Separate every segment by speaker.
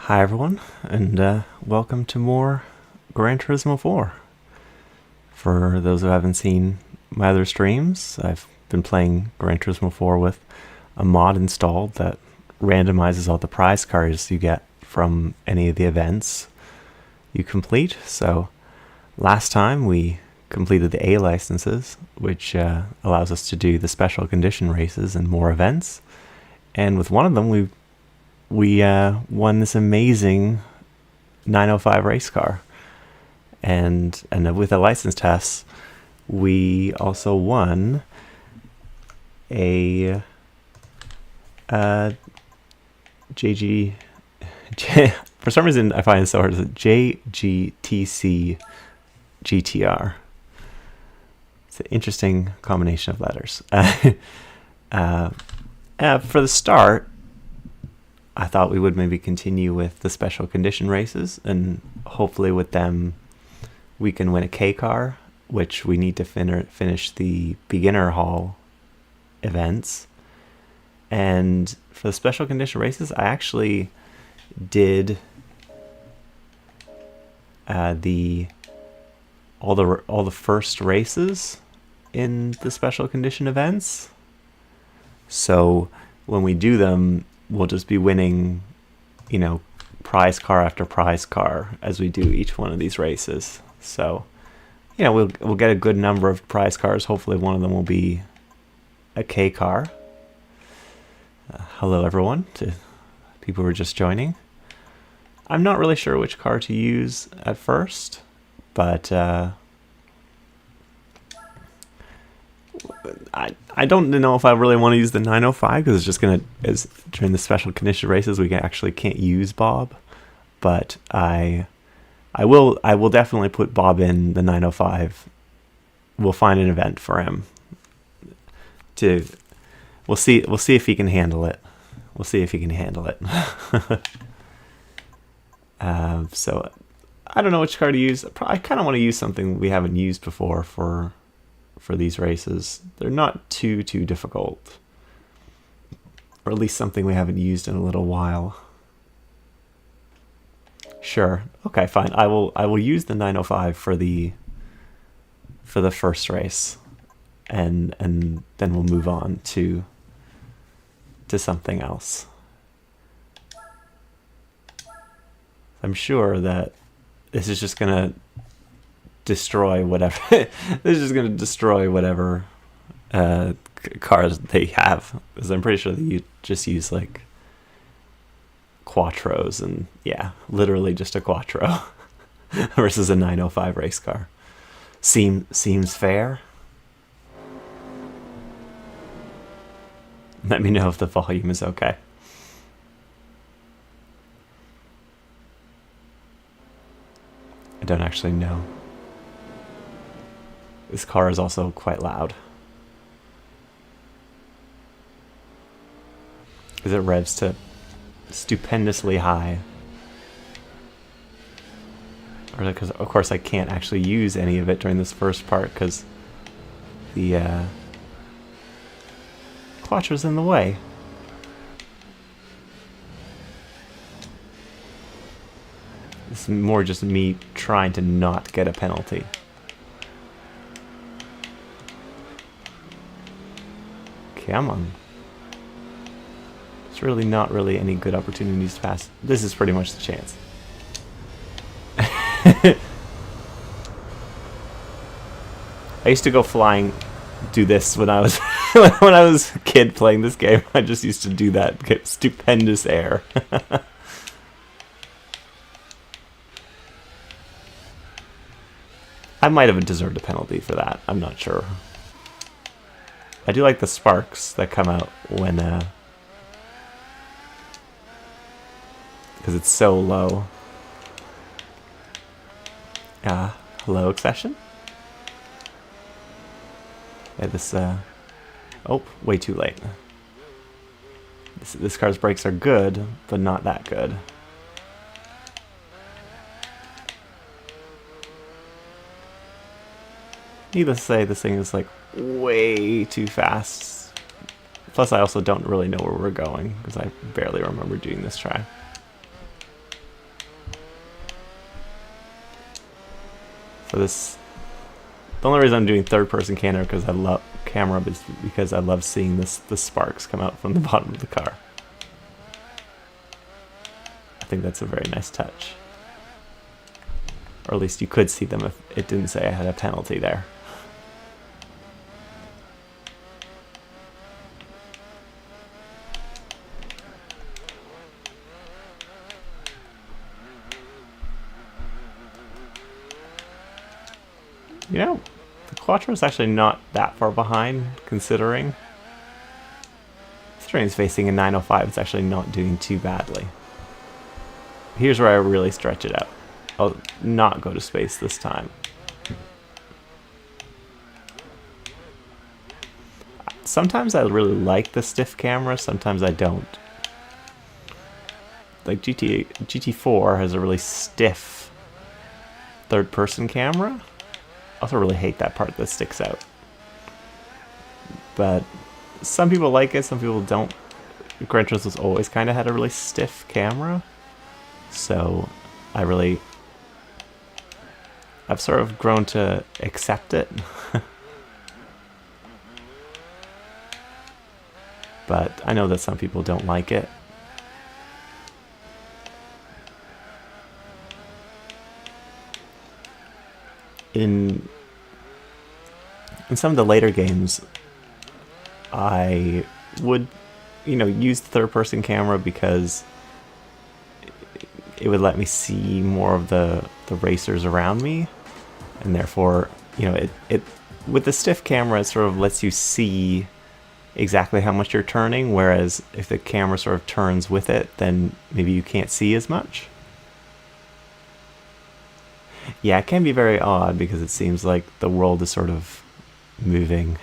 Speaker 1: Hi everyone, and welcome to more Gran Turismo 4. For those who haven't seen my other streams, I've been playing Gran Turismo 4 with a mod installed that randomizes all the prize cards you get from any of the events you complete. So last time we completed the A licenses, which allows us to do the special condition races and more events. And with one of them, we won this amazing 905 race car, and with the license tests, we also won a JG. For some reason, I find it so hard. It's a JGTC GTR. It's an interesting combination of letters. For the start, I thought we would maybe continue with the special condition races, and hopefully with them we can win a K car, which we need to finish the beginner hall events. And for the special condition races, I actually did all the first races in the special condition events. So when we do them, we'll just be winning, prize car after prize car as we do each one of these races. So, we'll get a good number of prize cars. Hopefully one of them will be a K car. Hello everyone, to people who are just joining. I'm not really sure which car to use at first, but I don't know if I really want to use the 905 because it's just during the special condition races we actually can't use Bob, but I will definitely put Bob in the 905. We'll find an event for him. We'll see if he can handle it. So I don't know which car to use. I kind of want to use something we haven't used before for these races. They're not too difficult, or at least something we haven't used in a little while. Sure, okay, fine. I will use the 905 for the first race, and then we'll move on to something else. I'm sure that this is just gonna destroy whatever this is going to destroy whatever cars they have, because I'm pretty sure that you just use like quattros, and yeah, literally just a quattro versus a 905 race car. Seems fair. Let me know if the volume is okay. I don't actually know. This car is also quite loud, because it revs to stupendously high. Or because, of course, I can't actually use any of it during this first part because the quattro's in the way. This is more just me trying to not get a penalty. Come on. There's really not really any good opportunities to pass. This is pretty much the chance. I used to go flying, do this when I was when I was a kid playing this game. I just used to do that, get stupendous air. I might have deserved a penalty for that. I'm not sure. I do like the sparks that come out when, because it's so low. Hello, Accession? Yeah, this, oh, way too late. This car's brakes are good, but not that good. Needless to say, this thing is like way too fast. Plus, I also don't really know where we're going because I barely remember doing this track. For this, the only reason I'm doing third-person camera is because I love seeing the sparks come out from the bottom of the car. I think that's a very nice touch. Or at least you could see them if it didn't say I had a penalty there. You know, the Quattro is actually not that far behind, considering. This train's facing a 905, it's actually not doing too badly. Here's where I really stretch it out. I'll not go to space this time. Sometimes I really like the stiff camera, sometimes I don't. Like GT4 has a really stiff third-person camera. I also really hate that part that sticks out. But some people like it, some people don't. Gran Turismo's always kind of had a really stiff camera. So I've sort of grown to accept it. But I know that some people don't like it. In some of the later games, I would, use the third-person camera because it would let me see more of the racers around me, and therefore, it with the stiff camera, it sort of lets you see exactly how much you're turning, whereas if the camera sort of turns with it, then maybe you can't see as much. Yeah, it can be very odd because it seems like the world is sort of moving.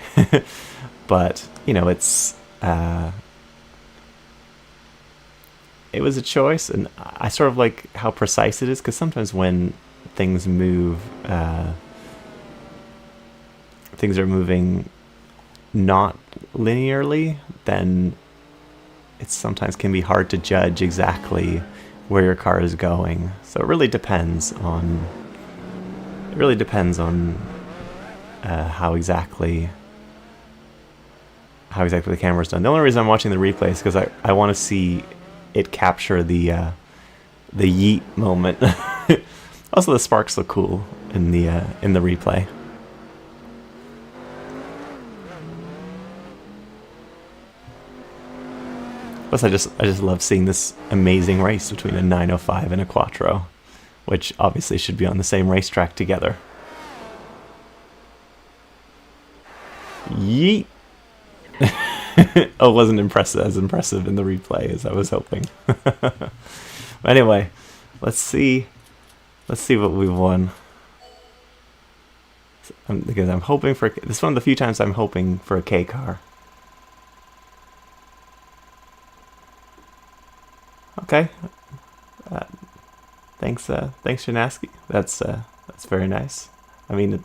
Speaker 1: But, it's... it was a choice, and I sort of like how precise it is, because sometimes when things move, things are moving not linearly, then it sometimes can be hard to judge exactly where your car is going. So it really depends on... how exactly the camera's done. The only reason I'm watching the replay is because I want to see it capture the yeet moment. Also, the sparks look cool in the replay. Plus, I just love seeing this amazing race between a 905 and a Quattro, which obviously should be on the same racetrack together. Yeet! Oh, it wasn't as impressive in the replay as I was hoping. But anyway, let's see what we've won. Because I'm hoping for... This is one of the few times I'm hoping for a K car. Okay. Thanks, Janaski. That's very nice. I mean,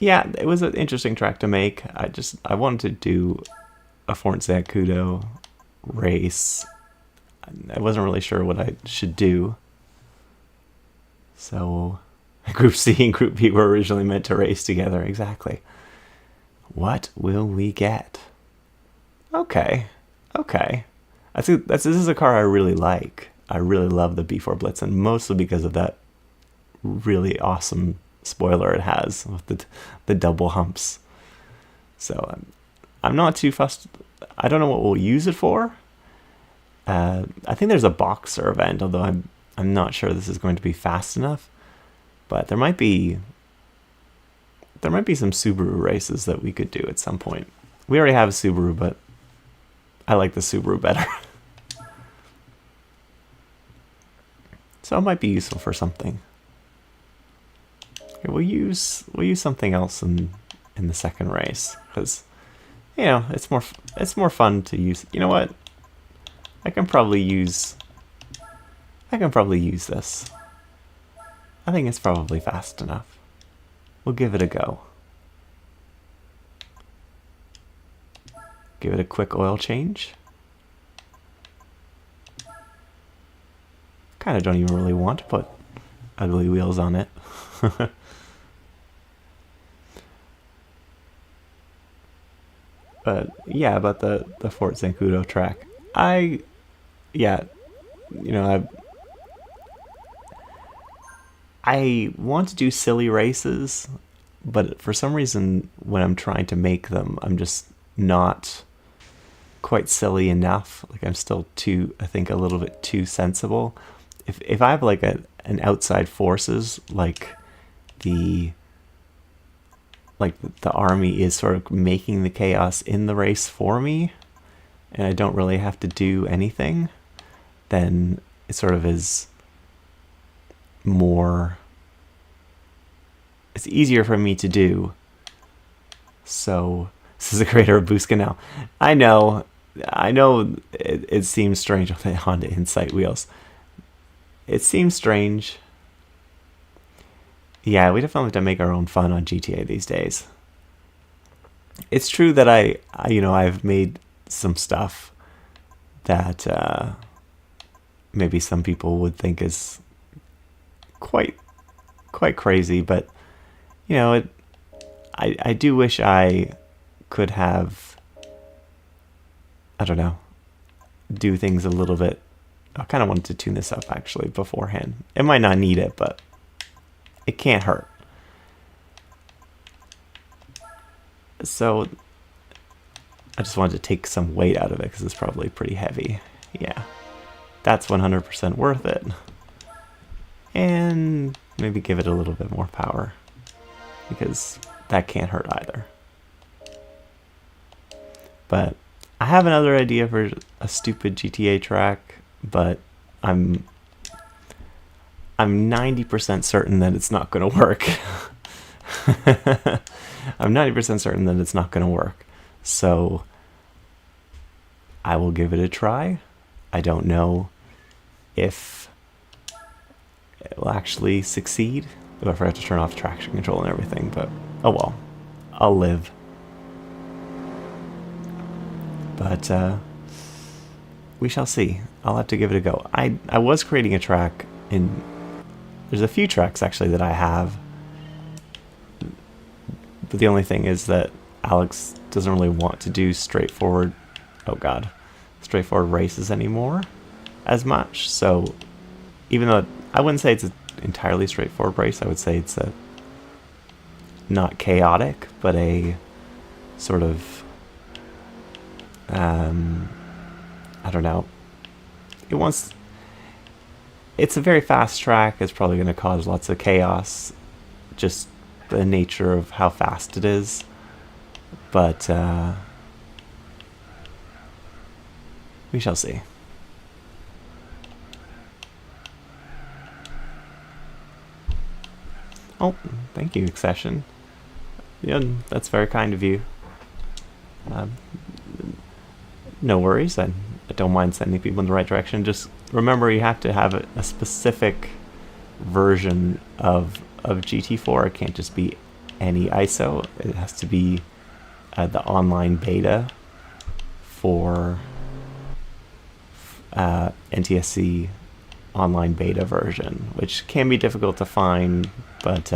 Speaker 1: yeah, it was an interesting track to make. I wanted to do a Forza Kudo race. I wasn't really sure what I should do. So, Group C and Group B were originally meant to race together. Exactly. What will we get? Okay. This is a car I really like. I really love the B4 Blitz, and mostly because of that really awesome spoiler it has with the double humps. So I'm not too fussed. I don't know what we'll use it for. I think there's a boxer event, although I'm not sure this is going to be fast enough. But there might be some Subaru races that we could do at some point. We already have a Subaru, but I like the Subaru better. So it might be useful for something. Okay, we'll use something else in the second race, because it's more fun to use. You know what? I can probably use this. I think it's probably fast enough. We'll give it a go. Give it a quick oil change. kind of don't even really want to put ugly wheels on it. But yeah, about the Fort Zancudo track. Yeah, you know, I want to do silly races, but for some reason, when I'm trying to make them, I'm just not quite silly enough. Like I'm still too, I think, a little bit too sensible. If I have like an outside forces, like the army is sort of making the chaos in the race for me, and I don't really have to do anything, then it sort of is more, it's easier for me to do. So this is the creator of Boost Canal. I know it seems strange with the Honda Insight wheels. It seems strange. Yeah, we definitely have to make our own fun on GTA these days. It's true that I've made some stuff that maybe some people would think is quite crazy, but you know, I do wish I could have, I don't know, do things a little bit. I kind of wanted to tune this up actually beforehand. It might not need it, but it can't hurt. So I just wanted to take some weight out of it because it's probably pretty heavy. Yeah, that's 100% worth it. And maybe give it a little bit more power, because that can't hurt either. But I have another idea for a stupid GTA track, but I'm 90% certain that it's not going to work. I'm 90% certain that it's not going to work. So I will give it a try. I don't know if it will actually succeed. Oh, I forgot to turn off traction control and everything, but oh well. I'll live. But we shall see. I'll have to give it a go. I was creating a track in... There's a few tracks actually that I have. But the only thing is that Alex doesn't really want to do straightforward... Oh god. Straightforward races anymore as much. So even though I wouldn't say it's an entirely straightforward race, I would say it's a not chaotic, but a sort of I don't know. It's a very fast track. It's probably going to cause lots of chaos, just the nature of how fast it is. But we shall see. Oh, thank you, Accession. Yeah, that's very kind of you. No worries. I don't mind sending people in the right direction. Just remember, you have to have a specific version of GT4. It can't just be any ISO. It has to be the online beta for NTSC online beta version, which can be difficult to find, but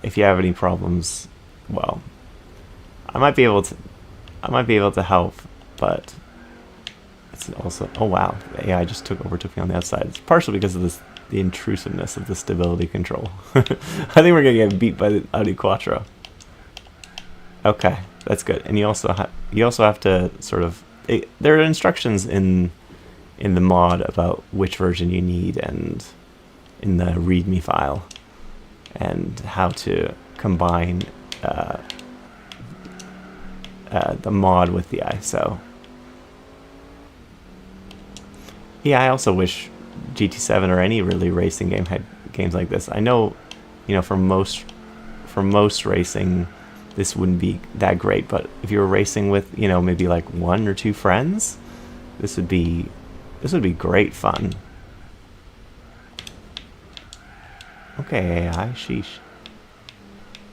Speaker 1: if you have any problems, well, I might be able to help, but it's also, oh wow, the AI just overtook me on the outside. It's partially because of the intrusiveness of the stability control. I think we're gonna get beat by the Audi Quattro. Okay, that's good. And you also have to sort of, there are instructions in the mod about which version you need, and in the README file, and how to combine the mod with the ISO. Yeah, I also wish GT7 or any really racing game had games like this. I know, you know, for most racing, this wouldn't be that great, but if you were racing with, you know, maybe like 1 or 2 friends, this would be great fun. Okay, AI, sheesh.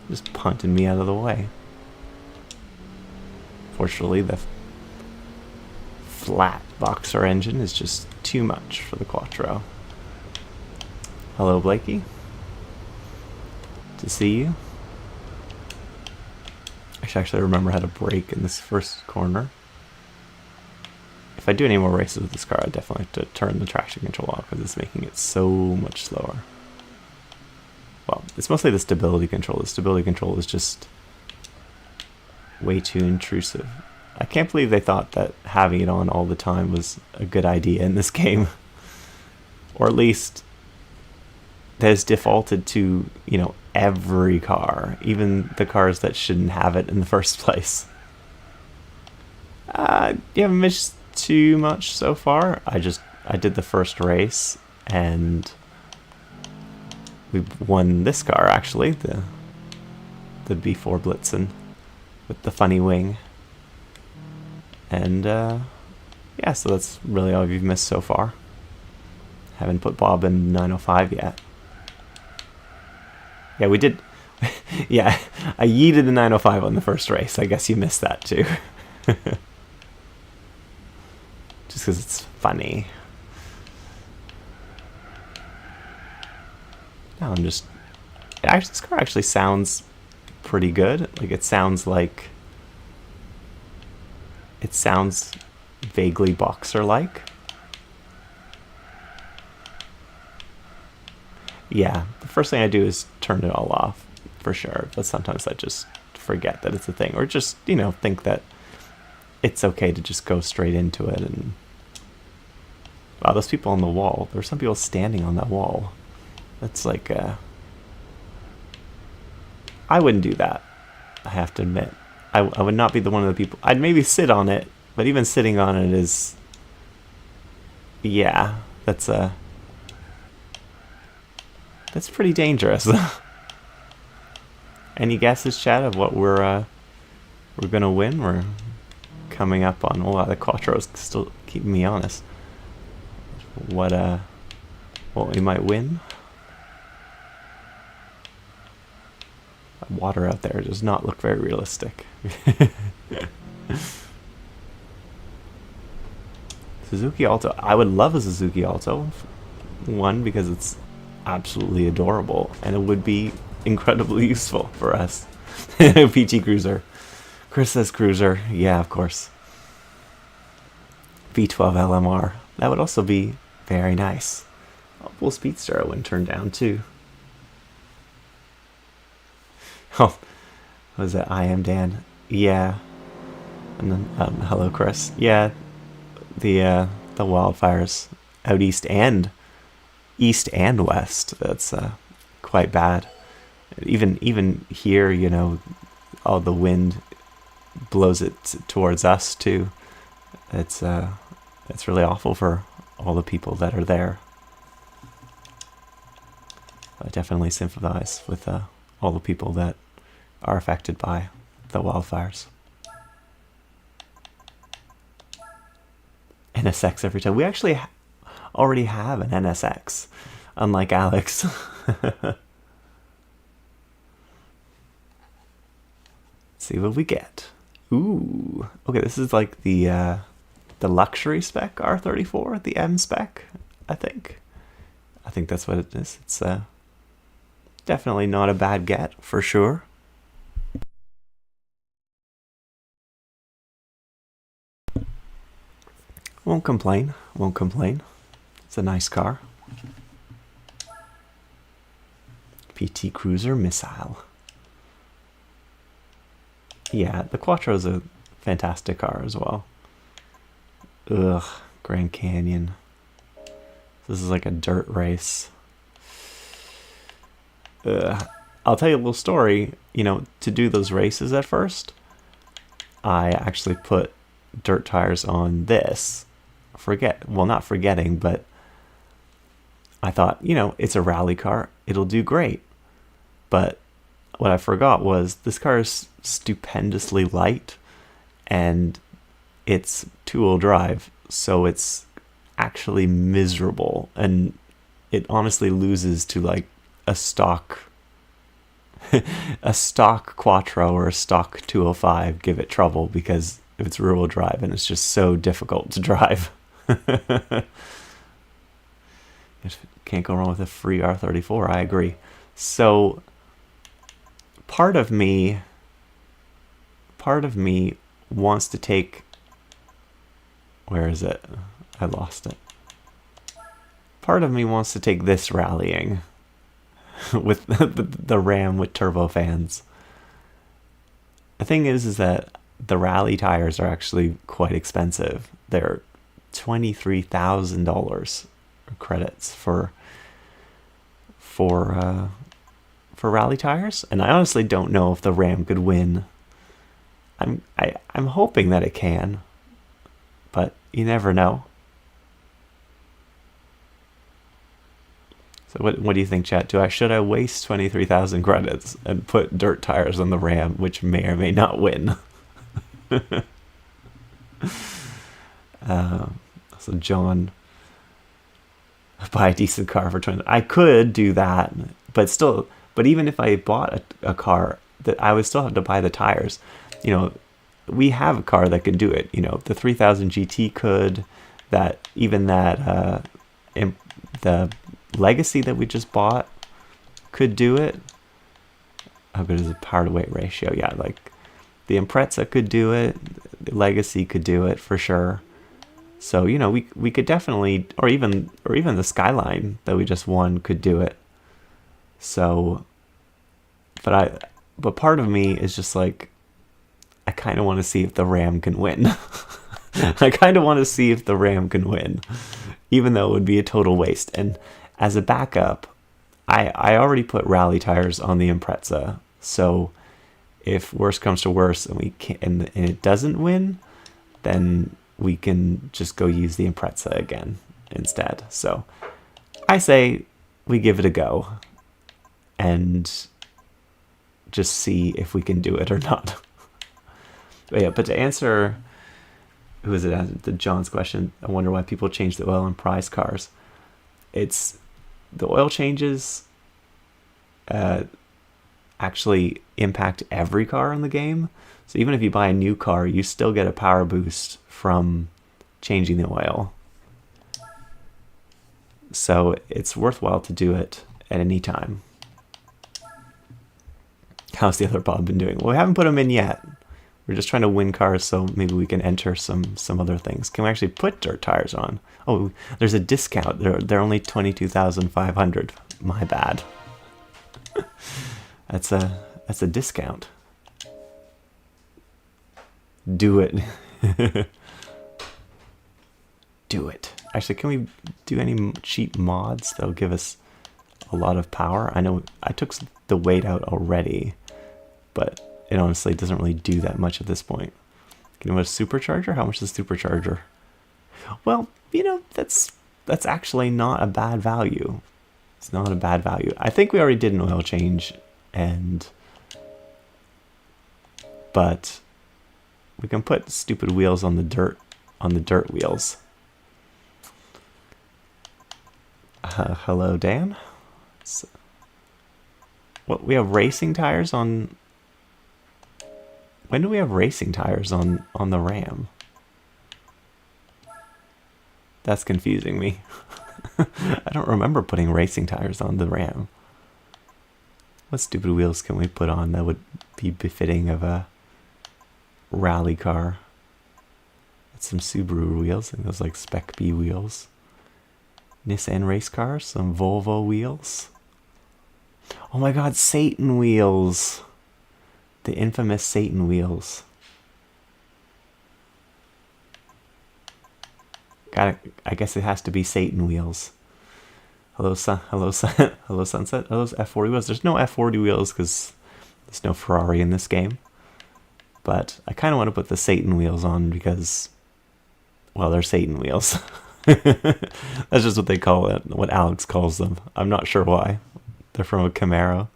Speaker 1: Just punting me out of the way. Fortunately, the flat boxer engine is just too much for the Quattro. Hello, Blakey. To see you. I should actually remember how to brake in this first corner. If I do any more races with this car, I definitely have to turn the traction control off because it's making it so much slower. Well, it's mostly the stability control. The stability control is just way too intrusive. I can't believe they thought that having it on all the time was a good idea in this game. Or at least that is defaulted to, you know, every car, even the cars that shouldn't have it in the first place. You haven't missed too much so far. I did the first race and we won this car actually, the B4 Blitzen with the funny wing. And yeah, so that's really all you've missed so far. Haven't put Bob in 905 yet. Yeah, we did. Yeah, I yeeted the 905 on the first race. I guess you missed that too. Just because it's funny. No, I'm just... this car actually sounds pretty good. Like, it sounds like... It sounds vaguely boxer-like. Yeah, the first thing I do is turn it all off, for sure. But sometimes I just forget that it's a thing. Or just, you know, think that it's okay to just go straight into it. And wow, those people on the wall. There were some people standing on that wall. That's like, I wouldn't do that, I have to admit. I would not be the one of the people. I'd maybe sit on it, but even sitting on it is... Yeah, that's pretty dangerous. Any guesses, Chad, of what we're gonna win? We're coming up on... Oh, the Quattro's still keeping me honest. What we might win? Water out there does not look very realistic. Suzuki Alto. I would love a Suzuki Alto. One, because it's absolutely adorable, and it would be incredibly useful for us. PT Cruiser. Chris says Cruiser. Yeah, of course. V12 LMR. That would also be very nice. Full Speedster I wouldn't turn down too. Oh, what was it? I am Dan. Yeah. And then hello, Chris. Yeah, the wildfires out east and west. That's quite bad. Even here, you know, all the wind blows it towards us too. It's really awful for all the people that are there. I definitely sympathize with all the people that are affected by the wildfires. NSX every time. We actually already have an NSX, unlike Alex. Let's see what we get. Ooh, okay. This is like the luxury spec R34, the M spec. I think that's what it is. It's definitely not a bad get for sure. Won't complain. It's a nice car. PT Cruiser Missile. Yeah, the Quattro's a fantastic car as well. Ugh, Grand Canyon. This is like a dirt race. I'll tell you a little story. You know, to do those races at first, I actually put dirt tires on this. Not forgetting, but I thought, you know, it's a rally car. It'll do great. But what I forgot was this car is stupendously light and it's two-wheel drive, so it's actually miserable, and it honestly loses to like a stock Quattro or a stock 205 give it trouble because it's rear-wheel drive and it's just so difficult to drive. Can't go wrong with a free R34, I agree. So part of me wants to take, where is it? I lost it. Part of me wants to take this rallying with the Ram with turbo fans. The thing is that the rally tires are actually quite expensive. They're $23,000 credits for rally tires, and I honestly don't know if the Ram could win. I'm hoping that it can, but you never know. So what do you think, chat? Should I waste 23,000 credits and put dirt tires on the Ram, which may or may not win? So John, buy a decent car for 20. I could do that, but even if I bought a car, that I would still have to buy the tires. You know, we have a car that could do it. You know, the 3000 GT could. The Legacy that we just bought could do it. How good is the power to weight ratio? Yeah, like the Impreza could do it. The Legacy could do it for sure. So, you know, we could definitely, or even the Skyline that we just won could do it. So, but part of me is just like, I kind of want to see if the Ram can win. I kind of want to see if the Ram can win, even though it would be a total waste. And as a backup, I already put rally tires on the Impreza. So if worse comes to worse and it doesn't win, then we can just go use the Impreza again instead. So I say we give it a go and just see if we can do it or not. But yeah, but to answer, who is it? The John's question. I wonder why people change the oil in prize cars. It's the oil changes actually impact every car in the game. So even if you buy a new car, you still get a power boost from changing the oil. So it's worthwhile to do it at any time. How's the other Bob been doing? Well, we haven't put him in yet. We're just trying to win cars, so maybe we can enter some other things. Can we actually put dirt tires on? Oh, there's a discount. They're only 22,500. My bad. That's a discount. Do it. Do it. Actually, can we do any cheap mods that'll give us a lot of power? I know I took the weight out already, but it honestly doesn't really do that much at this point. Can you have a supercharger? How much is the supercharger? Well, you know, that's actually not a bad value. It's not a bad value. I think we already did an oil change, but we can put stupid wheels on the dirt wheels. Hello, Dan. What, we have racing tires on? When do we have racing tires on the Ram? That's confusing me. I don't remember putting racing tires on the Ram. What stupid wheels can we put on that would be befitting of a rally car? That's some Subaru wheels, and those like Spec B wheels. Nissan race cars, some Volvo wheels. Oh my god, Satan wheels! The infamous Satan wheels. I guess it has to be Satan wheels. Hello, hello, hello, Sunset. Hello, F40 wheels. There's no F40 wheels because there's no Ferrari in this game. But I kind of want to put the Satan wheels on because, well, they're Satan wheels. That's just what they call it, what Alex calls them. I'm not sure why. They're from a Camaro.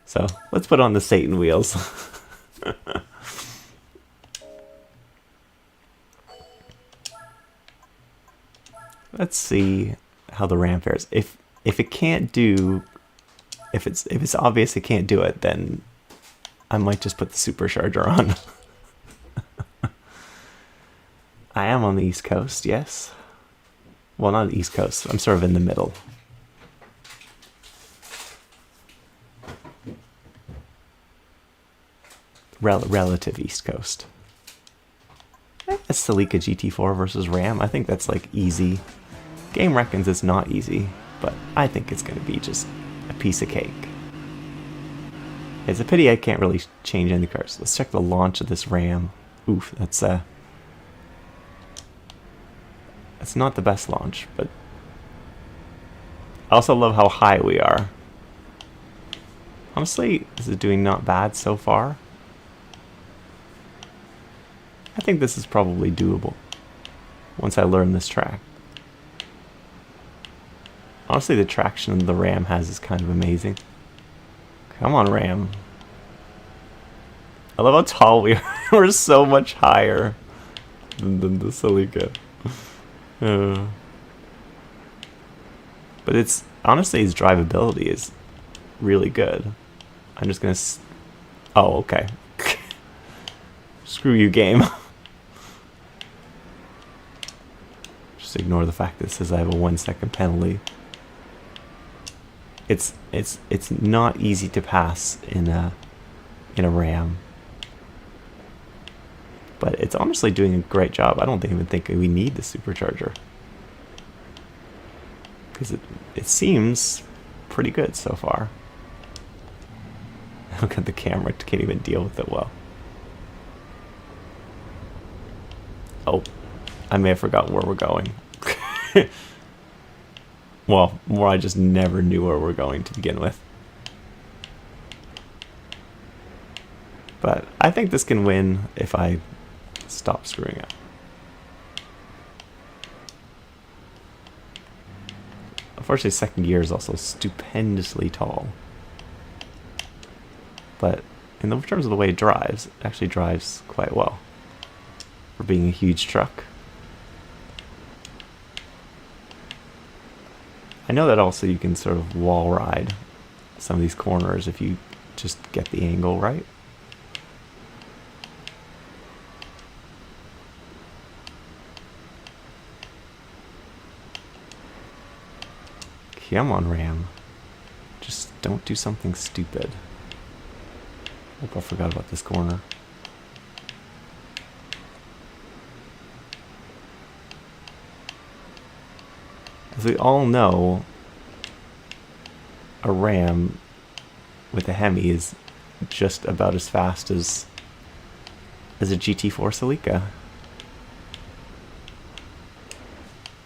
Speaker 1: So let's put on the Satan wheels. Let's see how the Ram fares. If it can't do, if it's obvious it can't do it, then I might just put the supercharger on. I am on the East Coast, yes. Well, not the East Coast. I'm sort of in the middle. Relative East Coast. That's Celica GT4 versus Ram. I think that's like easy. Game reckons it's not easy, but I think it's going to be just a piece of cake. It's a pity I can't really change any cars. Let's check the launch of this Ram. Oof, that's not the best launch, but I also love how high we are. Honestly, this is doing not bad so far. I think this is probably doable once I learn this track. Honestly, the traction the Ram has is kind of amazing. Come on, Ram. I love how tall we are. We're so much higher than the Celica. But it's honestly, his drivability is really good. I'm just gonna. Oh, okay. Screw you, game. Just ignore the fact that it says I have a 1 second penalty. It's not easy to pass in a Ram, but it's honestly doing a great job. I don't even think we need the supercharger because it seems pretty good so far. Look at the camera; can't even deal with it well. Oh, I may have forgotten where we're going. Well, more I just never knew where we're going to begin with. But I think this can win if I stop screwing up. Unfortunately, second gear is also stupendously tall. But in terms of the way it drives, it actually drives quite well for being a huge truck. I know that also you can sort of wall ride some of these corners if you just get the angle right. Come on, Ram. Just don't do something stupid. Hope I forgot about this corner. As we all know, a Ram with a Hemi is just about as fast as a GT4 Celica.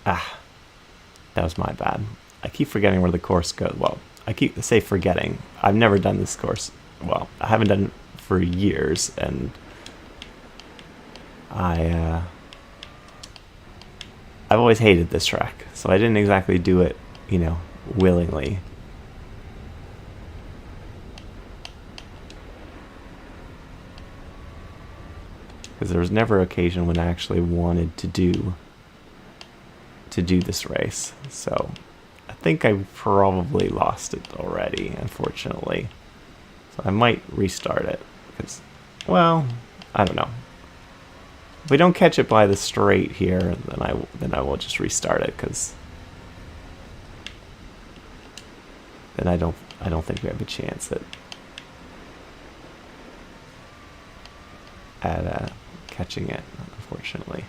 Speaker 1: Ah, that was my bad. I keep forgetting where the course goes. Well, I say forgetting. I've never done this course. Well, I haven't done it for years, and I've always hated this track, so I didn't exactly do it, you know, willingly. Because there was never an occasion when I actually wanted to do this race. So I think I probably lost it already, unfortunately. So I might restart it. Because, well, I don't know. If we don't catch it by the straight here, then I will just restart it, because then I don't think we have a chance at catching it, unfortunately.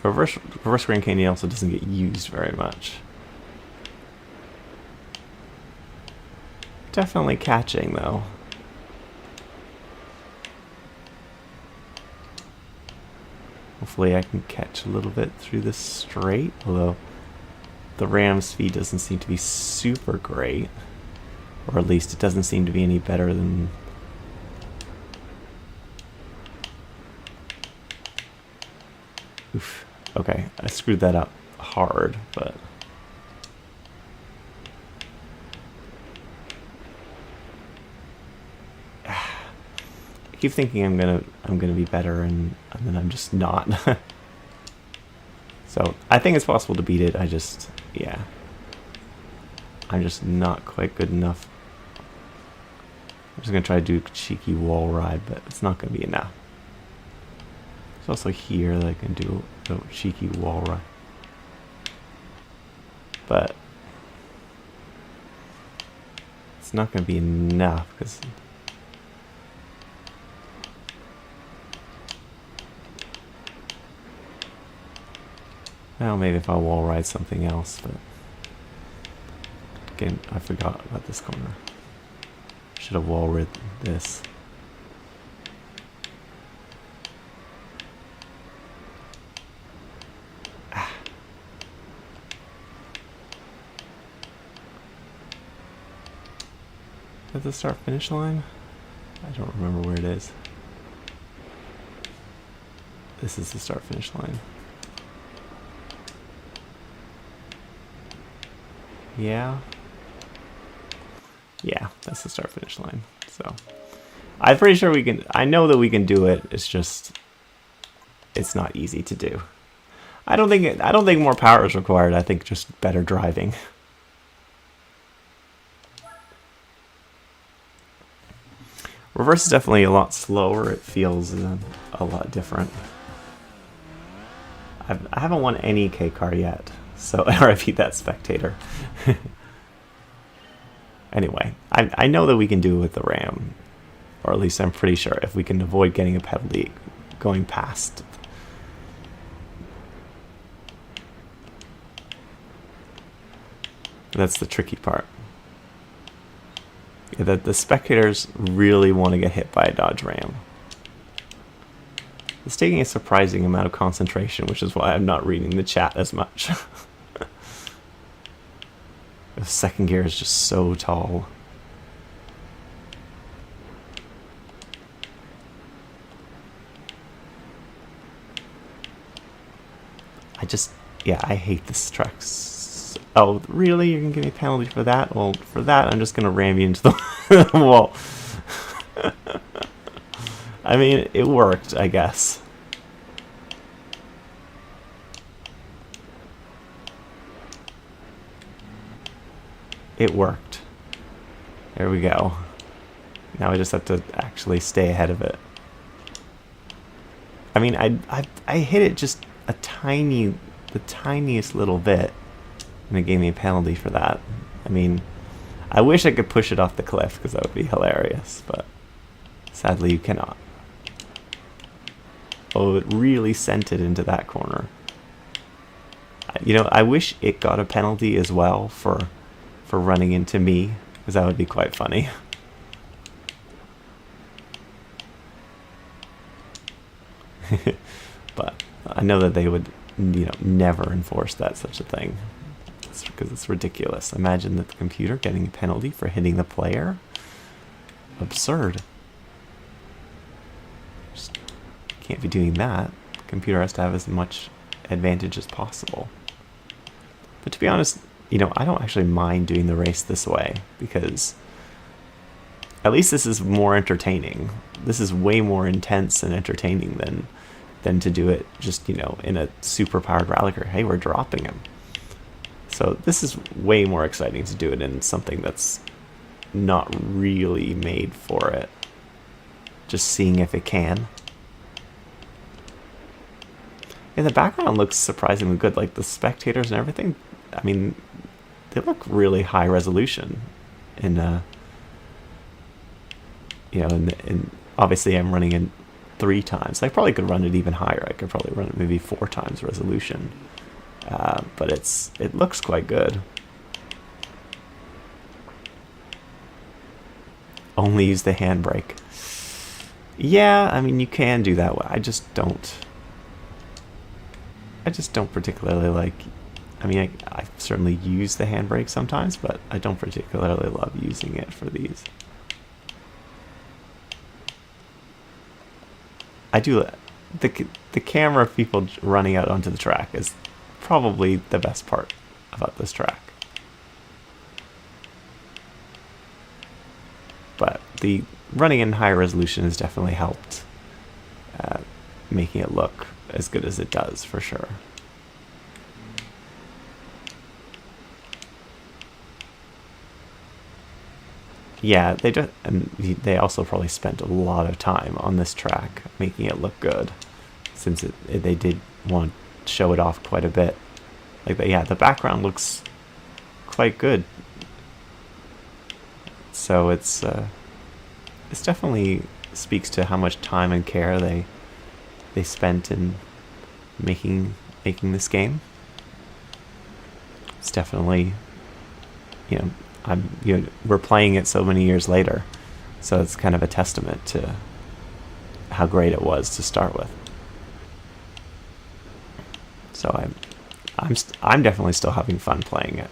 Speaker 1: Reverse Grand Canyon also doesn't get used very much. Definitely catching, though. Hopefully I can catch a little bit through this straight, although the Ram's speed doesn't seem to be super great. Or at least it doesn't seem to be any better than... Oof. Okay, I screwed that up hard, but... I keep thinking I'm gonna be better, and then I'm just not. So I think it's possible to beat it. Yeah, I'm just not quite good enough. just going to try to do a cheeky wall ride, but it's not going to be enough. There's also here that I can do a cheeky wall ride. But it's not going to be enough because well, maybe if I wall ride something else, but again, I forgot about this corner. Should have wall rid this. Is that the start finish line? I don't remember where it is. This is the start finish line. Yeah. Yeah, that's the start finish line. So I'm pretty sure we can. I know that we can do it. It's just it's not easy to do. I don't think more power is required. I think just better driving. Reverse is definitely a lot slower. It feels a lot different. I haven't won any K car yet, so or I beat that spectator. Anyway, I know that we can do it with the Ram, or at least I'm pretty sure if we can avoid getting a penalty going past. That's the tricky part. Yeah, the spectators really want to get hit by a Dodge Ram. It's taking a surprising amount of concentration, which is why I'm not reading the chat as much. The second gear is just so tall. Yeah, I hate this truck. Oh, really? You're going to give me a penalty for that? Well, for that, I'm just going to ram you into the wall. I mean, it worked, I guess. It worked. There we go. Now I just have to actually stay ahead of it. I mean, I hit it just the tiniest little bit, and it gave me a penalty for that. I mean, I wish I could push it off the cliff because that would be hilarious, but sadly you cannot. Oh, it really sent it into that corner. You know, I wish it got a penalty as well for running into me, because that would be quite funny. But I know that they would, you know, never enforce such a thing, because it's ridiculous. Imagine that the computer getting a penalty for hitting the player. Absurd. Just can't be doing that. The computer has to have as much advantage as possible. But to be honest, you know, I don't actually mind doing the race this way, because at least this is more entertaining. This is way more intense and entertaining than to do it just, you know, in a super powered rally car. Hey, we're dropping him. So this is way more exciting to do it in something that's not really made for it. Just seeing if it can. And the background looks surprisingly good. Like the spectators and everything, I mean, they look really high resolution. And you know, and obviously I'm running in 3 times. I probably could run it even higher. I could probably run it maybe 4 times resolution. But it looks quite good. Only use the handbrake. Yeah, I mean, you can do that. I just don't particularly like. I mean, I certainly use the handbrake sometimes, but I don't particularly love using it for these. I do. The camera of people running out onto the track is probably the best part about this track. But the running in high resolution has definitely helped making it look as good as it does, for sure. Yeah, and they also probably spent a lot of time on this track making it look good, since they did want to show it off quite a bit. Like, yeah, the background looks quite good, so it's definitely speaks to how much time and care they spent in making this game. It's definitely, we're playing it so many years later, so it's kind of a testament to how great it was to start with. So I'm definitely still having fun playing it.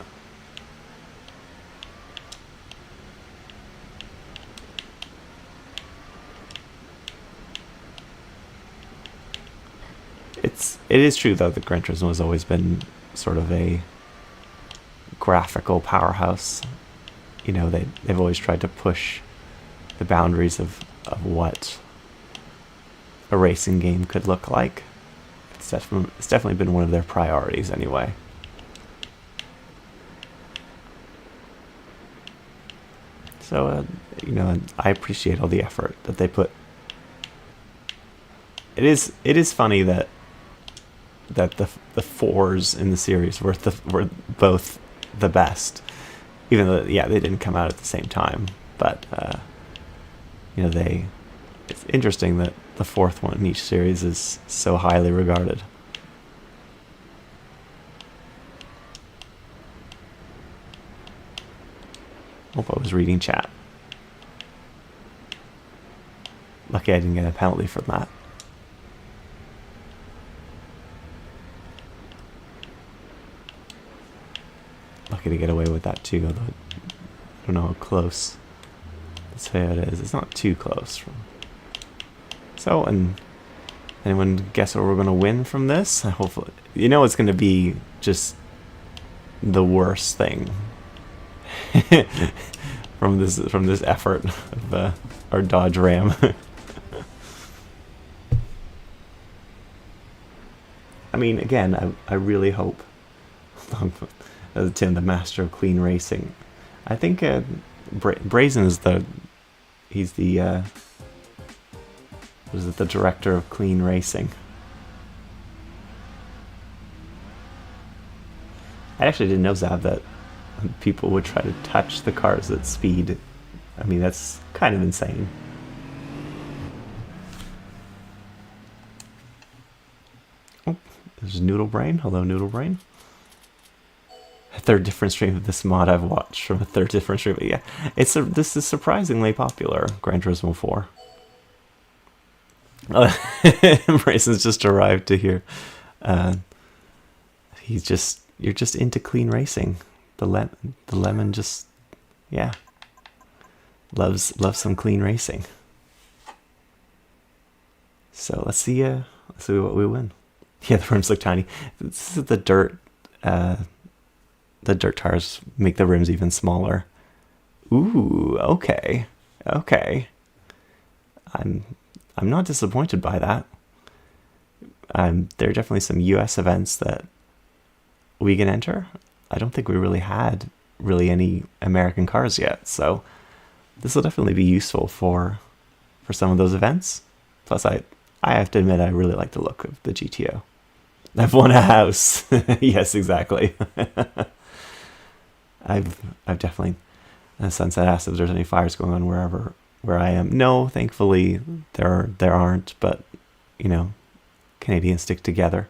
Speaker 1: It is true though that Gran Turismo has always been sort of a graphical powerhouse. They've always tried to push the boundaries of what a racing game could look like. It's definitely been one of their priorities anyway. So I appreciate all the effort that they put. It is funny that the fours in the series were both the best, even though they didn't come out at the same time. But it's interesting that the fourth one in each series is so highly regarded. Hope I was reading chat. Lucky I didn't get a penalty from that. Lucky to get away with that too, although I don't know how close. Let's say it is. It's not too close. So, and anyone guess what we're going to win from this? Hopefully, it's going to be just the worst thing from this effort of our Dodge Ram. I mean, again, I really hope Tim, the master of clean racing. I think Brazen is he's the the director of clean racing. I actually didn't know, Zav, that people would try to touch the cars at speed. I mean, that's kind of insane. Oh, there's Noodle Brain. Hello, Noodle Brain. A third different stream of this mod I've watched from a third different stream. But yeah, this is surprisingly popular. Gran Turismo 4. Brazen's just arrived to here. You're just into clean racing. The lemon just, yeah, loves some clean racing. So let's see what we win. Yeah, the rims look tiny. This is the dirt. The dirt tires make the rims even smaller. Ooh, okay. I'm not disappointed by that. There are definitely some US events that we can enter. I don't think we really had any American cars yet, so this will definitely be useful for some of those events. Plus, I have to admit, I really like the look of the GTO. I've won a house. Yes, exactly. I've definitely. Sunset asked if there's any fires going on where I am. No, thankfully there aren't. But Canadians stick together.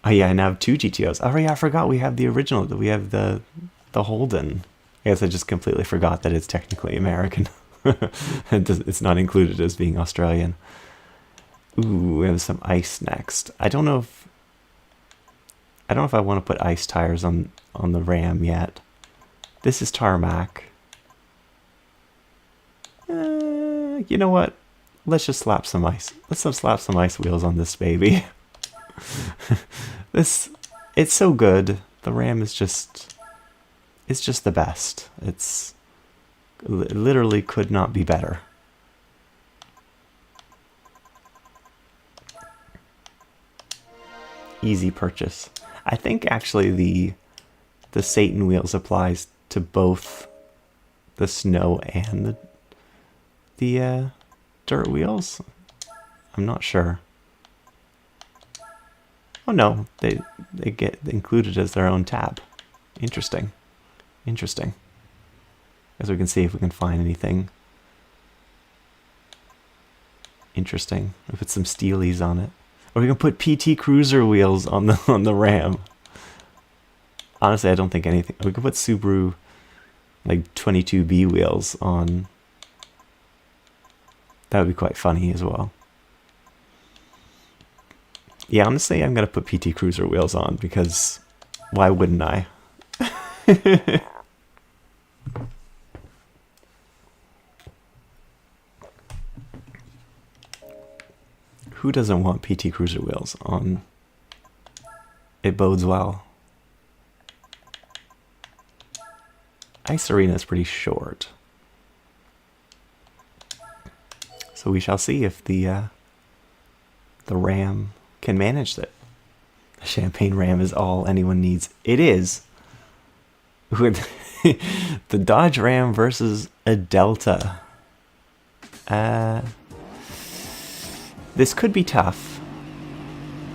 Speaker 1: Oh yeah, I now have 2 GTOs. Oh yeah, I forgot we have the original. We have the Holden. I guess I just completely forgot that it's technically American. It's not included as being Australian. Ooh, we have some ice next. I don't know if I want to put ice tires on the Ram yet. This is tarmac. You know what? Let's just slap some ice. Let's slap some ice wheels on this baby. It's so good. The Ram is just the best. It literally could not be better. Easy purchase. I think actually the the Satan wheels applies to both the snow and the dirt wheels. I'm not sure. Oh no, they get included as their own tab. Interesting. Interesting. As we can see if we can find anything interesting. We put some steelies on it. Or we can put PT Cruiser wheels on the Ram. Honestly, I don't think anything. We could put Subaru like 22B wheels on. That would be quite funny as well. Yeah, honestly, I'm gonna put PT Cruiser wheels on because why wouldn't I? Who doesn't want PT Cruiser wheels on? It bodes well. Ice Arena is pretty short. So we shall see if the Ram can manage it. The Champagne Ram is all anyone needs. It is. With the Dodge Ram versus a Delta. This could be tough.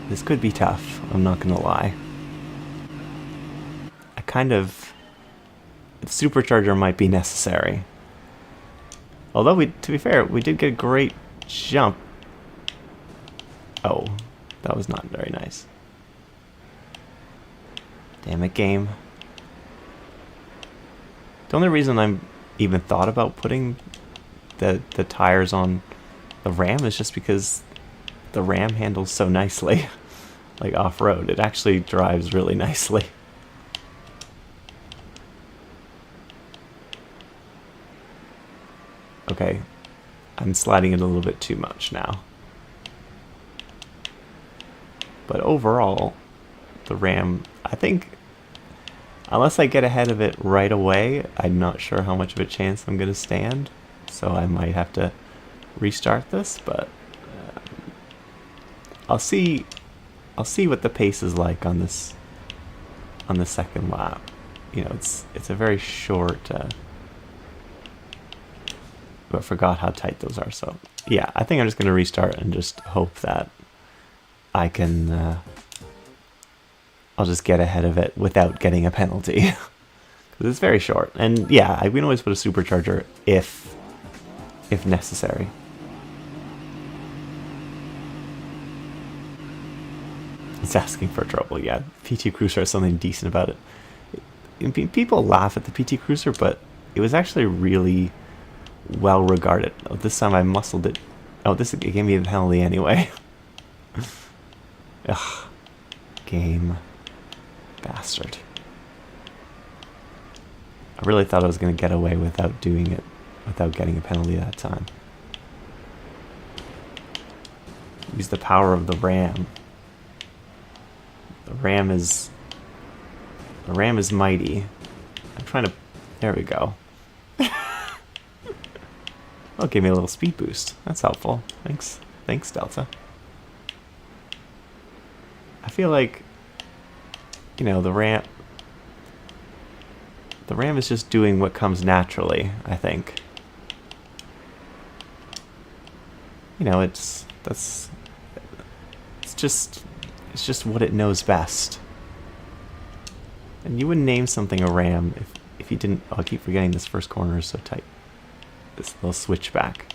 Speaker 1: This could be tough, I'm not gonna lie. I kind of... Supercharger might be necessary. Although, to be fair, we did get a great jump. Oh, that was not very nice. Damn it, game. The only reason I'm even thought about putting the tires on the Ram is just because the Ram handles so nicely. Like off-road, it actually drives really nicely. Okay, I'm sliding it a little bit too much now. But overall, the Ram, I think, unless I get ahead of it right away, I'm not sure how much of a chance I'm going to stand. So I might have to restart this, but I'll see what the pace is like on this on the second lap. You know, it's a very short. But forgot how tight those are. So yeah, I think I'm just gonna restart and just hope that I can. I'll just get ahead of it without getting a penalty because it's very short. And yeah, we can always put a supercharger if necessary. It's asking for trouble. Yeah, PT Cruiser has something decent about it. People laugh at the PT Cruiser, but it was actually really well regarded. Oh, this time I muscled it. Oh, it gave me a penalty anyway. Ugh, game, bastard. I really thought I was going to get away without doing it, without getting a penalty that time. Use the power of the Ram. The Ram is mighty. I'm trying to. There we go. Oh, it gave me a little speed boost. That's helpful. Thanks, Delta. I feel like, you know, the Ram is just doing what comes naturally, I think. You know, it's just what it knows best. And you wouldn't name something a Ram if you didn't. Oh, I keep forgetting this first corner is so tight. This little switchback.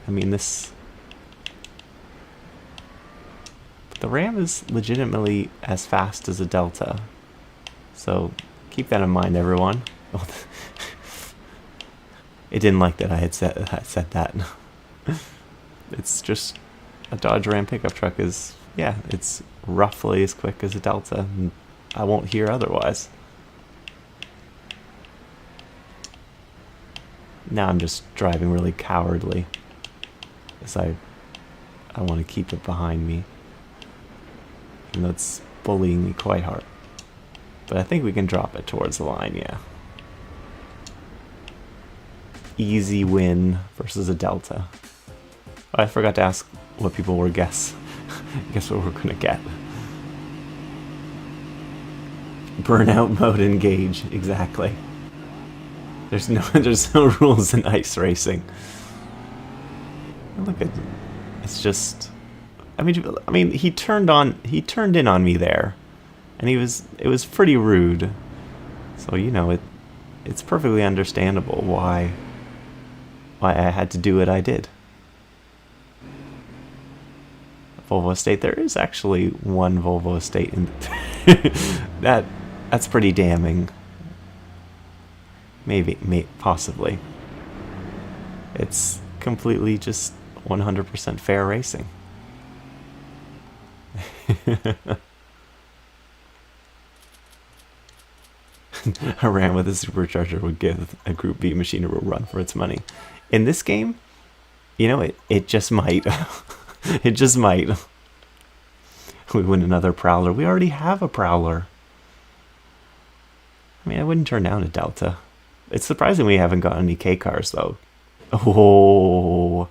Speaker 1: I mean, the Ram is legitimately as fast as a Delta. So keep that in mind, everyone. It didn't like that I had said that. It's just a Dodge Ram pickup truck is, yeah, it's roughly as quick as a Delta. And I won't hear otherwise. Now I'm just driving really cowardly, as I want to keep it behind me, even though it's bullying me quite hard. But I think we can drop it towards the line, yeah. Easy win versus a Delta. I forgot to ask what people were guess Guess what we're gonna get? Burnout mode engage, exactly. There's no rules in ice racing. Look at, it's just, I mean he turned in on me there, and it was pretty rude. So you know it's perfectly understandable why I had to do what I did. Volvo estate. There is actually one Volvo estate in that's pretty damning. Maybe, possibly. It's completely just 100% fair racing. A ram with a supercharger would give a Group B machine a run for its money. In this game, you know, it just might. It just might. We win another Prowler. We already have a Prowler. I mean, I wouldn't turn down a Delta. It's surprising we haven't got any K cars, though. Oh,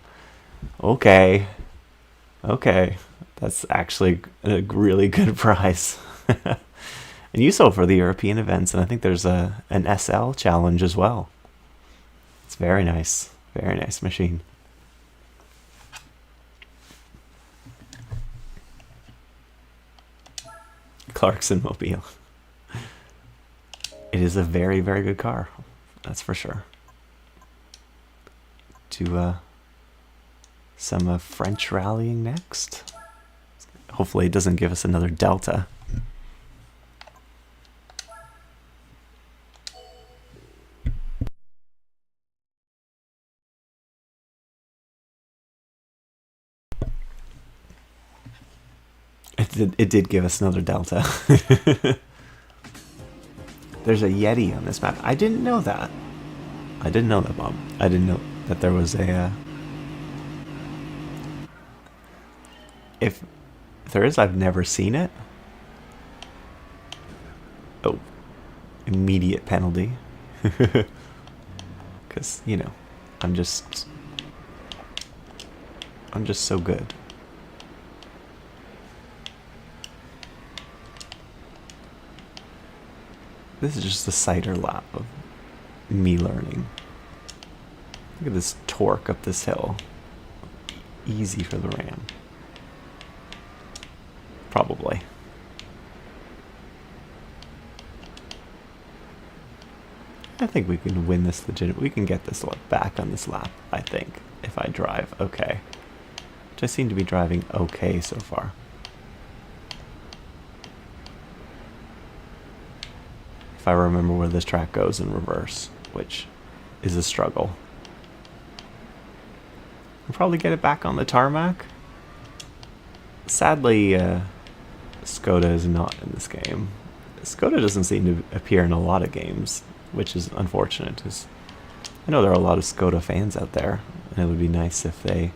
Speaker 1: okay. Okay. That's actually a really good prize. And you sold for the European events, and I think there's an SL challenge as well. It's very nice. Very nice machine. Clarkson Mobile. It is a very, very good car. That's for sure. To some French rallying next. Hopefully it doesn't give us another Delta. It did give us another Delta. There's a Yeti on this map. I didn't know that. I didn't know that, Bob. I didn't know that there was a... If there is, I've never seen it. Oh. Immediate penalty. Because, you know, I'm just so good. This is just a cider lap of me learning. Look at this torque up this hill. Easy for the Ram. Probably. I think we can win this legit. We can get this back on this lap, I think, if I drive okay. Which I seem to be driving okay so far. If I remember where this track goes in reverse, which is a struggle. We'll probably get it back on the tarmac. Sadly, Skoda is not in this game. Skoda doesn't seem to appear in a lot of games, which is unfortunate. I know there are a lot of Skoda fans out there, and it would be nice if they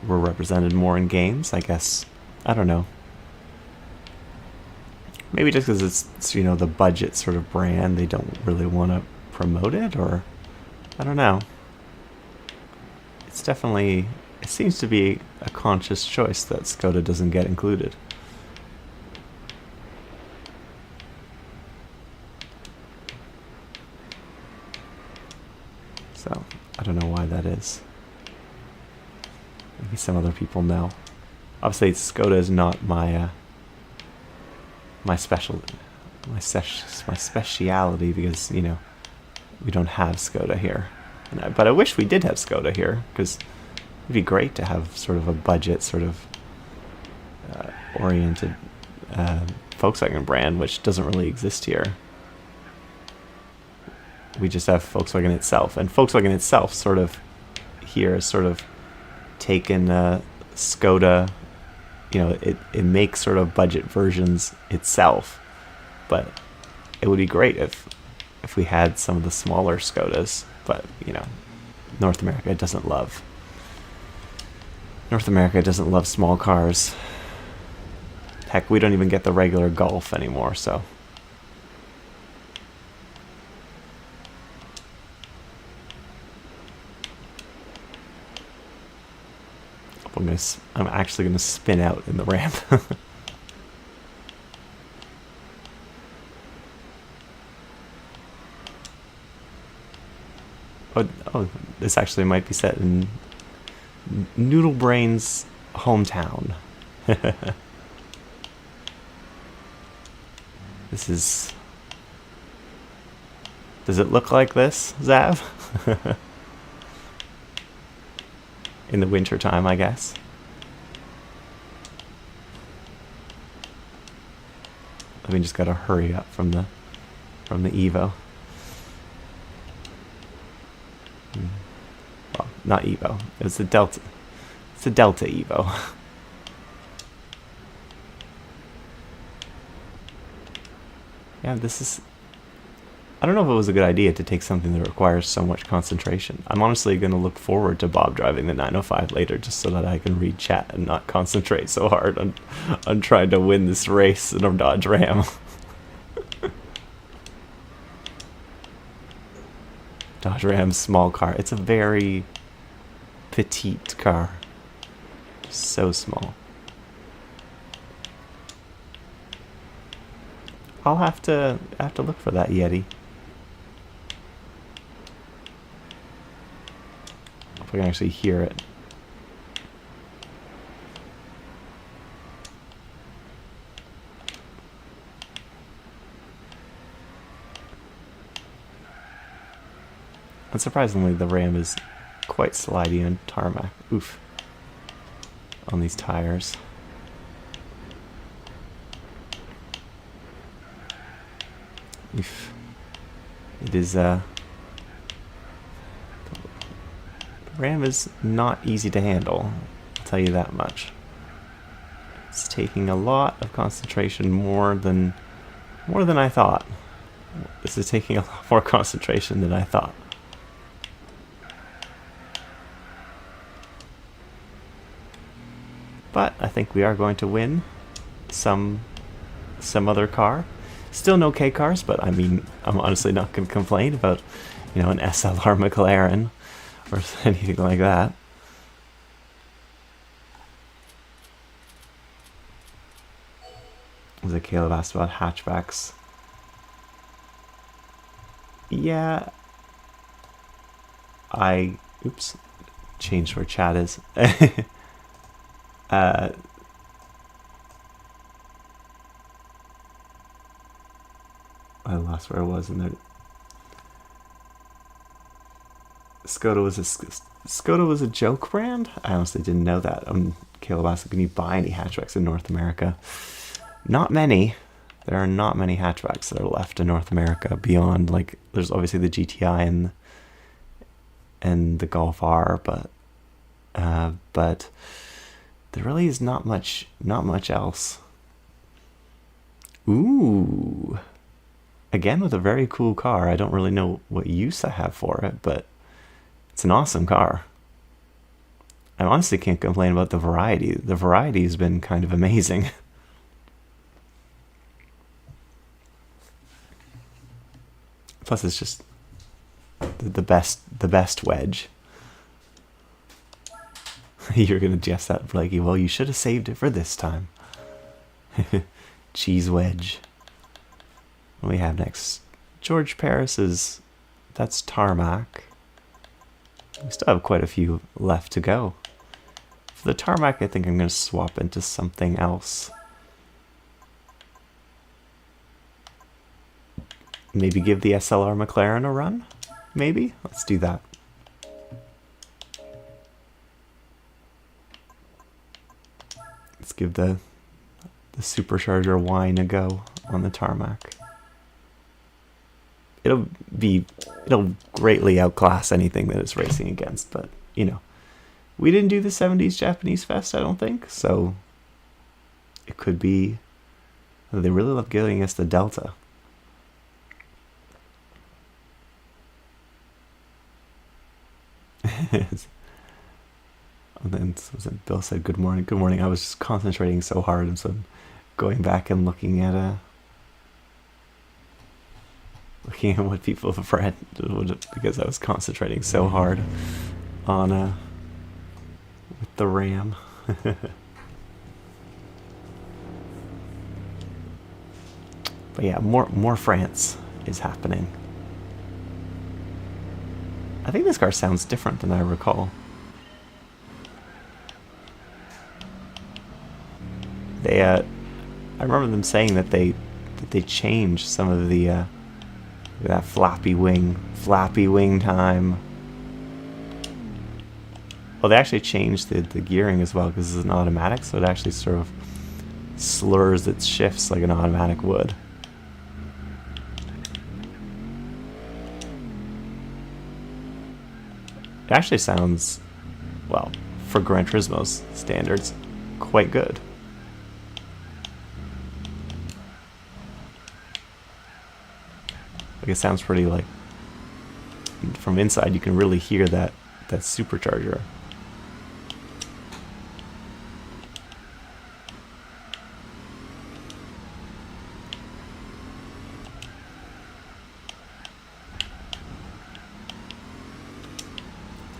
Speaker 1: were represented more in games, I guess. I don't know. Maybe just because it's, you know, the budget sort of brand, they don't really want to promote it, or I don't know. It's definitely, it seems to be a conscious choice that Skoda doesn't get included. So, I don't know why that is. Maybe some other people know. Obviously, Skoda is not my my speciality, because, you know, we don't have Skoda here. But I wish we did have Skoda here, because it'd be great to have sort of a budget, sort of oriented Volkswagen brand, which doesn't really exist here. We just have Volkswagen itself, and Volkswagen itself sort of here is sort of taken Skoda. You know, it makes sort of budget versions itself, but it would be great if we had some of the smaller Skodas. But, you know, North America doesn't love small cars. Heck, we don't even get the regular Golf anymore, so. I'm actually gonna spin out in the ramp. Oh, this actually might be set in Noodle Brain's hometown. This is... Does it look like this, Zav? In the winter time, I guess. I mean, just gotta hurry up from the Evo. Well, not Evo. It's the Delta. It's a Delta Evo. Yeah, this is... I don't know if it was a good idea to take something that requires so much concentration. I'm honestly going to look forward to Bob driving the 905 later, just so that I can read chat and not concentrate so hard on trying to win this race in a Dodge Ram. Dodge Ram's small car. It's a very petite car. So small. I'll have to look for that Yeti. If I can actually hear it. Unsurprisingly, the Ram is quite slidey on tarmac. Oof. On these tires. Oof. It is, the Ram is not easy to handle, I'll tell you that much. It's taking a lot of concentration, more than I thought. This is taking a lot more concentration than I thought. But I think we are going to win some other car. Still no K cars, but I mean, I'm honestly not going to complain about, you know, an SLR McLaren or anything like that. Was it Caleb asked about hatchbacks? Yeah, oops, changed where chat is. I lost where I was in there. Skoda was a joke brand? I honestly didn't know that. Caleb asked, can you buy any hatchbacks in North America? Not many. There are not many hatchbacks that are left in North America beyond, like, there's obviously the GTI and the Golf R, but there really is not much else. Ooh. Again, with a very cool car. I don't really know what use I have for it, but it's an awesome car. I honestly can't complain about the variety. The variety has been kind of amazing. Plus, it's just the best wedge. You're gonna guess that, Blakey. Well, you should have saved it for this time. Cheese wedge. What do we have next? George Paris that's tarmac. We still have quite a few left to go. For the tarmac, I think I'm going to swap into something else. Maybe give the SLR McLaren a run? Maybe? Let's do that. Let's give the supercharger whine a go on the tarmac. It'll greatly outclass anything that it's racing against, but you know, we didn't do the 70s Japanese Fest, I don't think, so it could be. They really love giving us the Delta. And then Bill said, "Good morning, good morning." I was just concentrating so hard, and so going back and looking at what people have read, because I was concentrating so hard on with the Ram. But yeah, more France is happening. I think this car sounds different than I recall. They, I remember them saying that they changed some of the that flappy wing time. Well, they actually changed the gearing as well because it's an automatic, so it actually sort of slurs its shifts like an automatic would. It actually sounds, well, for Gran Turismo's standards, quite good. Like, it sounds pretty, like, from inside you can really hear that supercharger.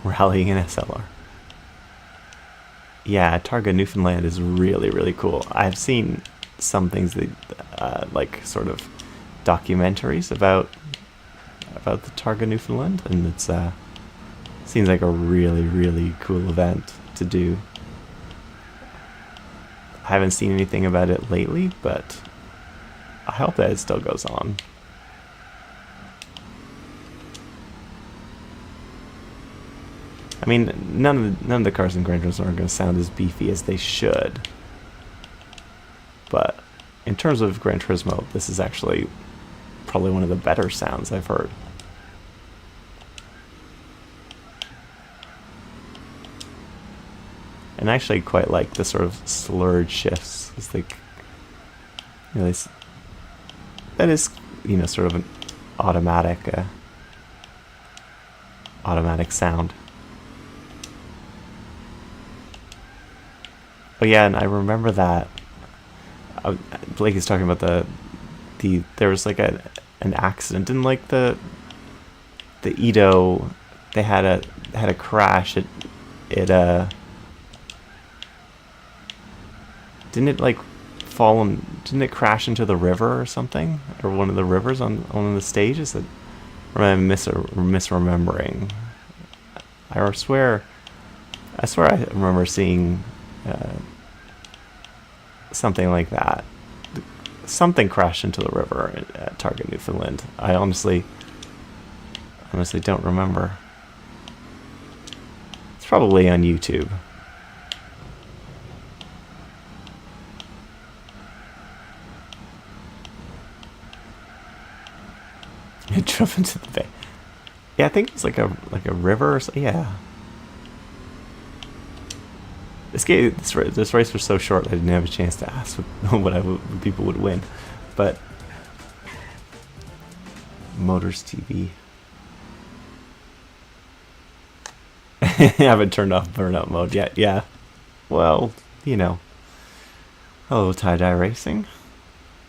Speaker 1: Rallying an SLR. Yeah, Targa Newfoundland is really, really cool. I've seen some things that, like, sort of documentaries about the Targa Newfoundland, and it's seems like a really, really cool event to do. I haven't seen anything about it lately, but I hope that it still goes on. I mean, none of the cars in Gran Turismo are going to sound as beefy as they should. But in terms of Gran Turismo, this is actually probably one of the better sounds I've heard. And I actually quite like the sort of slurred shifts. It's like, you know, that is, you know, sort of an automatic sound. Oh yeah, and I remember that Blake is talking about there was like an accident in like the Edo. They had a crash. Didn't it crash into the river or something, or one of the rivers on one of the stages? Or am I misremembering? I swear I remember seeing something like that. Something crashed into the river at Targa Newfoundland. I honestly don't remember. It's probably on YouTube. It drove into the bay. Yeah, I think it's like a river or something. Yeah. This race was so short I didn't have a chance to ask what people would win, but Motors TV. I haven't turned off burnout mode yet. Yeah, well, you know. Hello, tie-dye racing.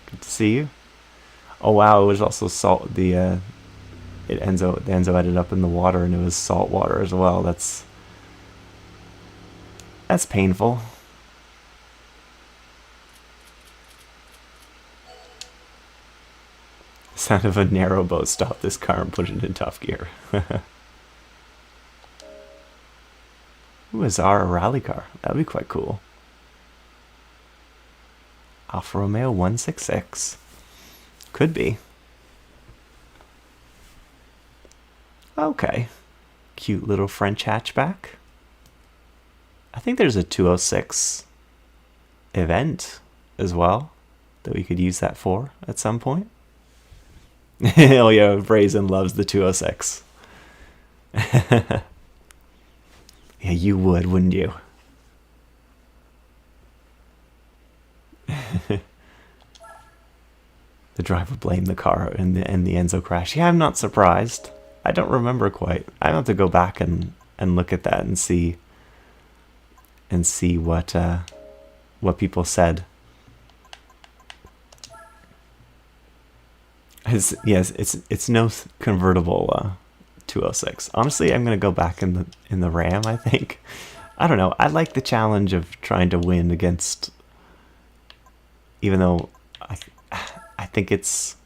Speaker 1: Good to see you. Oh wow, it was also salt. The Enzo ended up in the water, and it was salt water as well. That's painful. Sound of a narrow boat stopped this car and put it in top gear. Ooh, a Zara rally car. That'd be quite cool. Alfa Romeo 166. Could be. Okay. Cute little French hatchback. I think there's a 206 event as well that we could use that for at some point. Oh yeah, Brazen loves the 206. Yeah, you would, wouldn't you? The driver blamed the car in the Enzo crash. Yeah, I'm not surprised. I don't remember quite. I have to go back and look at that and see what people said. It's no convertible 206. Honestly, I'm gonna go back in the Ram. I think I don't know. I like the challenge of trying to win against, even though I think it's,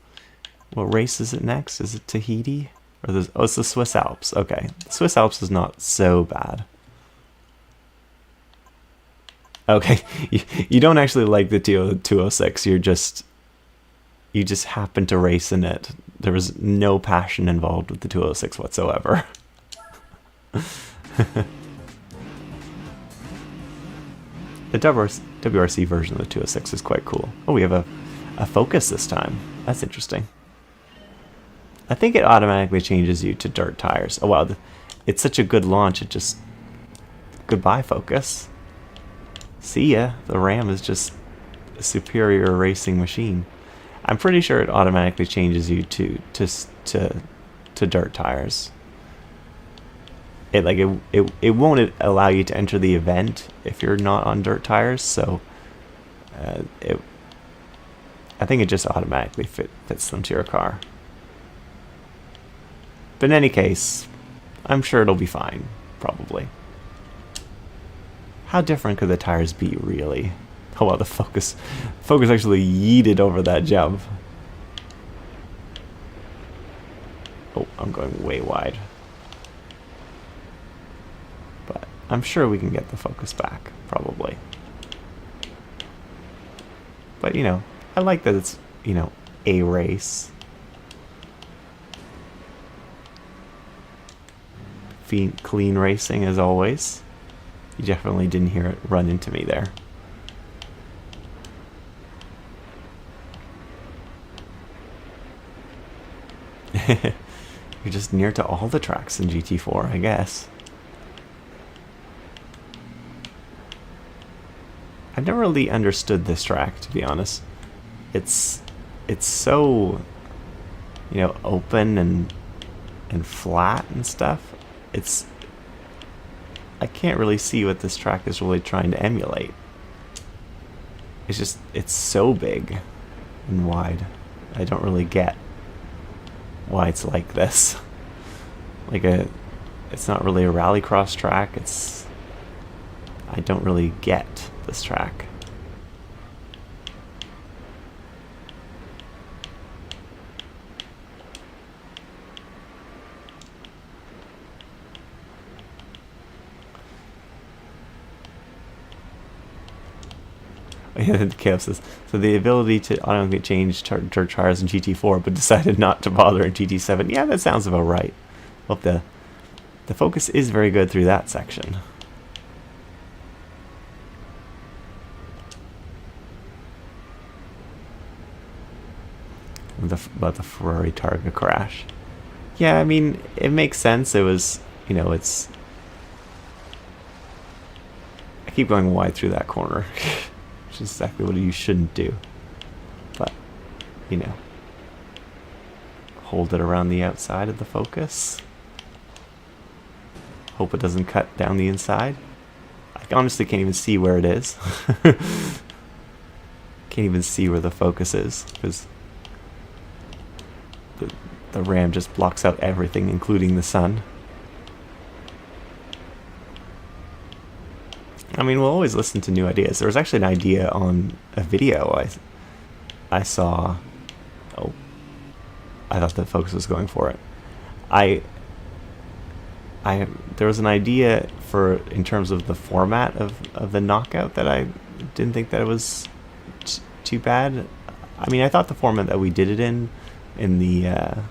Speaker 1: what race is it next? Is it Tahiti? Or oh, it's the Swiss Alps. Okay. The Swiss Alps is not so bad. Okay. You don't actually like the 206. You just happen to race in it. There was no passion involved with the 206 whatsoever. The WRC version of the 206 is quite cool. Oh, we have a Focus this time. That's interesting. I think it automatically changes you to dirt tires. Oh wow, it's such a good launch, it just... Goodbye, Focus. See ya. The Ram is just a superior racing machine. I'm pretty sure it automatically changes you to dirt tires. It won't allow you to enter the event if you're not on dirt tires, so I think it just automatically fits them to your car. But in any case, I'm sure it'll be fine, probably. How different could the tires be, really? Oh wow, the Focus actually yeeted over that jump. Oh, I'm going way wide. But I'm sure we can get the Focus back, probably. But, you know, I like that it's, you know, a race. Clean racing, as always. You definitely didn't hear it run into me there. You're just near to all the tracks in GT4, I guess. I've never really understood this track, to be honest. It's so, you know, open and flat and stuff. I can't really see what this track is really trying to emulate. It's so big and wide. I don't really get why it's like this. It's not really a rallycross track. I don't really get this track. Caleb says, so the ability to automatically change dirt tires in GT4, but decided not to bother in GT7. Yeah, that sounds about right. Well, the Focus is very good through that section. About the Ferrari Targa crash. Yeah, I mean, it makes sense. It was, you know, it's... I keep going wide through that corner. Which is exactly what you shouldn't do. But, you know, hold it around the outside of the Focus. Hope it doesn't cut down the inside. I honestly can't even see where it is. Can't even see where the Focus is, because the Ram just blocks out everything, including the sun. I mean, we'll always listen to new ideas. There was actually an idea on a video I saw. Oh, I thought the Focus was going for it. There was an idea in terms of the format of the knockout that I didn't think that it was too bad. I mean, I thought the format that we did it in the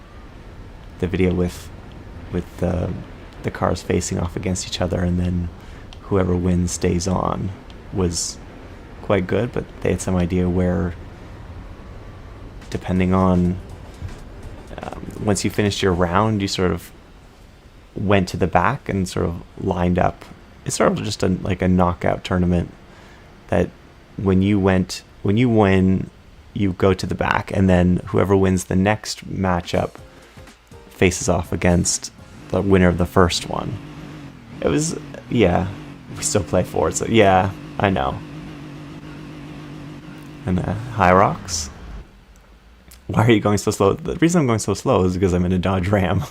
Speaker 1: video with the cars facing off against each other and then whoever wins stays on was quite good, but they had some idea where, depending on once you finished your round, you sort of went to the back and sort of lined up. It's sort of just like a knockout tournament that when you win, you go to the back, and then whoever wins the next matchup faces off against the winner of the first one. It was, yeah. We still play Forza. Yeah, I know. And the High Rocks. Why are you going so slow? The reason I'm going so slow is because I'm in a Dodge Ram.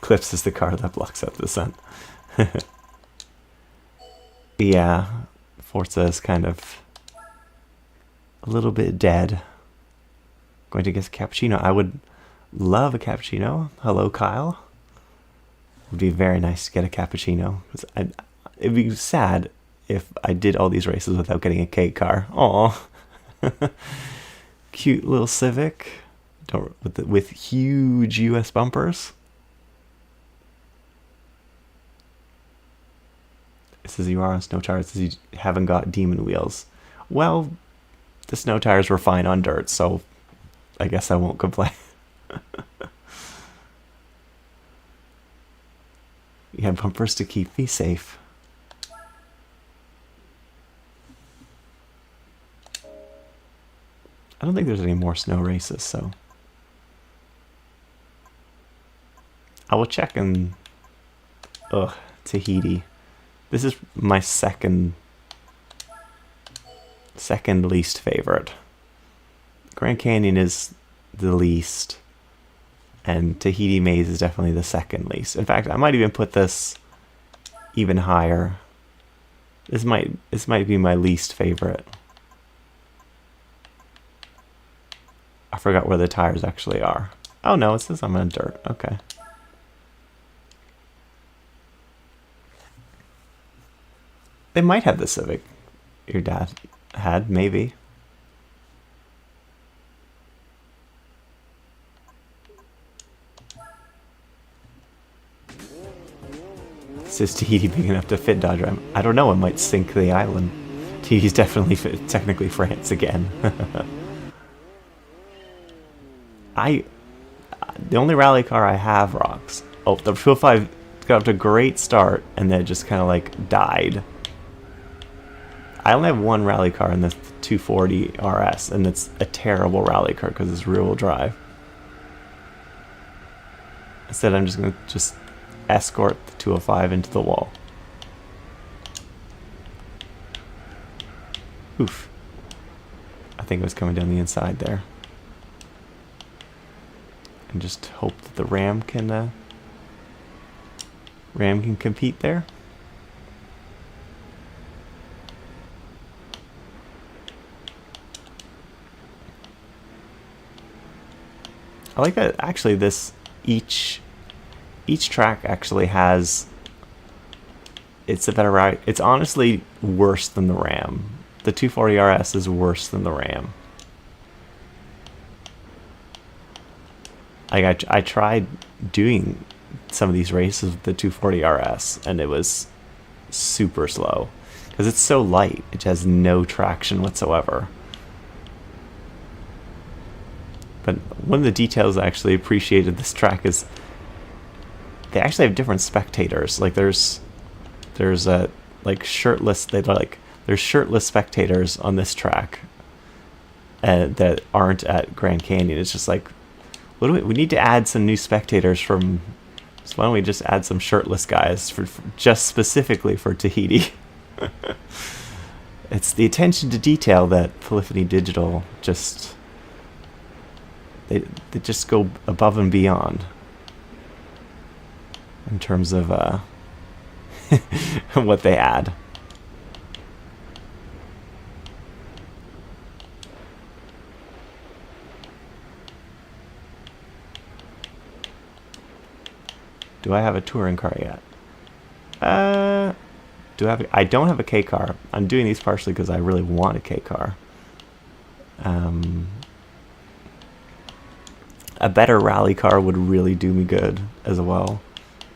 Speaker 1: Eclipse is the car that blocks out the sun. Yeah, Forza is kind of a little bit dead. Going to get a cappuccino. I would love a cappuccino. Hello, Kyle. It would be very nice to get a cappuccino. It'd be sad if I did all these races without getting a cake car. Aw. Cute little Civic with huge US bumpers. It says you are on snow tires, you haven't got demon wheels. Well, the snow tires were fine on dirt, so I guess I won't complain. You have bumpers to keep me safe. I don't think there's any more snow races, so I will check in. Tahiti. This is my second least favorite. Grand Canyon is the least, and Tahiti Maze is definitely the second least. In fact, I might even put this even higher. This might be my least favorite. I forgot where the tires actually are. Oh no, it says I'm on dirt. Okay. They might have the Civic your dad had, maybe. Is Tahiti big enough to fit Dodge Ram? I don't know, it might sink the island. Tahiti's definitely technically France again. The only rally car I have rocks. Oh, the 205 got up to a great start and then just kind of like died. I only have one rally car in the 240 RS, and it's a terrible rally car because it's rear-wheel drive. Instead, I'm just going to escort the 205 into the wall. Oof. I think it was coming down the inside there. And just hope that the Ram can compete there. I like that actually each track actually has, it's a better ride. It's honestly worse than the Ram. The 240 RS is worse than the Ram. I tried doing some of these races with the 240 RS and it was super slow because it's so light. It has no traction whatsoever. But one of the details I actually appreciated this track is they actually have different spectators. Like there's like shirtless. There's shirtless spectators on this track, that aren't at Grand Canyon. It's just like, we need to add some new spectators from. So why don't we just add some shirtless guys for just specifically for Tahiti? It's the attention to detail that Polyphony Digital just. They just go above and beyond in terms of what they add. Do I have a touring car yet? I don't have a K car. I'm doing these partially because I really want a K car. A better rally car would really do me good as well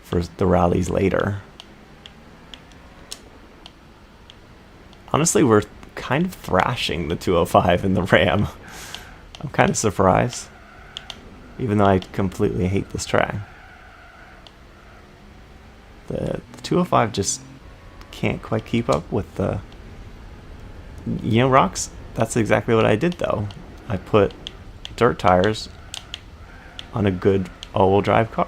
Speaker 1: for the rallies later. Honestly, we're kind of thrashing the 205 in the Ram. I'm kind of surprised, even though I completely hate this track. The 205 just can't quite keep up with the... You know, Rocks? That's exactly what I did, though. I put dirt tires on a good all-wheel drive car.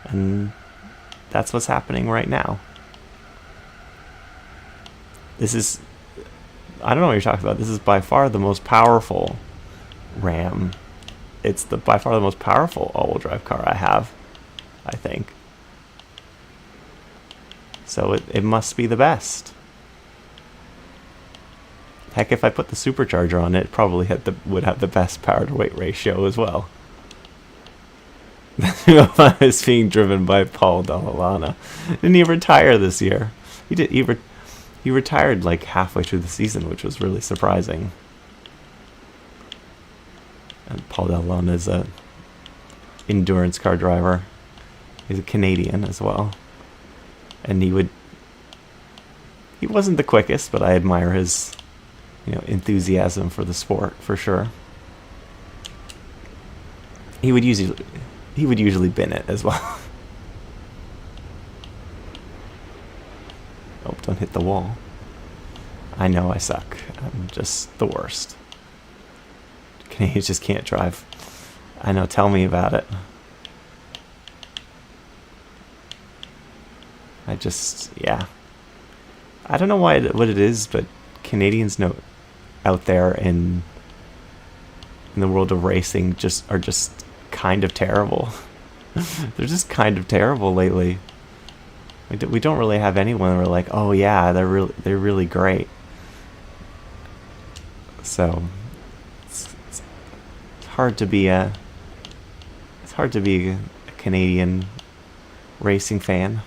Speaker 1: And that's what's happening right now. This is... I don't know what you're talking about. This is by far the most powerful Ram it's by far the most powerful all-wheel drive car I have, I think. So it must be the best. Heck, if I put the supercharger on it, probably would have the best power to weight ratio as well. If I was being driven by Paul Dallalana. Didn't he retire this year? He did. He retired like halfway through the season, which was really surprising. And Paul Dallalana is a endurance car driver. He's a Canadian as well. And he wasn't the quickest, but I admire his, enthusiasm for the sport for sure. He would usually bin it as well. Oh, don't hit the wall. I know I suck. I'm just the worst. Canadians just can't drive. I know, tell me about it. Yeah. I don't know what it is, but Canadians out there in the world of racing are just kind of terrible. They're just kind of terrible lately. We don't really have anyone where we're like, oh yeah, they're really great. So it's hard to be a Canadian racing fan.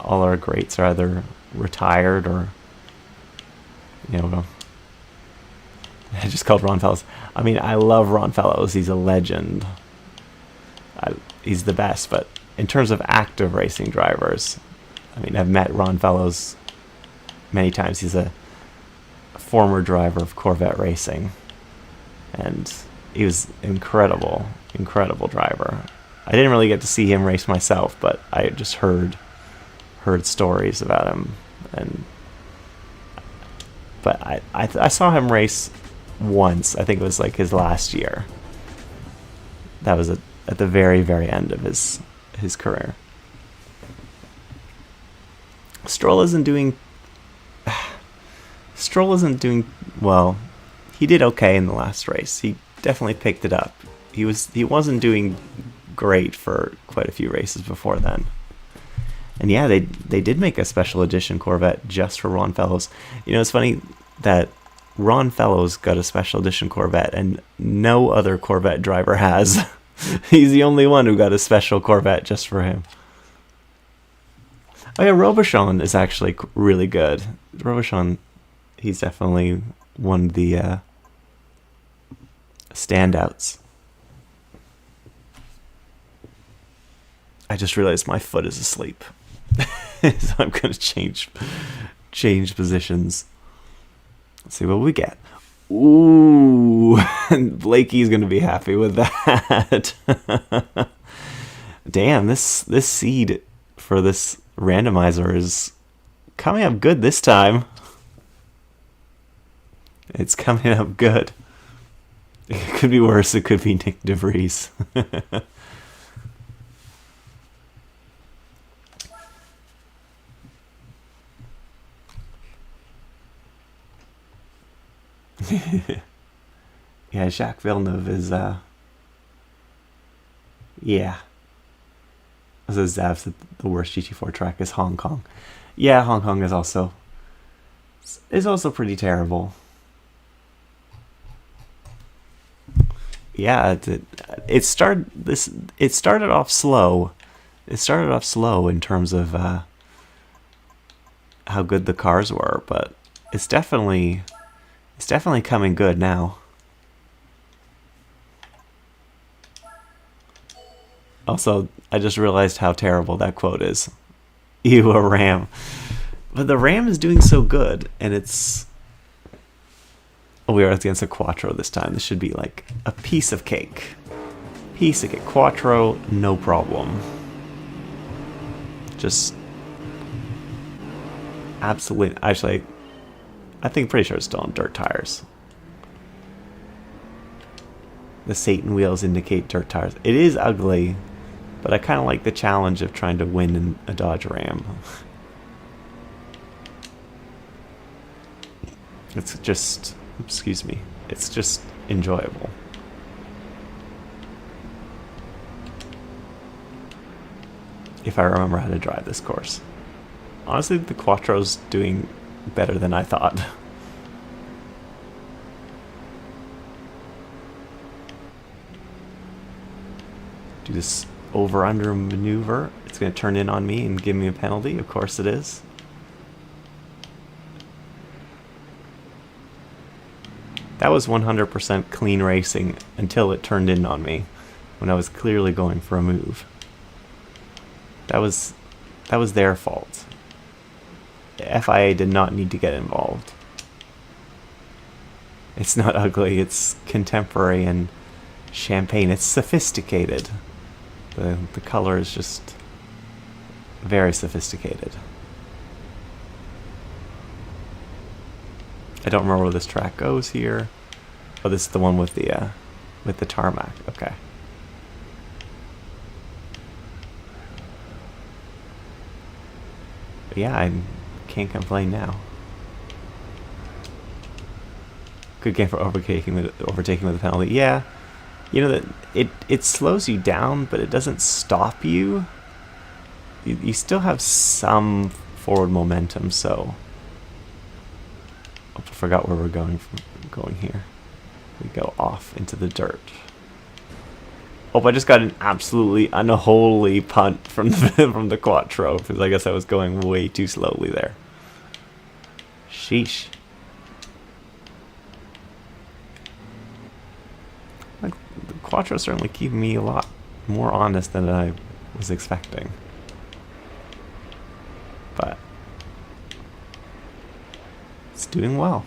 Speaker 1: All our greats are either retired or, I just called Ron Fellows. I mean, I love Ron Fellows. He's a legend. He's the best. But in terms of active racing drivers, I mean, I've met Ron Fellows many times. He's a former driver of Corvette racing. And he was incredible driver. I didn't really get to see him race myself, but I just heard stories about him. But I saw him race once. I think it was like his last year. That was at the very, very end of his career. Stroll isn't doing well. He did okay in the last race. He definitely picked it up. He wasn't doing great for quite a few races before then. And yeah, they did make a special edition Corvette just for Ron Fellows. It's funny that Ron Fellows got a special edition Corvette and no other Corvette driver has. He's the only one who got a special Corvette just for him. Oh yeah, Robuchon is actually really good. Robuchon, he's definitely one of the standouts. I just realized my foot is asleep. So I'm going to change positions. Let's see what we get. Ooh, Blakey's going to be happy with that. Damn, this seed for this randomizer is coming up good this time. It's coming up good. It could be worse. It could be Nick DeVries. Yeah, Jacques Villeneuve is yeah. So Zav said the worst GT4 track is Hong Kong. Yeah, Hong Kong is also pretty terrible. Yeah, it started off slow. It started off slow in terms of how good the cars were, but it's definitely coming good now. Also, I just realized how terrible that quote is. Ew, a Ram. But the Ram is doing so good, and it's... Oh, we are against a Quattro this time. This should be like a piece of cake. Piece of cake. Quattro, no problem. Just... absolutely... Actually, I think pretty sure it's still on dirt tires. The Satan wheels indicate dirt tires. It is ugly, but I kind of like the challenge of trying to win in a Dodge Ram. It's just excuse me, it's just enjoyable. If I remember how to drive this course. Honestly, the Quattro's doing better than I thought. Do this over-under maneuver. It's going to turn in on me and give me a penalty. Of course it is. That was 100% clean racing until it turned in on me when I was clearly going for a move. That was their fault. The FIA did not need to get involved. It's not ugly, it's contemporary and champagne. It's sophisticated. The color is just very sophisticated. I don't remember where this track goes here. Oh, this is the one with the tarmac. Okay. But yeah, I can't complain now. Good game for overtaking with a penalty. Yeah, you know that it slows you down, but it doesn't stop you. You still have some forward momentum. So I forgot where we're going here. We go off into the dirt. Oh, I just got an absolutely unholy punt from the Quattro, because I guess I was going way too slowly there. Sheesh. Like, the Quattro certainly keeping me a lot more honest than I was expecting. But it's doing well.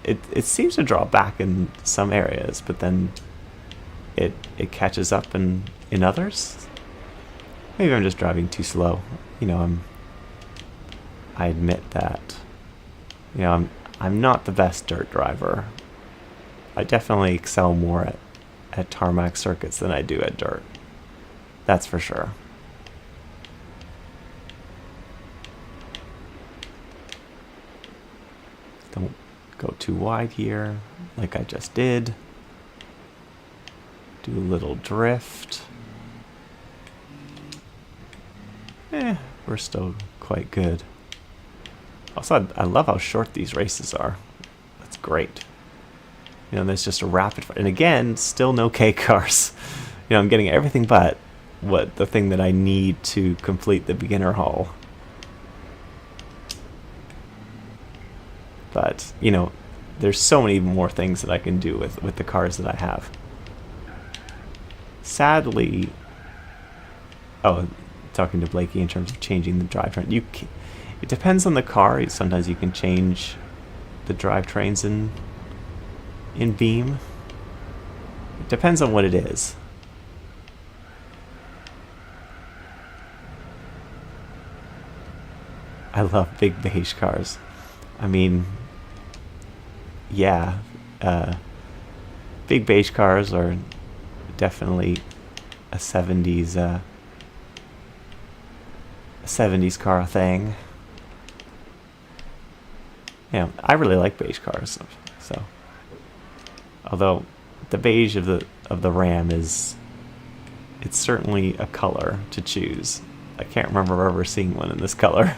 Speaker 1: It seems to draw back in some areas, but then it catches up in others. Maybe I'm just driving too slow. You know, I admit that. You know, I'm not the best dirt driver. I definitely excel more at tarmac circuits than I do at dirt. That's for sure. Don't go too wide here, like I just did. Do a little drift. We're still quite good. Also, I love how short these races are. That's great. You know, there's just a rapid fire. And again, still no K cars. You know, I'm getting everything but the thing that I need to complete the beginner haul. But, you know, there's so many more things that I can do with the cars that I have. Sadly, talking to Blakey in terms of changing the drivetrain, it depends on the car. Sometimes you can change the drivetrains in Beam. It depends on what it is. I love big beige cars. I mean, yeah, big beige cars are definitely a 70s car thing. Yeah, I really like beige cars. So, although the beige of the Ram it's certainly a color to choose. I can't remember ever seeing one in this color.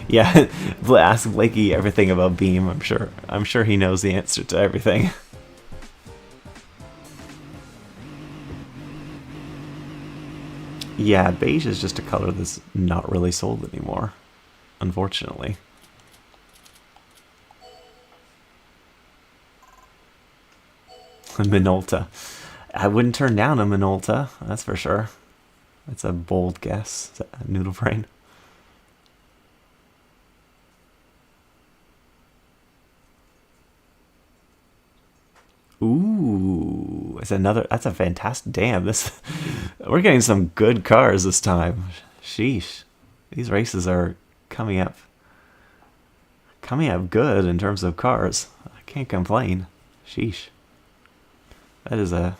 Speaker 1: Yeah, ask Blakey everything about Beam. I'm sure he knows the answer to everything. Yeah, beige is just a color that's not really sold anymore, unfortunately. A Minolta. I wouldn't turn down a Minolta, that's for sure. That's a bold guess. Is that a Noodle Brain? Ooh, that's a fantastic, damn, we're getting some good cars this time. Sheesh. These races are coming up good in terms of cars. I can't complain. Sheesh. That is a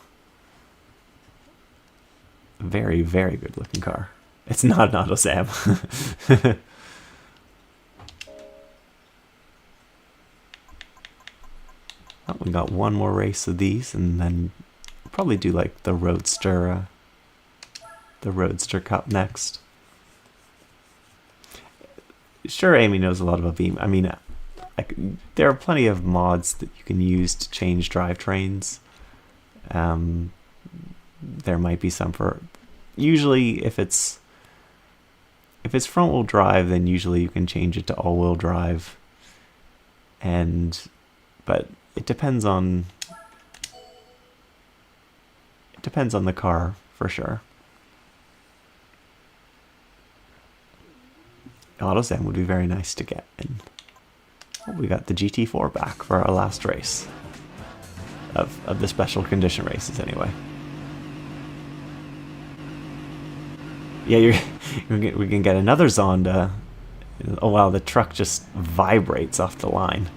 Speaker 1: very, very good looking car. It's not an Auto Sam. we got one more race of these, and then we'll probably do like the Roadster Cup next. Sure, Amy knows a lot about Beam. I mean, there are plenty of mods that you can use to change drivetrains. There might be some for, usually if it's front wheel drive, then usually you can change it to all wheel drive. But it depends on the car for sure. AutoZen would be very nice to get. And we got the GT4 back for our last race of the special condition races anyway. Yeah, we can get another Zonda. Oh wow, the truck just vibrates off the line.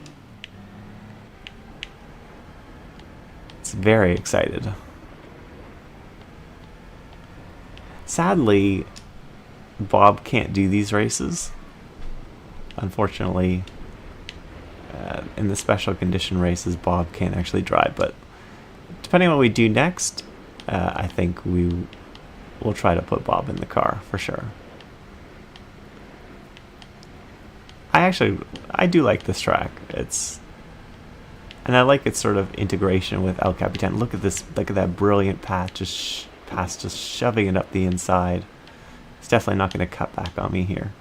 Speaker 1: It's very excited. Sadly, Bob can't do these races. Unfortunately, in the special condition races, Bob can't actually drive. But depending on what we do next, I think we'll try to put Bob in the car for sure. I do like this track. And I like its sort of integration with El Capitan. Look at this, look at that brilliant path, just shoving it up the inside. It's definitely not going to cut back on me here.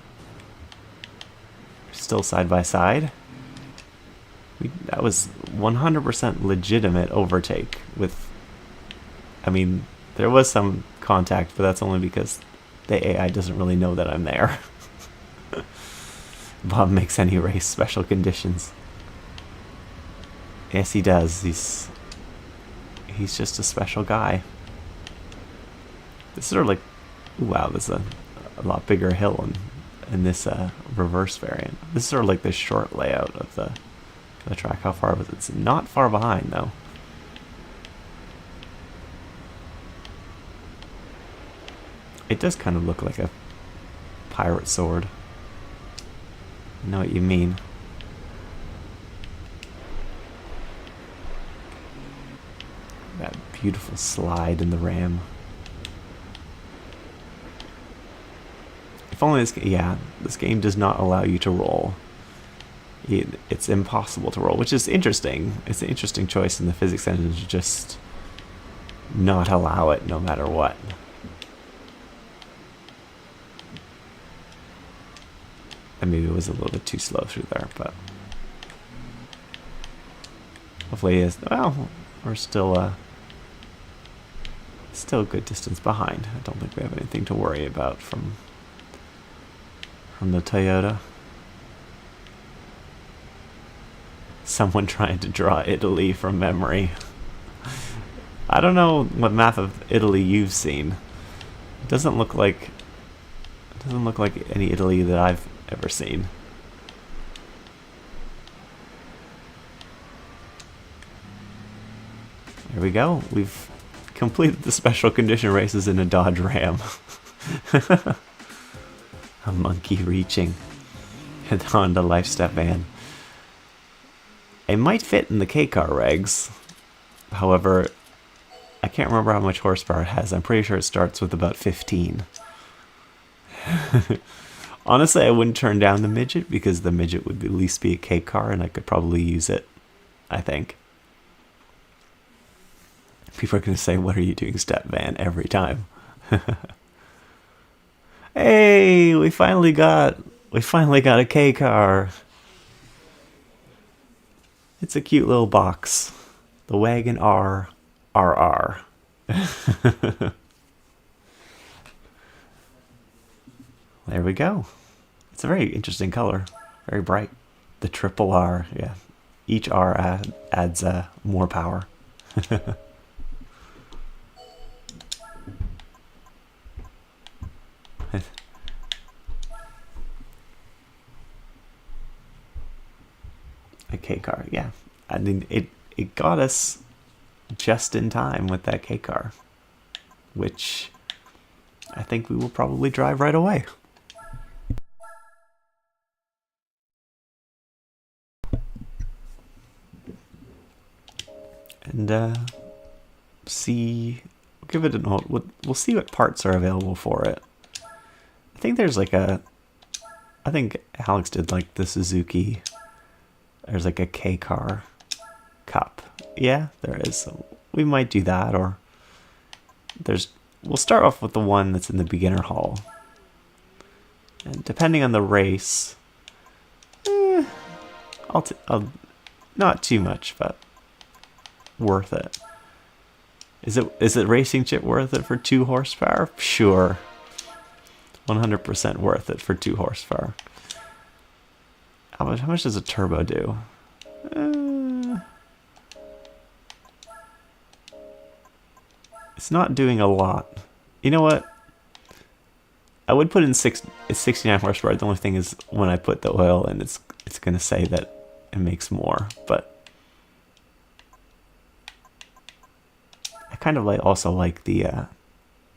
Speaker 1: Still side by side. That was 100% legitimate overtake with, I mean, there was some contact, but that's only because the AI doesn't really know that I'm there. Bob makes any race special conditions. Yes, he does. He's just a special guy. This is sort of like, wow, this is a lot bigger hill in this reverse variant. This is sort of like the short layout of the track. How far was it? It's not far behind though. It does kind of look like a pirate sword. I know what you mean. That beautiful slide in the Ram. If only this game does not allow you to roll. It's impossible to roll, which is interesting. It's an interesting choice in the physics engine to just not allow it no matter what. And maybe it was a little bit too slow through there, but hopefully we're still a good distance behind. I don't think we have anything to worry about from the Toyota. Someone trying to draw Italy from memory. I don't know what map of Italy you've seen. It doesn't look like any Italy that I've ever seen. There we go. We've completed the special condition races in a Dodge Ram. A monkey reaching a Honda Lifestep van. It might fit in the K-car regs. However, I can't remember how much horsepower it has. I'm pretty sure it starts with about 15. Honestly, I wouldn't turn down the midget because the midget would at least be a K-car and I could probably use it, I think. People are going to say, what are you doing, step van, every time? Hey, we finally got a K-car. It's a cute little box. The Wagon R RR. There we go. It's a very interesting color. Very bright. The triple R, yeah. Each R adds more power. A K car, yeah. I mean, it got us just in time with that K car, which I think we will probably drive right away. and see. Give it an hold. We'll see what parts are available for it. I think there's like a. I think Alex did like the Suzuki. There's like a K car cup. Yeah, there is. So we might do that, or there's. We'll start off with the one that's in the beginner hall, and depending on the race, I'll not too much, but worth it. Is it racing chip worth it for 2 horsepower? Sure. 100% worth it for 2 horsepower. How much does a turbo do? It's not doing a lot. You know what? I would put in it's 69 horsepower. The only thing is when I put the oil in, it's gonna say that it makes more, but I kind of also like the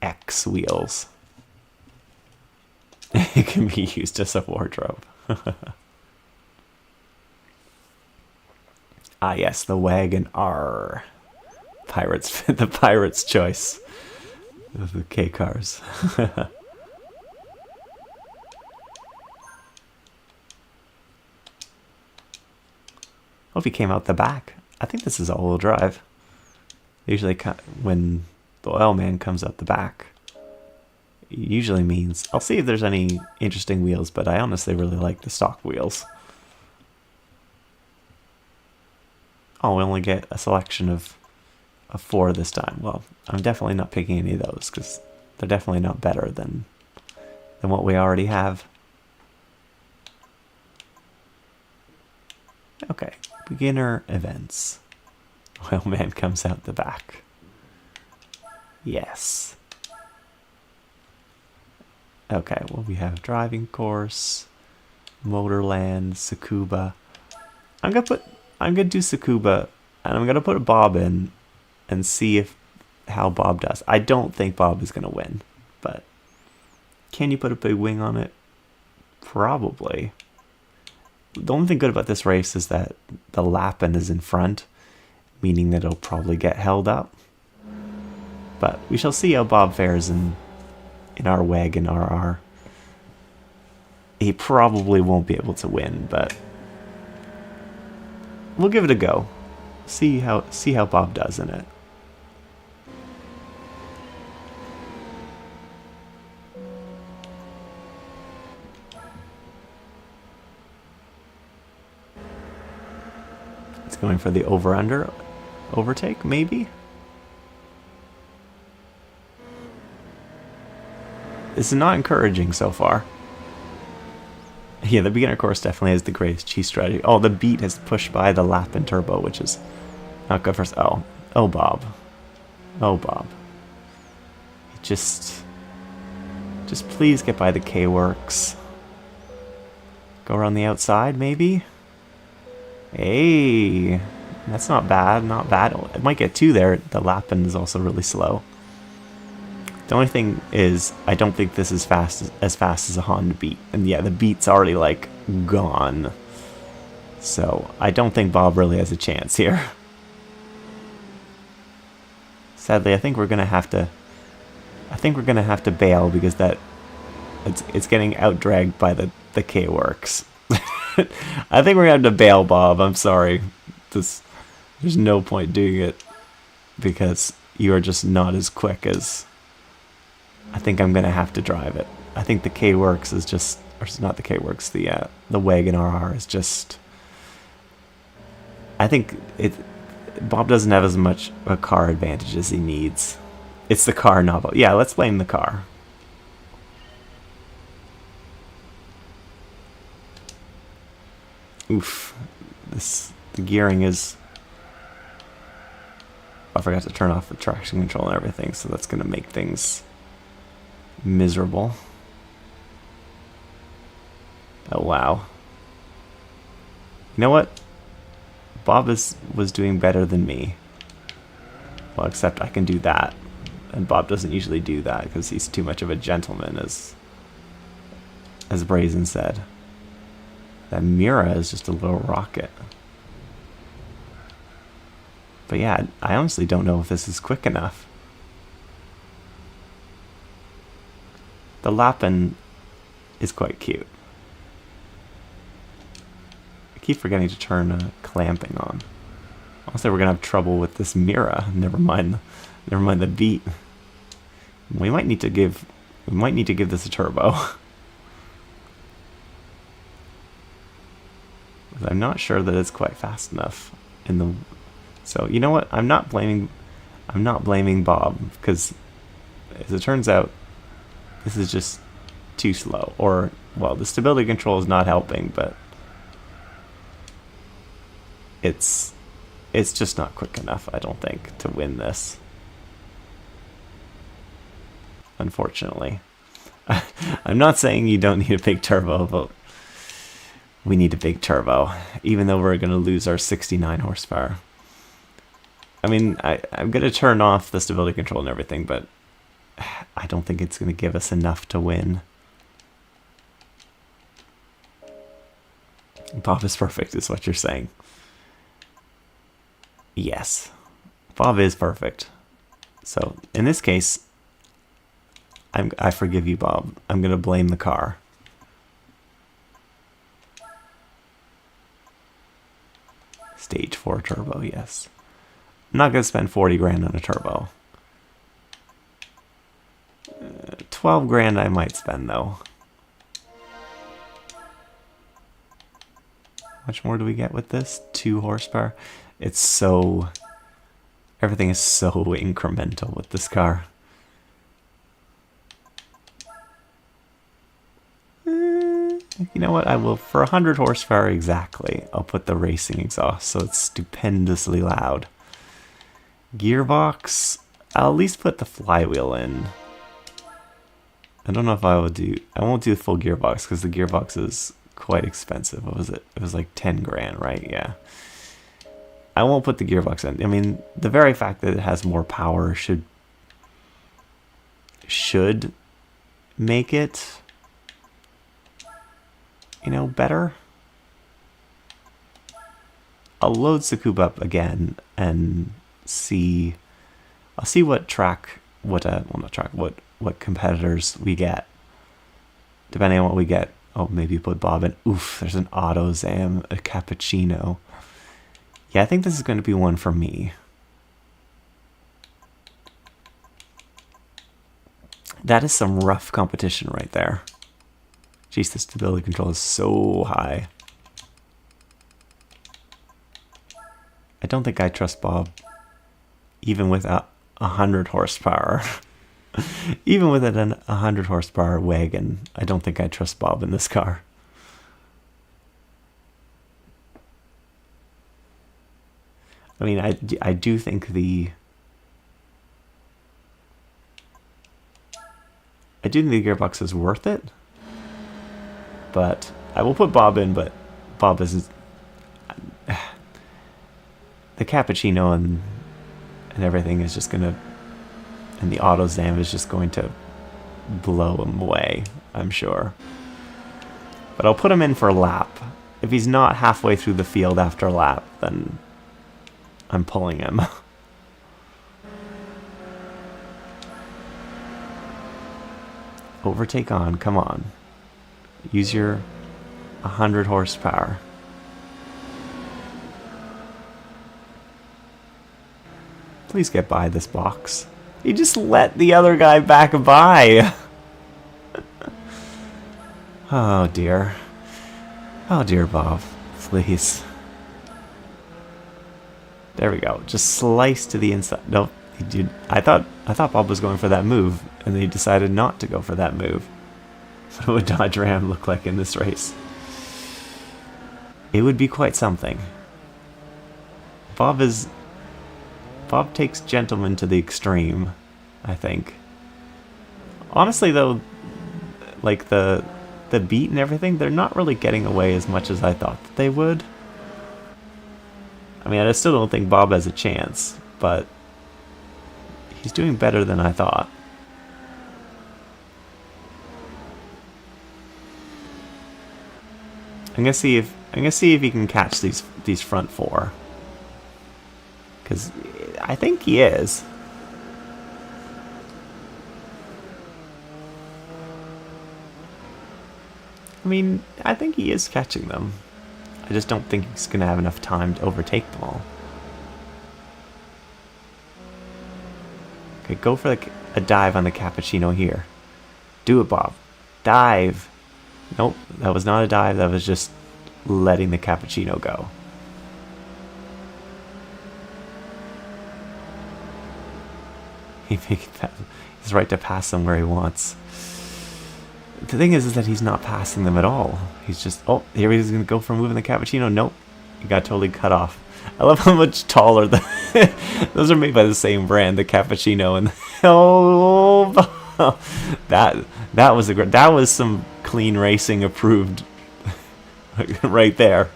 Speaker 1: X wheels. It can be used as a wardrobe. Ah yes, the Wagon R. The pirate's choice of the K cars. Hope he came out the back. I think this is all-wheel drive. Usually when the oil man comes out the back, it usually means... I'll see if there's any interesting wheels, but I honestly really like the stock wheels. Oh, we only get a selection of 4 this time. Well, I'm definitely not picking any of those, because they're definitely not better than what we already have. Okay, beginner events. Oil man comes out the back. Yes. Okay, well we have driving course, Motorland, Tsukuba. I'm gonna do Tsukuba, and I'm gonna put a Bob in and see how Bob does. I don't think Bob is gonna win, but can you put a big wing on it? Probably. The only thing good about this race is that the Lapin is in front, meaning that it'll probably get held up. But we shall see how Bob fares in our Wagon RR. He probably won't be able to win, but we'll give it a go. See how Bob does in it. It's going for the over-under overtake, maybe? This is not encouraging so far. Yeah, the beginner course definitely has the greatest cheese strategy. Oh, the beat has pushed by the Lapin Turbo, which is not good for... Oh, Bob. Oh, Bob. Just please get by the K-Works. Go around the outside, maybe? Hey, that's not bad, not bad. It might get 2 there. The Lapin is also really slow. The only thing is, I don't think this is as fast as a Honda Beat. And yeah, the Beat's already, like, gone. So, I don't think Bob really has a chance here. Sadly, I think we're gonna have to... bail because it's getting out-dragged by the K-Works. I think we're gonna have to bail, Bob. I'm sorry. There's no point doing it because you are just not as quick as... I think I'm gonna have to drive it. I think the K-Works is just... Or it's not the K-Works, the Wagon RR is just... I think Bob doesn't have as much a car advantage as he needs. It's the car, not Bob. Yeah, let's blame the car. Oof. The gearing is... I forgot to turn off the traction control and everything, so that's gonna make things miserable. Oh wow. You know what? Bob was doing better than me. Well, except I can do that. And Bob doesn't usually do that because he's too much of a gentleman, as Brazen said. That Mira is just a little rocket. But yeah, I honestly don't know if this is quick enough. The Lappin is quite cute. I keep forgetting to turn clamping on. Also, we're gonna have trouble with this Mira. Never mind the beat. We might need to give this a turbo. I'm not sure that it's quite fast enough in the. So you know what? I'm not blaming Bob, because as it turns out, this is just too slow. Or well, the stability control is not helping, but it's just not quick enough, I don't think, to win this. Unfortunately. I'm not saying you don't need a big turbo, but we need a big turbo, even though we're going to lose our 69 horsepower. I mean, I'm going to turn off the stability control and everything, but I don't think it's going to give us enough to win. Bob is perfect, is what you're saying. Yes, Bob is perfect. So in this case, I forgive you, Bob. I'm going to blame the car. Stage 4 turbo, yes. I'm not going to spend 40 grand on a turbo. 12 grand I might spend, though. How much more do we get with this? 2 horsepower. It's so... everything is so incremental with this car. You know what? I will, for 100 horsepower exactly, I'll put the racing exhaust so it's stupendously loud. Gearbox, I'll at least put the flywheel in. I don't know if I won't do the full gearbox because the gearbox is quite expensive. What was it? It was like 10 grand, right? Yeah. I won't put the gearbox in. I mean, the very fact that it has more power should make it, you know, better. I'll load Sakub up again and see. I'll see what what competitors we get. Depending on what we get. Oh, maybe put Bob in. Oof, there's an Auto Zam, a Cappuccino. Yeah, I think this is going to be one for me. That is some rough competition right there. Jeez, the stability control is so high. I don't think I trust Bob, even with 100 horsepower. Even with a 100 horsepower wagon, I don't think I trust Bob in this car. I mean, I do think the gearbox is worth it. But I will put Bob in, but Bob is the Cappuccino and everything is just gonna, and the Auto Zam is just going to blow him away, I'm sure. But I'll put him in for a lap. If he's not halfway through the field after a lap, then I'm pulling him. Overtake on, come on. Use your 100 horsepower. Please get by this box. You just let the other guy back by. Oh dear. Oh dear, Bob. Please. There we go. Just slice to the inside. No, he did. I thought Bob was going for that move, and he decided not to go for that move. What would Dodge Ram look like in this race? It would be quite something. Bob takes gentlemen to the extreme, I think. Honestly, though, like the beat and everything, they're not really getting away as much as I thought that they would. I mean, I still don't think Bob has a chance, but he's doing better than I thought. I'm gonna see if he can catch these front four. Because I think he is. I mean, I think he is catching them. I just don't think he's going to have enough time to overtake them all. Okay, go for like a dive on the cappuccino here. Do it, Bob. Dive. Nope, that was not a dive. That was just letting the cappuccino go. He's right to pass them where he wants. The thing is that he's not passing them at all. He's just, oh, here he's going to go for moving the cappuccino. Nope, he got totally cut off. I love how much taller those are made by the same brand, the cappuccino and that was some clean racing approved right there.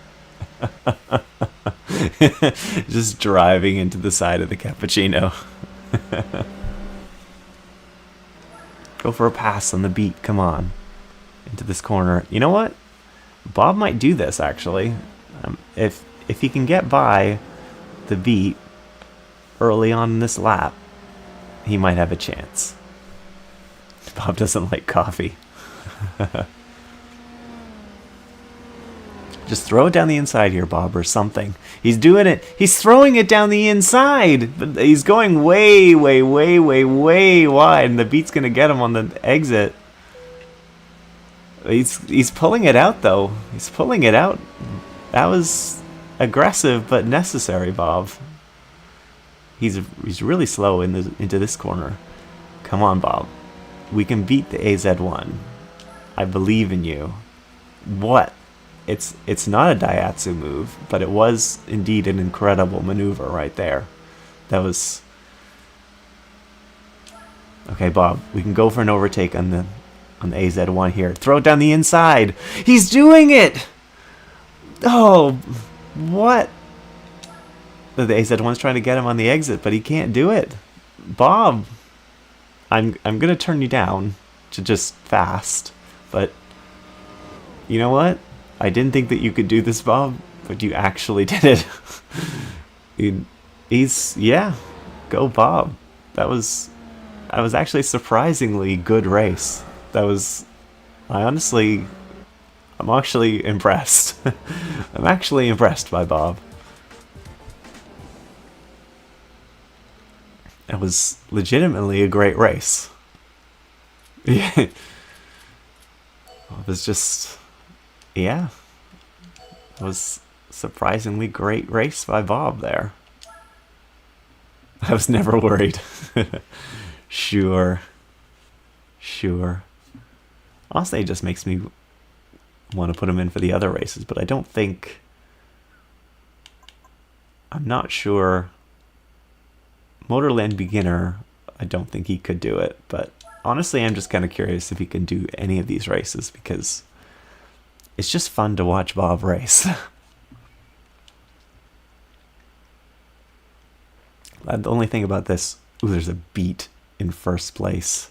Speaker 1: Just driving into the side of the cappuccino. Go for a pass on the beat. Come on. Into this corner. You know what? Bob might do this, actually. If he can get by the beat early on in this lap, he might have a chance. Bob doesn't like coffee. Just throw it down the inside here, Bob, or something. He's doing it. He's throwing it down the inside. But he's going way, way, way, way, way wide, and the beat's going to get him on the exit. He's pulling it out, though. He's pulling it out. That was aggressive, but necessary, Bob. He's really slow into this corner. Come on, Bob. We can beat the AZ1. I believe in you. What? It's not a Daihatsu move, but it was indeed an incredible maneuver right there. That was... Okay, Bob, we can go for an overtake on the AZ1 here. Throw it down the inside. He's doing it! Oh, what? The AZ1's trying to get him on the exit, but he can't do it. Bob, I'm gonna turn you down to just fast, but you know what? I didn't think that you could do this, Bob, but you actually did it. Yeah, go Bob. That was actually a surprisingly good race. I'm actually impressed. I'm actually impressed by Bob. That was legitimately a great race. Yeah. It was just... Yeah, it was a surprisingly great race by Bob there. I was never worried. Sure. Honestly, it just makes me want to put him in for the other races, but I don't think... I'm not sure. Motorland Beginner, I don't think he could do it, but honestly, I'm just kind of curious if he can do any of these races, because... it's just fun to watch Bob race. The only thing about this... Ooh, there's a beat in first place.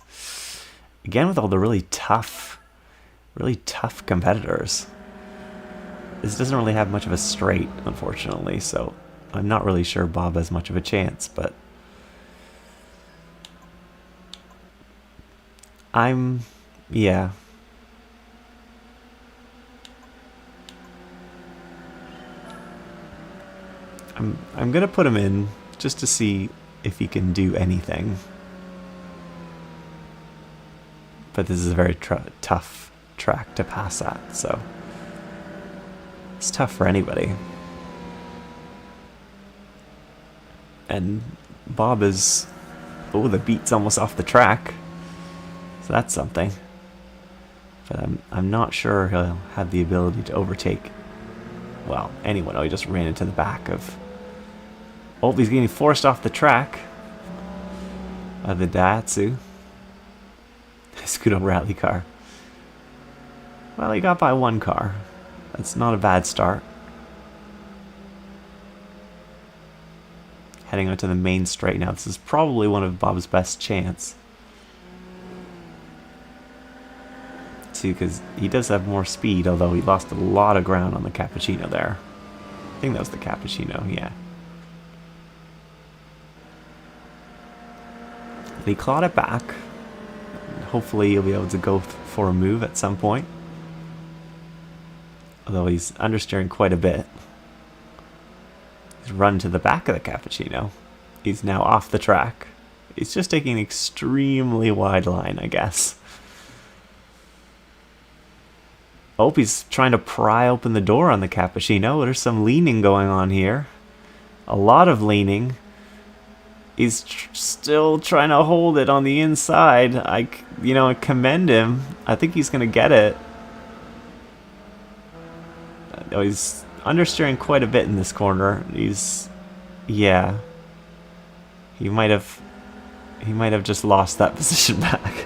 Speaker 1: Again, with all the really tough competitors. This doesn't really have much of a straight, unfortunately, so I'm not really sure Bob has much of a chance, but... yeah. I'm gonna put him in just to see if he can do anything. But this is a very tough track to pass at, so it's tough for anybody. And Bob is... oh, the beat's almost off the track, so that's something. But I'm not sure he'll have the ability to overtake, well, anyone. Oh, he just ran into the back of... oh, he's getting forced off the track of the Daihatsu. Scudo rally car. Well, he got by one car. That's not a bad start. Heading onto the main straight now. This is probably one of Bob's best chance. See, because he does have more speed, although he lost a lot of ground on the cappuccino there. I think that was the cappuccino, yeah. he clawed it back. Hopefully he'll be able to go for a move at some point. Although he's understeering quite a bit. He's run to the back of the cappuccino. He's now off the track. He's just taking an extremely wide line, I guess. Oh, he's trying to pry open the door on the cappuccino. There's some leaning going on here. A lot of leaning. He's still trying to hold it on the inside. I commend him. I think he's going to get it. Oh, he's understeering quite a bit in this corner. Yeah. He might have just lost that position back.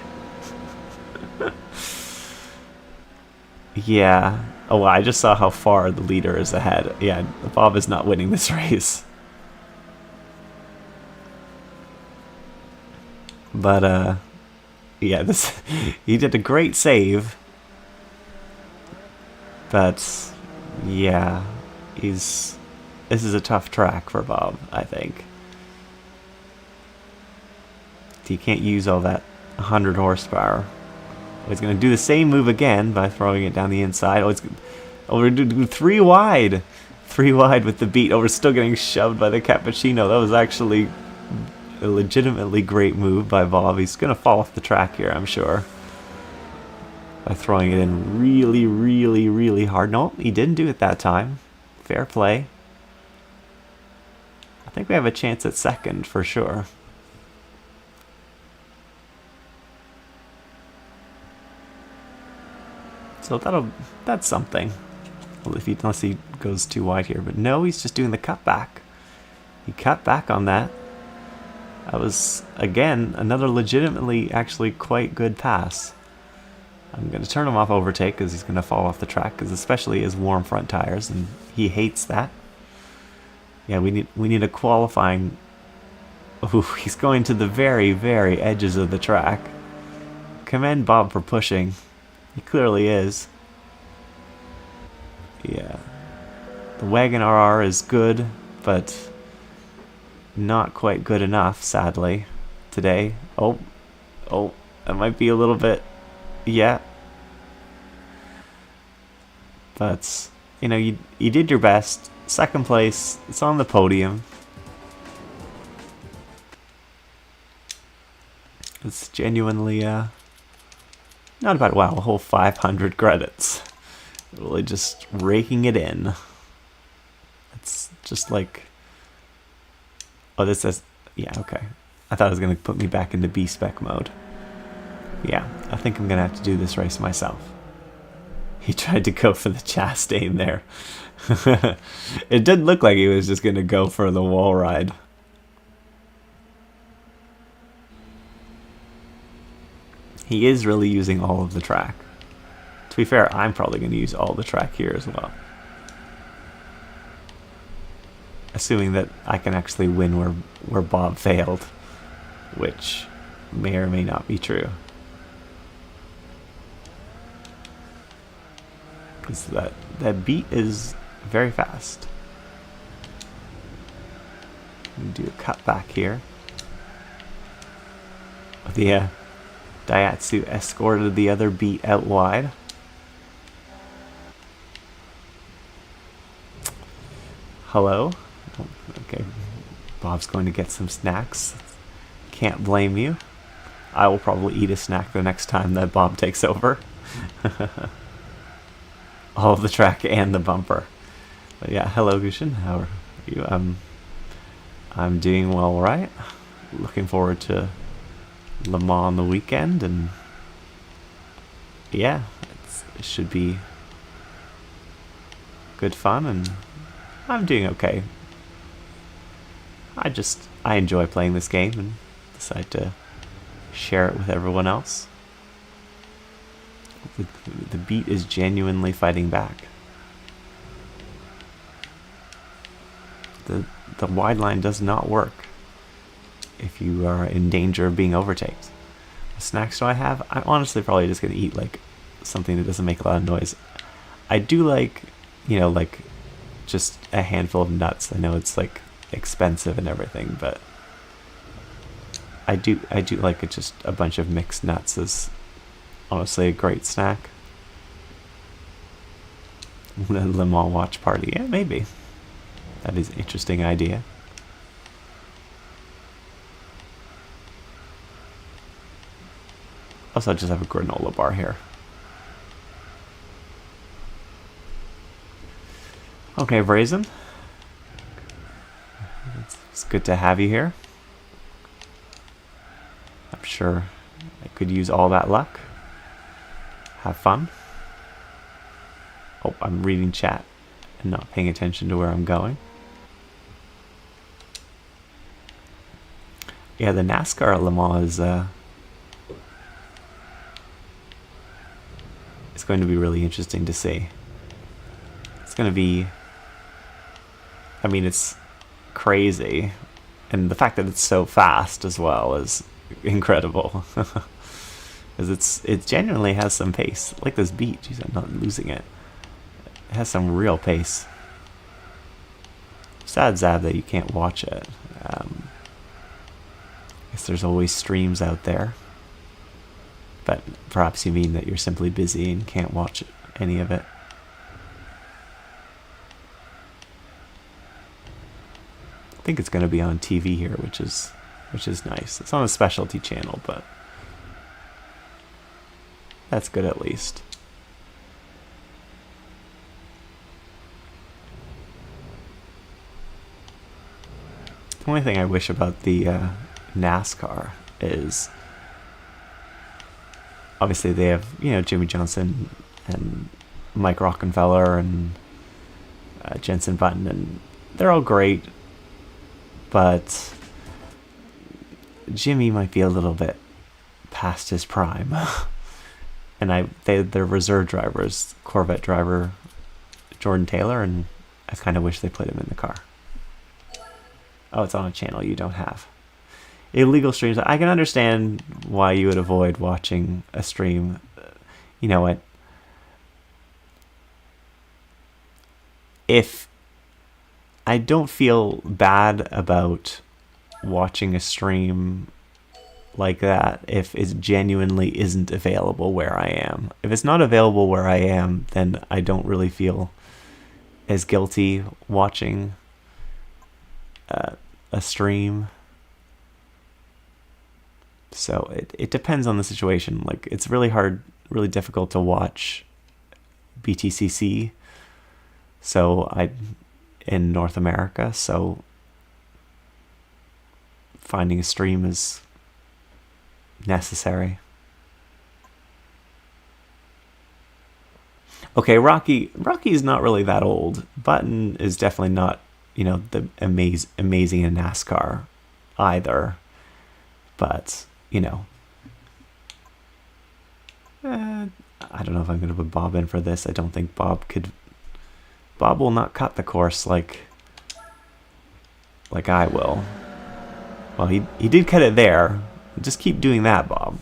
Speaker 1: Yeah. Oh, well, I just saw how far the leader is ahead. Yeah, Bob is not winning this race. But, yeah, he did a great save. But, yeah, this is a tough track for Bob, I think. He can't use all that 100 horsepower. He's going to do the same move again by throwing it down the inside. We're going to do 3 wide. 3 wide with the beat. Oh, we're still getting shoved by the cappuccino. That was actually a legitimately great move by Bob. He's going to fall off the track here, I'm sure. By throwing it in really, really, really hard. No, he didn't do it that time. Fair play. I think we have a chance at second for sure. So that's something. Well, unless he goes too wide here. But no, he's just doing the cutback. He cut back on that. That was, again, another legitimately actually quite good pass. I'm going to turn him off overtake because he's going to fall off the track, because especially his warm front tires, and he hates that. Yeah, we need a qualifying. Ooh, he's going to the very, very edges of the track. Commend Bob for pushing. He clearly is. Yeah. The Wagon RR is good, but not quite good enough, sadly, today. Oh, that might be a little bit, yeah. But, you did your best. Second place, it's on the podium. It's genuinely, not about, wow, a whole 500 credits. Really just raking it in. It's just like, oh, this says, yeah, okay. I thought it was going to put me back into B-spec mode. Yeah, I think I'm going to have to do this race myself. He tried to go for the Chastain there. It did look like he was just going to go for the wall ride. He is really using all of the track. To be fair, I'm probably going to use all the track here as well. Assuming that I can actually win where Bob failed, which may or may not be true. Because that beat is very fast. Do a cut back here. The Daihatsu escorted the other beat out wide. Hello? Oh, okay, Bob's going to get some snacks. Can't blame you. I will probably eat a snack the next time that Bob takes over. All of the track and the bumper. But yeah, hello Gushin, how are you? I'm doing well, right? Looking forward to Le Mans on the weekend, and yeah, it should be good fun, and I'm doing okay. I enjoy playing this game and decide to share it with everyone else. The beat is genuinely fighting back. The wide line does not work if you are in danger of being overtaken. What snacks do I have? I'm honestly probably just going to eat like something that doesn't make a lot of noise. I do like, like just a handful of nuts. I know it's like expensive and everything, but I do like it. Just a bunch of mixed nuts is honestly a great snack. Le Mans watch party, yeah, maybe. That is an interesting idea. Also, I just have a granola bar here. Okay, Brazen. It's good to have you here. I'm sure I could use all that luck. Have fun. Oh, I'm reading chat and not paying attention to where I'm going. Yeah, the NASCAR at Le Mans is it's going to be really interesting to see. It's going to be, I mean, it's crazy, and the fact that it's so fast as well is incredible. Because it genuinely has some pace. Like this beat, geez, I'm not losing it. It has some real pace. Sad that you can't watch it. I guess there's always streams out there. But perhaps you mean that you're simply busy and can't watch any of it. I think it's going to be on TV here, which is nice. It's on a specialty channel, but that's good at least. The only thing I wish about the NASCAR is obviously they have, you know, Jimmy Johnson and Mike Rockenfeller and Jensen Button, and they're all great, but Jimmy might be a little bit past his prime. And they're reserve drivers, Corvette driver Jordan Taylor, and I kind of wish they put him in the car. Oh, it's on a channel you don't have. Illegal streams. I can understand why you would avoid watching a stream. You know what? If I don't feel bad about watching a stream like that if it genuinely isn't available where I am. If it's not available where I am, then I don't really feel as guilty watching a stream. So it depends on the situation. Like, it's really hard, really difficult to watch BTCC. So in North America, so finding a stream is necessary. Okay, Rocky's not really that old. Button is definitely not, you know, the amazing in NASCAR either. But, you know, I don't know if I'm going to put Bob in for this. I don't think Bob will not cut the course like I will. Well, he did cut it there. Just keep doing that, Bob.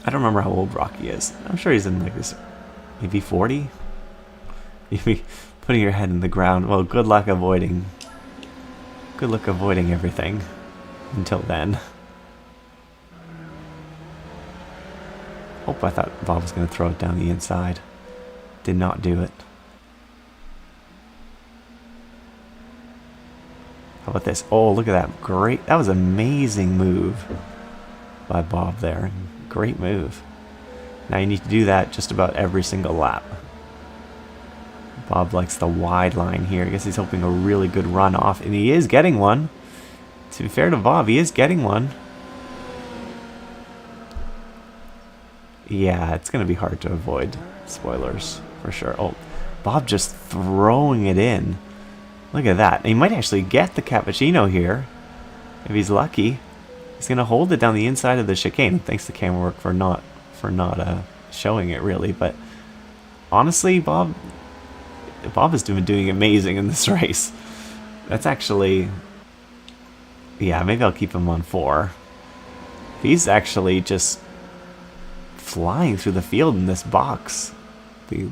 Speaker 1: I don't remember how old Rocky is. I'm sure he's in like this, maybe 40? Maybe putting your head in the ground. Well, good luck avoiding everything until then. Oh, I thought Bob was going to throw it down the inside. Did not do it. How about this? Oh, look at that. Great. That was an amazing move by Bob there. Great move. Now you need to do that just about every single lap. Bob likes the wide line here. I guess he's hoping a really good run off, and he is getting one. To be fair to Bob, he is getting one. Yeah, it's going to be hard to avoid spoilers for sure. Oh, Bob just throwing it in. Look at that. He might actually get the cappuccino here. If he's lucky. He's going to hold it down the inside of the chicane. Thanks to camera work for not showing it really. But honestly, Bob is doing amazing in this race. That's actually... Yeah, maybe I'll keep him on 4. He's actually just flying through the field in this box. The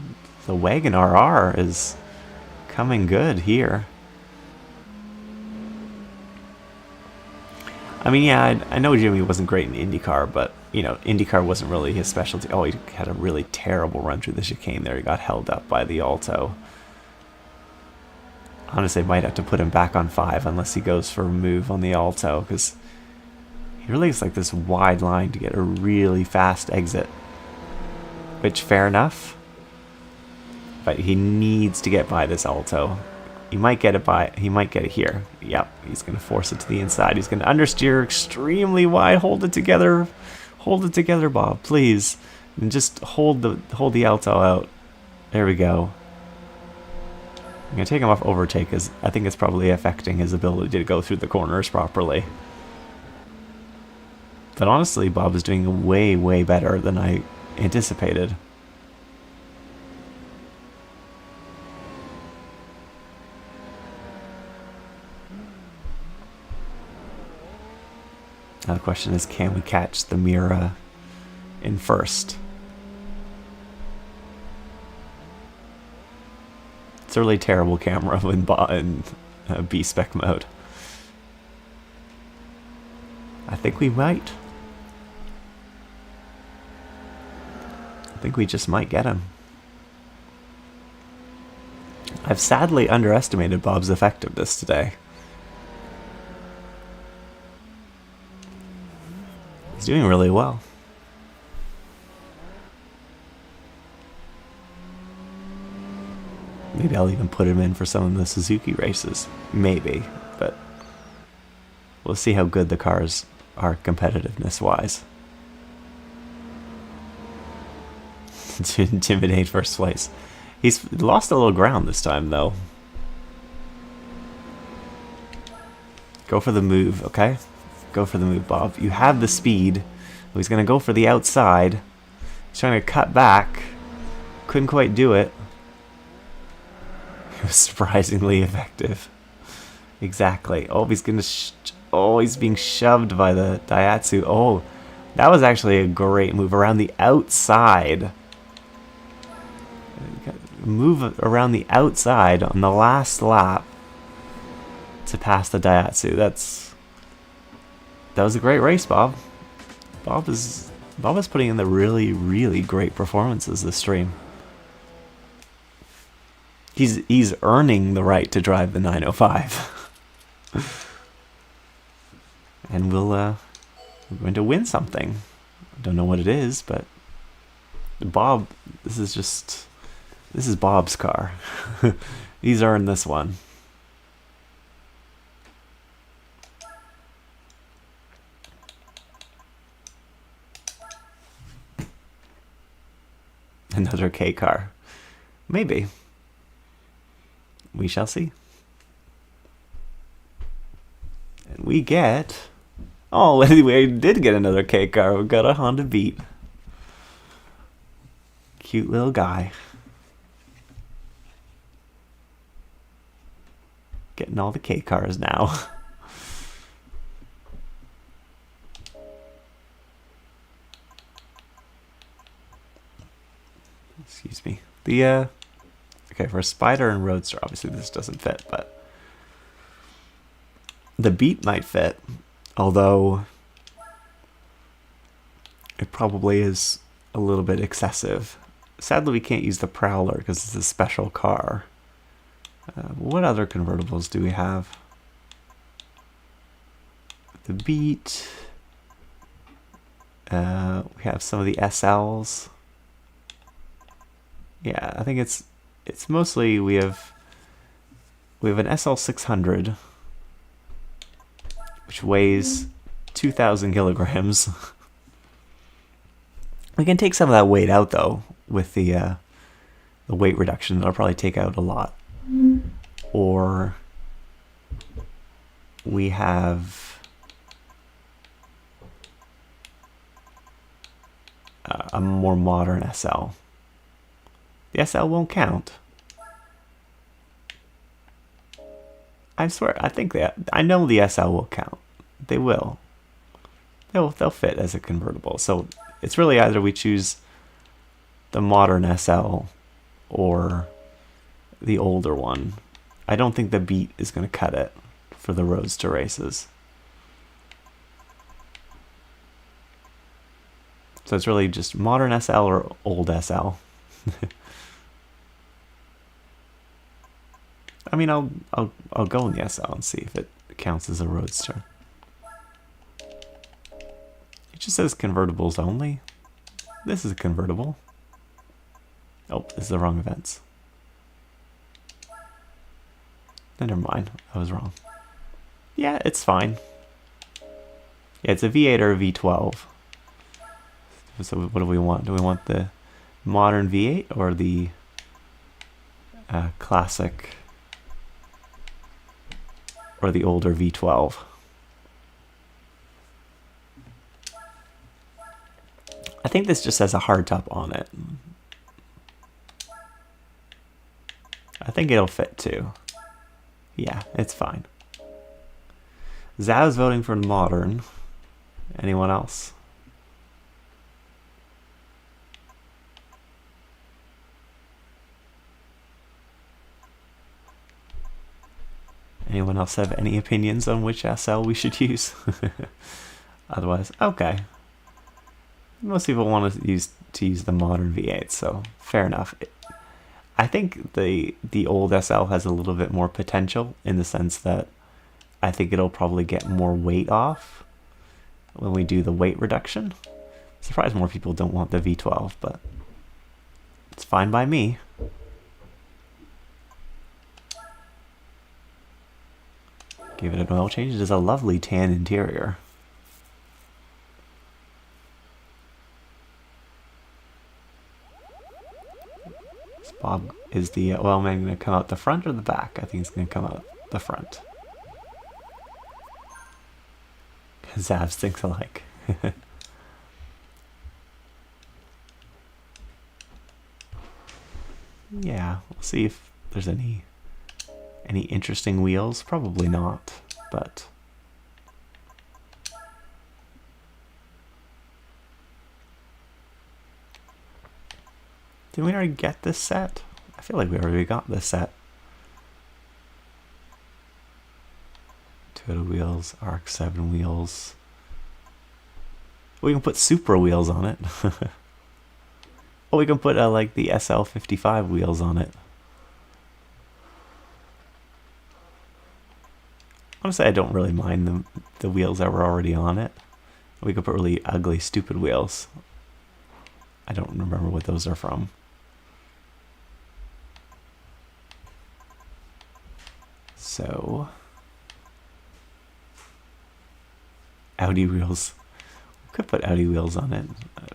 Speaker 1: Wagon RR is coming good here. I mean, yeah, I know Jimmy wasn't great in IndyCar, but, you know, IndyCar wasn't really his specialty. Oh, he had a really terrible run through the chicane there. He got held up by the Alto. Honestly, might have to put him back on 5 unless he goes for a move on the Alto, because he really is like this wide line to get a really fast exit. Which, fair enough. But he needs to get by this Alto. He might get it here. Yep, he's going to force it to the inside. He's going to understeer extremely wide. Hold it together. Hold it together, Bob, please. And just hold the Alto out. There we go. I'm going to take him off overtake, as I think it's probably affecting his ability to go through the corners properly. But honestly, Bob is doing way, way better than I anticipated. Now the question is, can we catch the Mira in first? It's a really terrible camera in B-spec mode. I think we might. I think we just might get him. I've sadly underestimated Bob's effectiveness today. He's doing really well. Maybe I'll even put him in for some of the Suzuki races. Maybe, but we'll see how good the cars are competitiveness-wise. To intimidate first place. He's lost a little ground this time, though. Go for the move, okay? Go for the move, Bob. You have the speed. He's going to go for the outside. He's trying to cut back. Couldn't quite do it. It was surprisingly effective. Exactly. Oh, he's going to... he's being shoved by the Daihatsu. Oh, that was actually a great move around the outside. Move around the outside on the last lap to pass the Daihatsu. That was a great race, Bob. Bob is putting in the really, really great performances this stream. He's earning the right to drive the 905. And we're going to win something. I don't know what it is, but Bob, this is Bob's car. He's earned this one. Another K car. Maybe. We shall see. And we get... Oh, anyway, we did get another K car. We got a Honda Beat. Cute little guy. Getting all the K cars now. Excuse me. Okay, for a Spider and Roadster, obviously this doesn't fit, but the Beat might fit, although it probably is a little bit excessive. Sadly, we can't use the Prowler because it's a special car. What other convertibles do we have? The Beat. We have some of the SLs. Yeah, I think it's mostly we have an SL600, which weighs 2,000 kilograms. We can take some of that weight out though with the weight reduction. That'll probably take out a lot. Or we have a more modern SL. The SL won't count. I swear, I know the SL will count. They will. They'll fit as a convertible. So it's really either we choose the modern SL or the older one. I don't think the Beat is going to cut it for the Roadster races. So it's really just modern SL or old SL. I mean, I'll go in the SL and see if it counts as a Roadster. It just says convertibles only. This is a convertible. Oh, this is the wrong events. Never mind, I was wrong. Yeah, it's fine. Yeah, it's a V8 or a V12. So what do we want? Do we want the modern V8 or the classic or the older V12? I think this just has a hardtop on it. I think it'll fit too. Yeah, it's fine. Zav's voting for modern. Anyone else? Anyone else have any opinions on which SL we should use? Otherwise, okay. Most people want to use the modern V8, so fair enough. I think the old SL has a little bit more potential in the sense that I think it'll probably get more weight off when we do the weight reduction. Surprised more people don't want the V12, but it's fine by me. Give it an oil change. It is a lovely tan interior. Is Bob, is the oil man going to come out the front or the back? I think it's going to come out the front. Zavs thinks alike. Yeah, we'll see if there's any interesting wheels. Probably not, but did we already get this set? I feel like we already got this set. Toyota wheels, RX-7 wheels. We can put Supra wheels on it. Oh, we can put like the SL55 wheels on it. Honestly, I don't really mind the wheels that were already on it. We could put really ugly, stupid wheels. I don't remember what those are from. So, Audi wheels. We could put Audi wheels on it.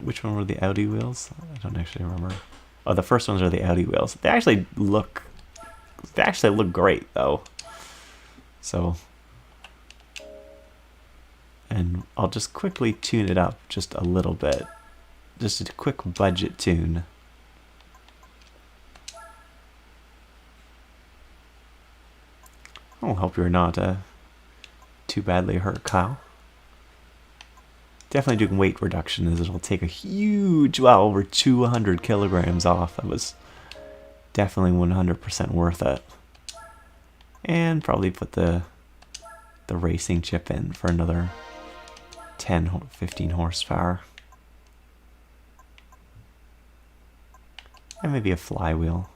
Speaker 1: Which one were the Audi wheels? I don't actually remember. Oh, the first ones are the Audi wheels. They actually look great though. So, and I'll just quickly tune it up just a little bit. Just a quick budget tune. I hope you're not too badly hurt, Kyle. Definitely doing weight reduction as it'll take a huge, well, over 200 kilograms off. That was definitely 100% worth it. And probably put the racing chip in for another 10, 15 horsepower. And maybe a flywheel,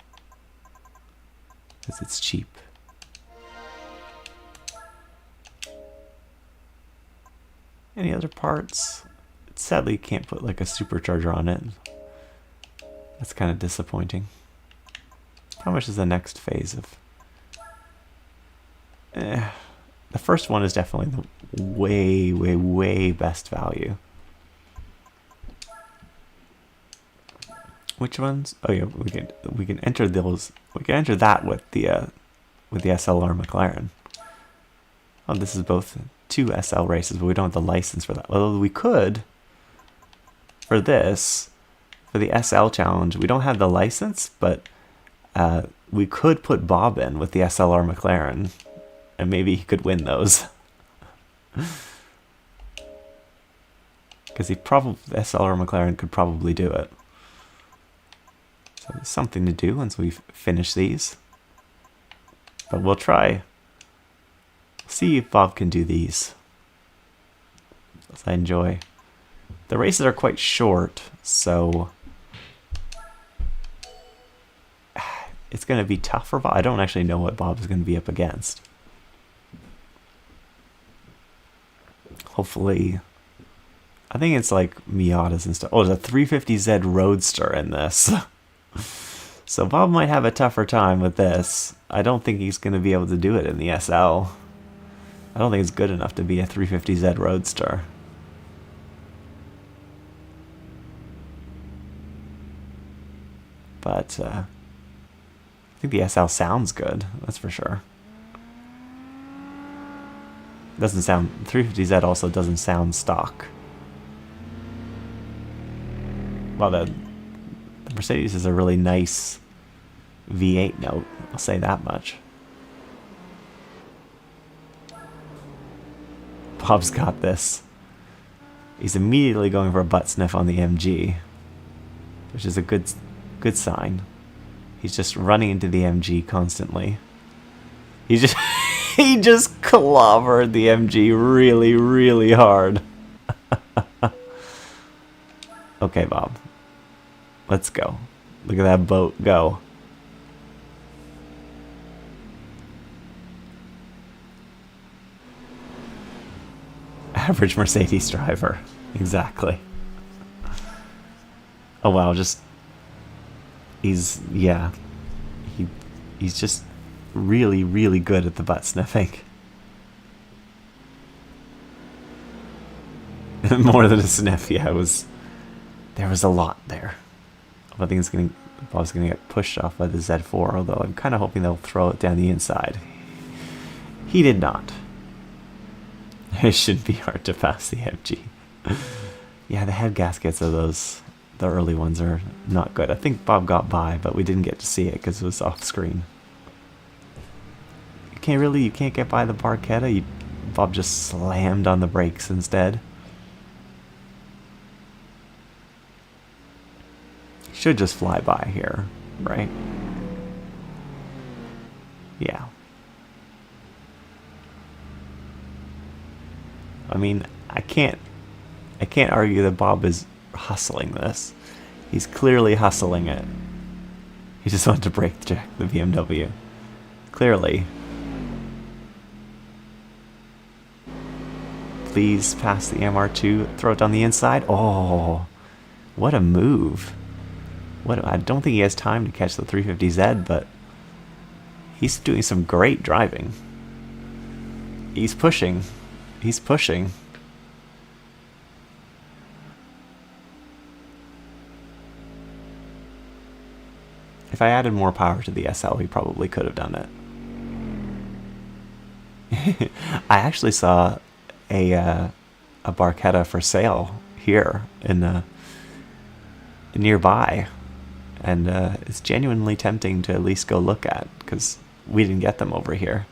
Speaker 1: because it's cheap. Any other parts? Sadly, you can't put like a supercharger on it. That's kind of disappointing. How much is the next phase of? The first one is definitely the way best value. Which ones? Oh yeah, we can enter those. We can enter that with the SLR McLaren. Oh, this is both 2 SL races, but we don't have the license for that. Although we could, for this, for the SL challenge, we don't have the license, but we could put Bob in with the SLR McLaren, and maybe he could win those. Because the SLR McLaren could probably do it. So there's something to do once we finish these. But we'll try. See if Bob can do these. As I enjoy The races are quite short, so it's going to be tough for Bob. I don't actually know what Bob is going to be up against. Hopefully, I think it's like Miatas and stuff. Oh, there's a 350Z Roadster in this. So Bob might have a tougher time with this. I don't think he's going to be able to do it in the SL. I don't think it's good enough to be a 350Z Roadster. But I think the SL sounds good, that's for sure. Doesn't sound, 350Z also doesn't sound stock. Well, the Mercedes is a really nice V8 note, I'll say that much. Bob's got this. He's immediately going for a butt sniff on the MG, which is a good sign. He's just running into the MG constantly. He just he just clobbered the MG really, really hard. Okay, Bob. Let's go. Look at that boat go. Average Mercedes driver. Exactly. Oh wow, just he's just really, really good at the butt sniffing. More than a sniff, yeah, there was a lot there. I think Bob's gonna get pushed off by the Z4, although I'm kinda hoping they'll throw it down the inside. He did not. It should be hard to pass the MG. Yeah, the head gaskets of those, the early ones, are not good. I think Bob got by, but we didn't get to see it because it was off screen. You can't get by the Barchetta. Bob just slammed on the brakes instead. Should just fly by here, right? Yeah. I mean, I can't argue that Bob is hustling this. He's clearly hustling it. He just wanted to brake check the BMW. Clearly. Please pass the MR2. Throw it on the inside. Oh, what a move. I don't think he has time to catch the 350Z, but he's doing some great driving. He's pushing. He's pushing. If I added more power to the SL, he probably could have done it. I actually saw a Barchetta for sale here in nearby, and it's genuinely tempting to at least go look at, because we didn't get them over here.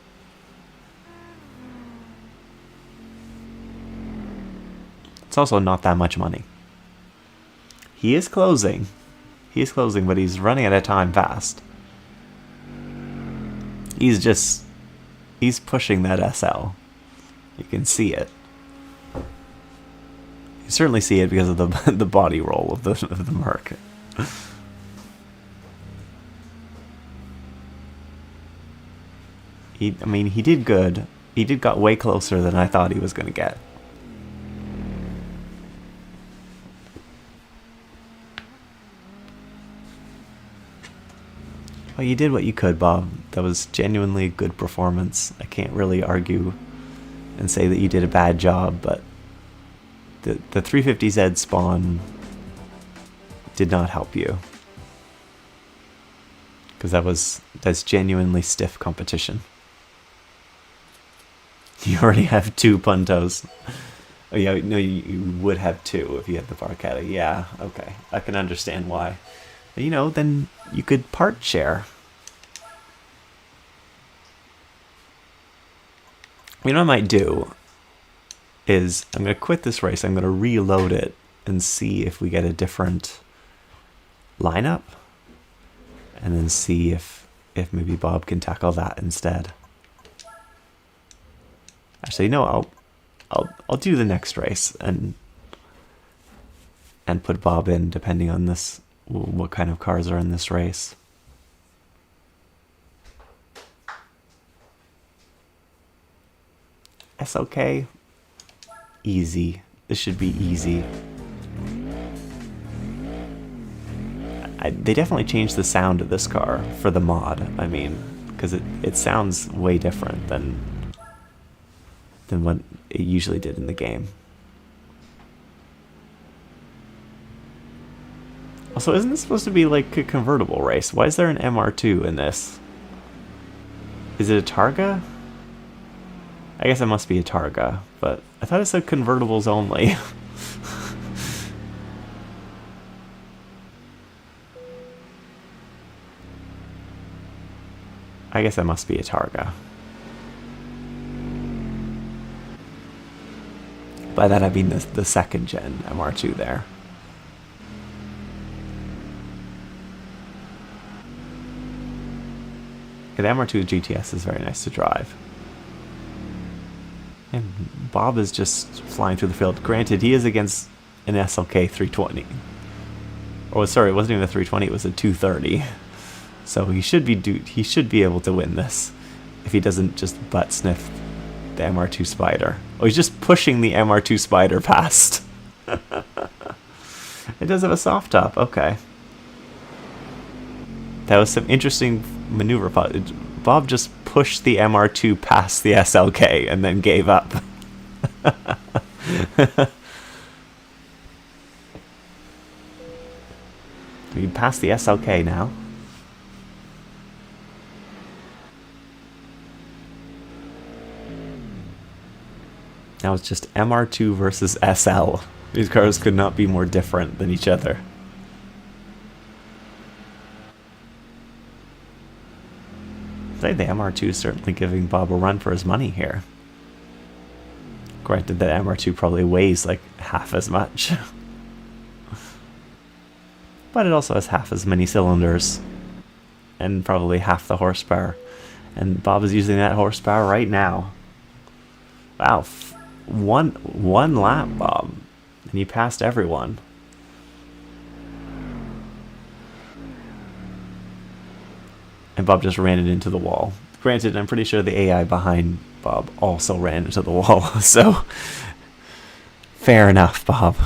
Speaker 1: It's also not that much money. He is closing. But he's running out of time fast. He's pushing that SL. You can see it. You certainly see it because of the body roll of the Merc. He did good. He got way closer than I thought he was going to get. Well, you did what you could, Bob. That was genuinely a good performance. I can't really argue and say that you did a bad job, but the 350Z spawn did not help you. Because that's genuinely stiff competition. You already have 2 Puntos. Oh yeah, no, you would have 2 if you had the Barchetta. Yeah, okay. I can understand why. You know, then you could part share. You know what I might do is I'm going to quit this race. I'm going to reload it and see if we get a different lineup, and then see if maybe Bob can tackle that instead. Actually, no, I'll do the next race, and and put Bob in depending on this, what kind of cars are in this race. SLK, easy. This should be easy. They definitely changed the sound of this car for the mod. I mean, because it sounds way different than what it usually did in the game. Also, isn't this supposed to be like a convertible race? Why is there an MR2 in this? Is it a Targa? I guess it must be a Targa, but I thought it said convertibles only. I guess that must be a Targa. By that I mean the second gen MR2 there. Okay, the MR2 GTS is very nice to drive. And Bob is just flying through the field. Granted, he is against an SLK 320. Oh, sorry, it wasn't even a 320, it was a 230. So he should be able to win this if he doesn't just butt sniff the MR2 Spider. Oh, he's just pushing the MR2 Spider past. It does have a soft top, okay. That was some interesting maneuver. Bob just pushed the MR2 past the SLK and then gave up. We passed the SLK now. Now it's just MR2 versus SL. These cars could not be more different than each other. I think the MR2 is certainly giving Bob a run for his money here. Granted that MR2 probably weighs like half as much. But it also has half as many cylinders. And probably half the horsepower. And Bob is using that horsepower right now. Wow. One lap, Bob. And he passed everyone. And Bob just ran it into the wall. Granted, I'm pretty sure the AI behind Bob also ran into the wall, so fair enough, Bob.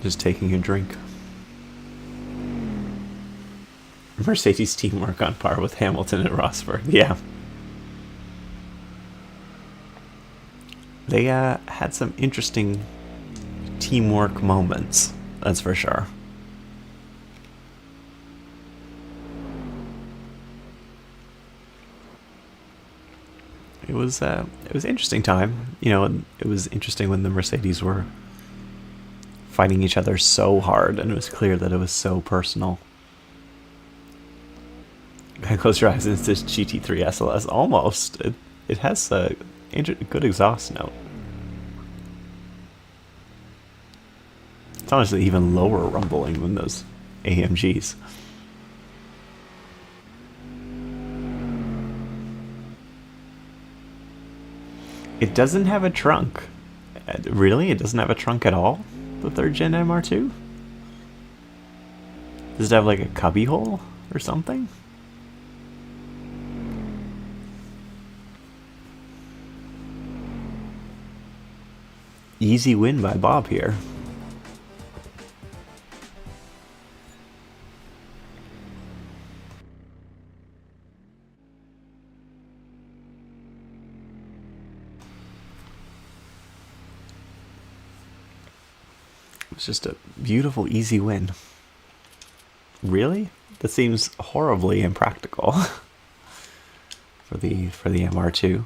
Speaker 1: Just taking a drink. Mercedes teamwork on par with Hamilton and Rosberg. Yeah. They had some interesting teamwork moments, that's for sure. It was interesting time. You know, it was interesting when the Mercedes were fighting each other so hard, and it was clear that it was so personal. Close your eyes, and it's this GT3 SLS. Almost. It has a good exhaust note. It's honestly even lower rumbling than those AMGs. It doesn't have a trunk. Really? It doesn't have a trunk at all? The 3rd gen MR2? Does it have like a cubby hole or something? Easy win by Bob here. It's just a beautiful, easy win. Really? That seems horribly impractical for the MR2.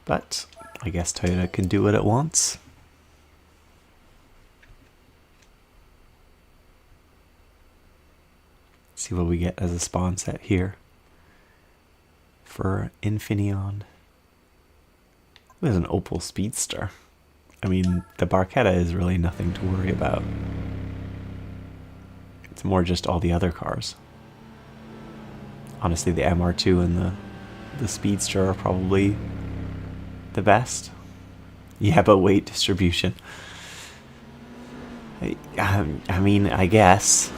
Speaker 1: But I guess Toyota can do what it wants. see what we get as a spawn set here for Infineon. There's an Opel Speedster. I mean, the Barchetta is really nothing to worry about. It's more just all the other cars. Honestly, the MR2 and the Speedster are probably the best. Yeah, but weight distribution. I mean, I guess.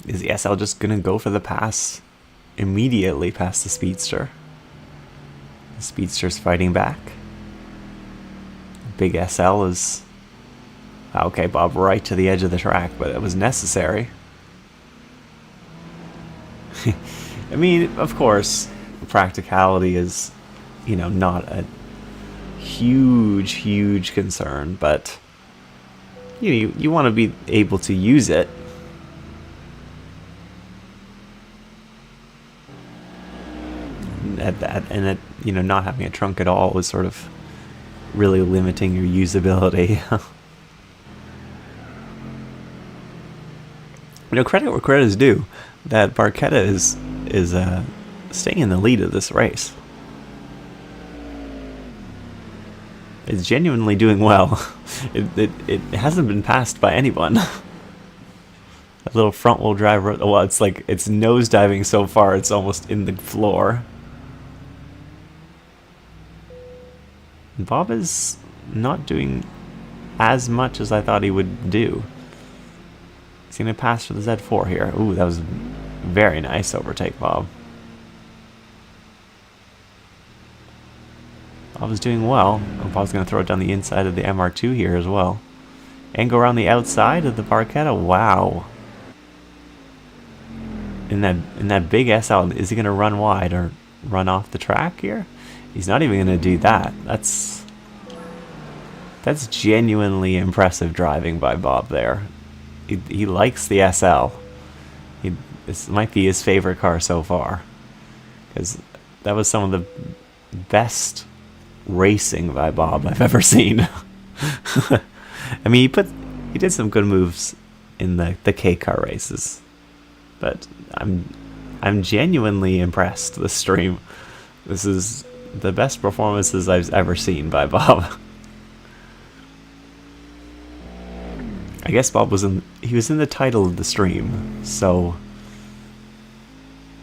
Speaker 1: Is the SL just gonna go for the pass immediately past the Speedster? The Speedster's fighting back. Big SL is... Okay, Bob, right to the edge of the track, but it was necessary. I mean, of course, practicality is, you know, not a huge concern, but you want to be able to use it. And you know, not having a trunk at all is sort of really limiting your usability. You know, credit where credit is due. That Barchetta is staying in the lead of this race. It's genuinely doing well. It hasn't been passed by anyone. A little front wheel drive. Well, it's like it's nosediving so far. It's almost in the floor. Bob is not doing as much as I thought he would do. He's going to pass for the Z4 here. Ooh, that was very nice overtake, Bob. Bob's doing well. Bob's going to throw it down the inside of the MR2 here as well. And go around the outside of the Barchetta. Wow. In that big SL, is he going to run wide or run off the track here? He's not even going to do that. That's genuinely impressive driving by Bob there. He likes the SL. This might be his favorite car so far, because that was some of the best racing by Bob I've ever seen. I mean, he did some good moves in the K car races, but I'm genuinely impressed this stream. This is the best performances I've ever seen by Bob. I guess Bob was in the title of the stream, so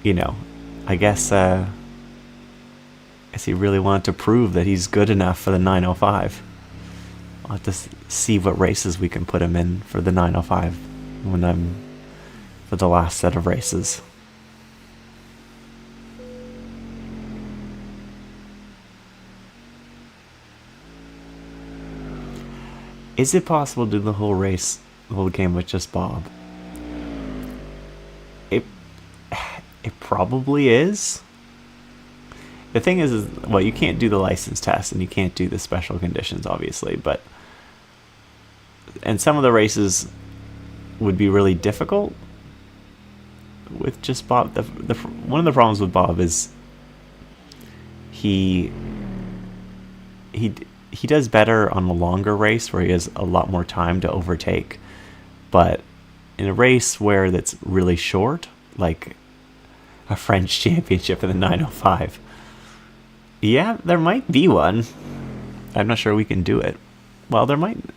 Speaker 1: you know, I guess he really wanted to prove that he's good enough for the 905. I'll have to see what races we can put him in for the 905 when I'm for the last set of races. Is it possible to do the whole race, the whole game with just Bob? It probably is. The thing is, well, you can't do the license test and you can't do the special conditions, obviously, and some of the races would be really difficult with just Bob. One of the problems with Bob is he does better on a longer race where he has a lot more time to overtake, but in a race where that's really short, like a French championship in the 905, yeah, there might be one. I'm not sure we can do it. Well, there might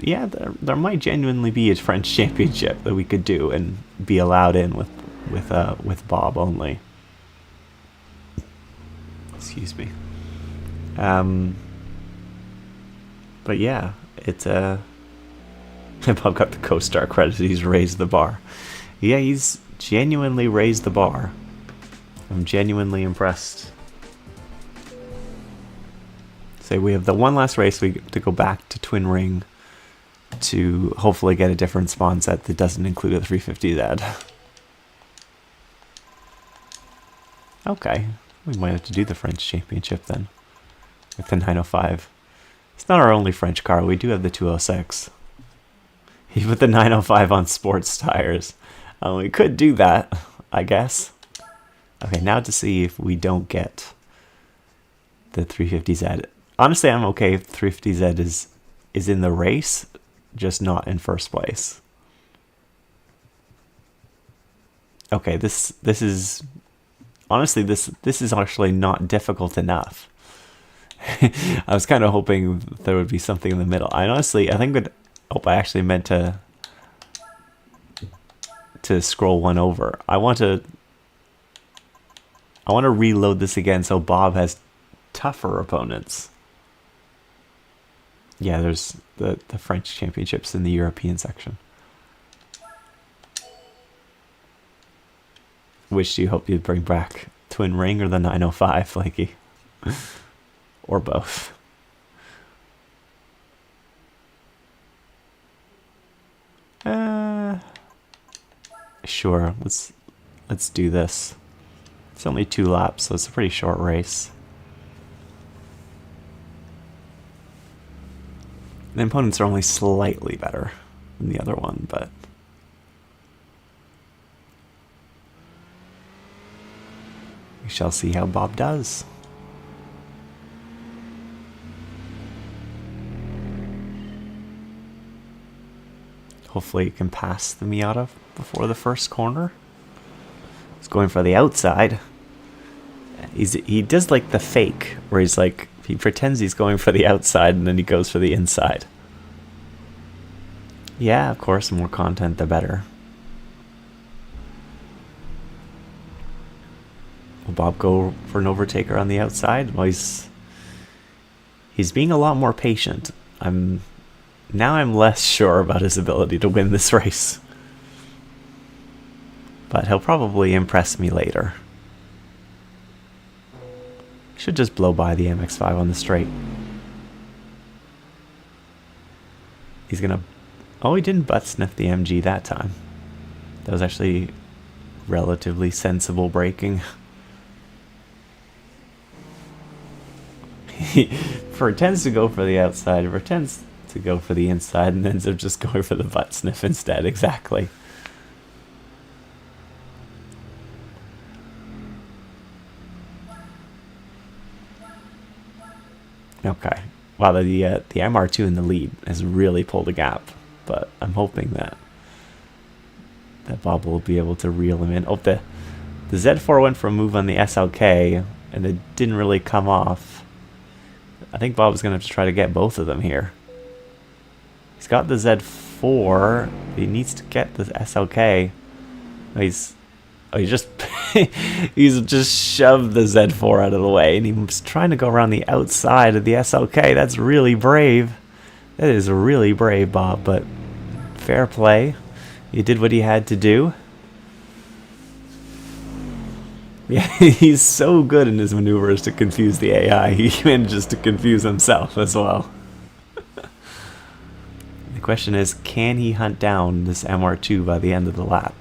Speaker 1: genuinely be a French championship that we could do and be allowed in with Bob only. Excuse me. But yeah, it's Bob got the co-star credit. He's raised the bar. Yeah, he's genuinely raised the bar. I'm genuinely impressed. So we have the one last race to go back to Twin Ring to hopefully get a different spawn set that doesn't include a 350Z. Okay, we might have to do the French Championship then with the 905. It's not our only French car. We do have the 206. He put the 905 on sports tires. We could do that, I guess. Okay, now to see if we don't get the 350Z. Honestly, I'm okay if 350Z is in the race, just not in first place. Okay, this is honestly this is actually not difficult enough. I was kind of hoping there would be something in the middle. I think that I actually meant to scroll one over. I want to reload this again so Bob has tougher opponents. Yeah, there's the French championships in the European section. Which do you hope you'd bring back? Twin Ring or the 905, Flaky? Or both? Sure, let's do this. It's only 2 laps, so it's a pretty short race. The opponents are only slightly better than the other one, but we shall see how Bob does. Hopefully he can pass the Miata before the first corner. He's going for the outside. He does like the fake, where he's like, he pretends he's going for the outside and then he goes for the inside. Yeah, of course, the more content the better. Will Bob go for an overtaker on the outside? Well, he's being a lot more patient. Now I'm less sure about his ability to win this race. But he'll probably impress me later. Should just blow by the MX-5 on the straight. He's gonna... Oh, he didn't butt sniff the MG that time. That was actually relatively sensible braking. He pretends to go for the outside, pretends to go for the inside, and ends up just going for the butt sniff instead. Exactly. Okay. Wow, the MR2 in the lead has really pulled a gap, but I'm hoping that Bob will be able to reel him in. Oh, the Z4 went for a move on the SLK, and it didn't really come off. I think Bob's going to have to try to get both of them here. He's got the Z4. He needs to get the SLK. He's just he's just shoved the Z4 out of the way, and he was trying to go around the outside of the SLK. That's really brave. That is really brave, Bob, but fair play. He did what he had to do. Yeah, he's so good in his maneuvers to confuse the AI. He manages to confuse himself as well. The question is, can he hunt down this MR2 by the end of the lap?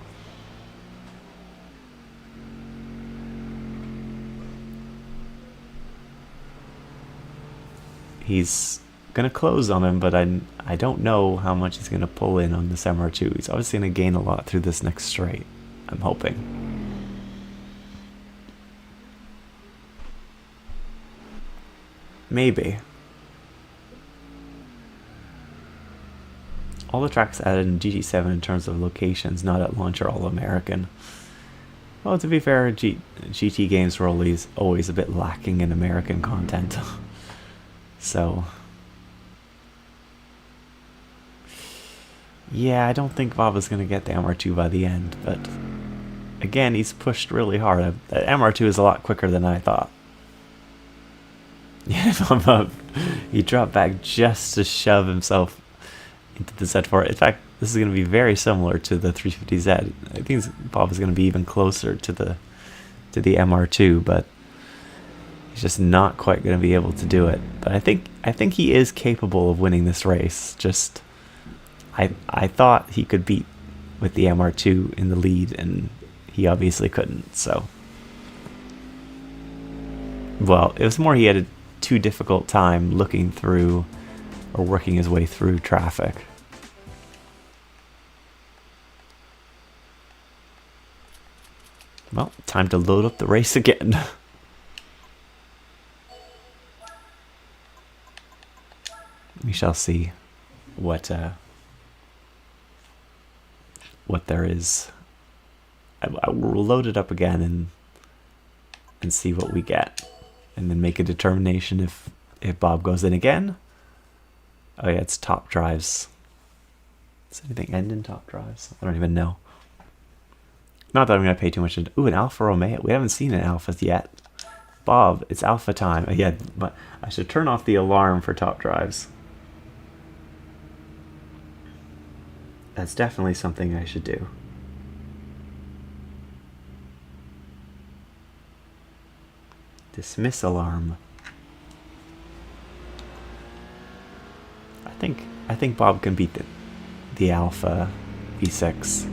Speaker 1: He's going to close on him, but I don't know how much he's going to pull in on this MR2. He's obviously going to gain a lot through this next straight, I'm hoping. Maybe. All the tracks added in GT7 in terms of locations not at launch are all American. Well, to be fair, GT games were always a bit lacking in American content. So, yeah, I don't think Bob is going to get the MR2 by the end, but again, he's pushed really hard. That MR2 is a lot quicker than I thought. Yeah, he dropped back just to shove himself into the Z4. In fact, this is going to be very similar to the 350Z. I think Bob is going to be even closer to the MR2, but he's just not quite going to be able to do it. But I think he is capable of winning this race. Just I thought he could beat with the MR2 in the lead, and he obviously couldn't. So, well, it was more he had a too difficult time looking through or working his way through traffic. Well, time to load up the race again. We shall see what there is I will load it up again and see what we get, and then make a determination if Bob goes in again. Oh yeah, it's top drives. Does anything end in top drives? I don't even know. Not that I'm gonna pay too much attention. Ooh, an Alfa Romeo. We haven't seen an Alfa yet. Bob, it's Alpha time. Yeah, but I should turn off the alarm for top drives. That's definitely something I should do. Dismiss alarm. I think Bob can beat the Alpha V6.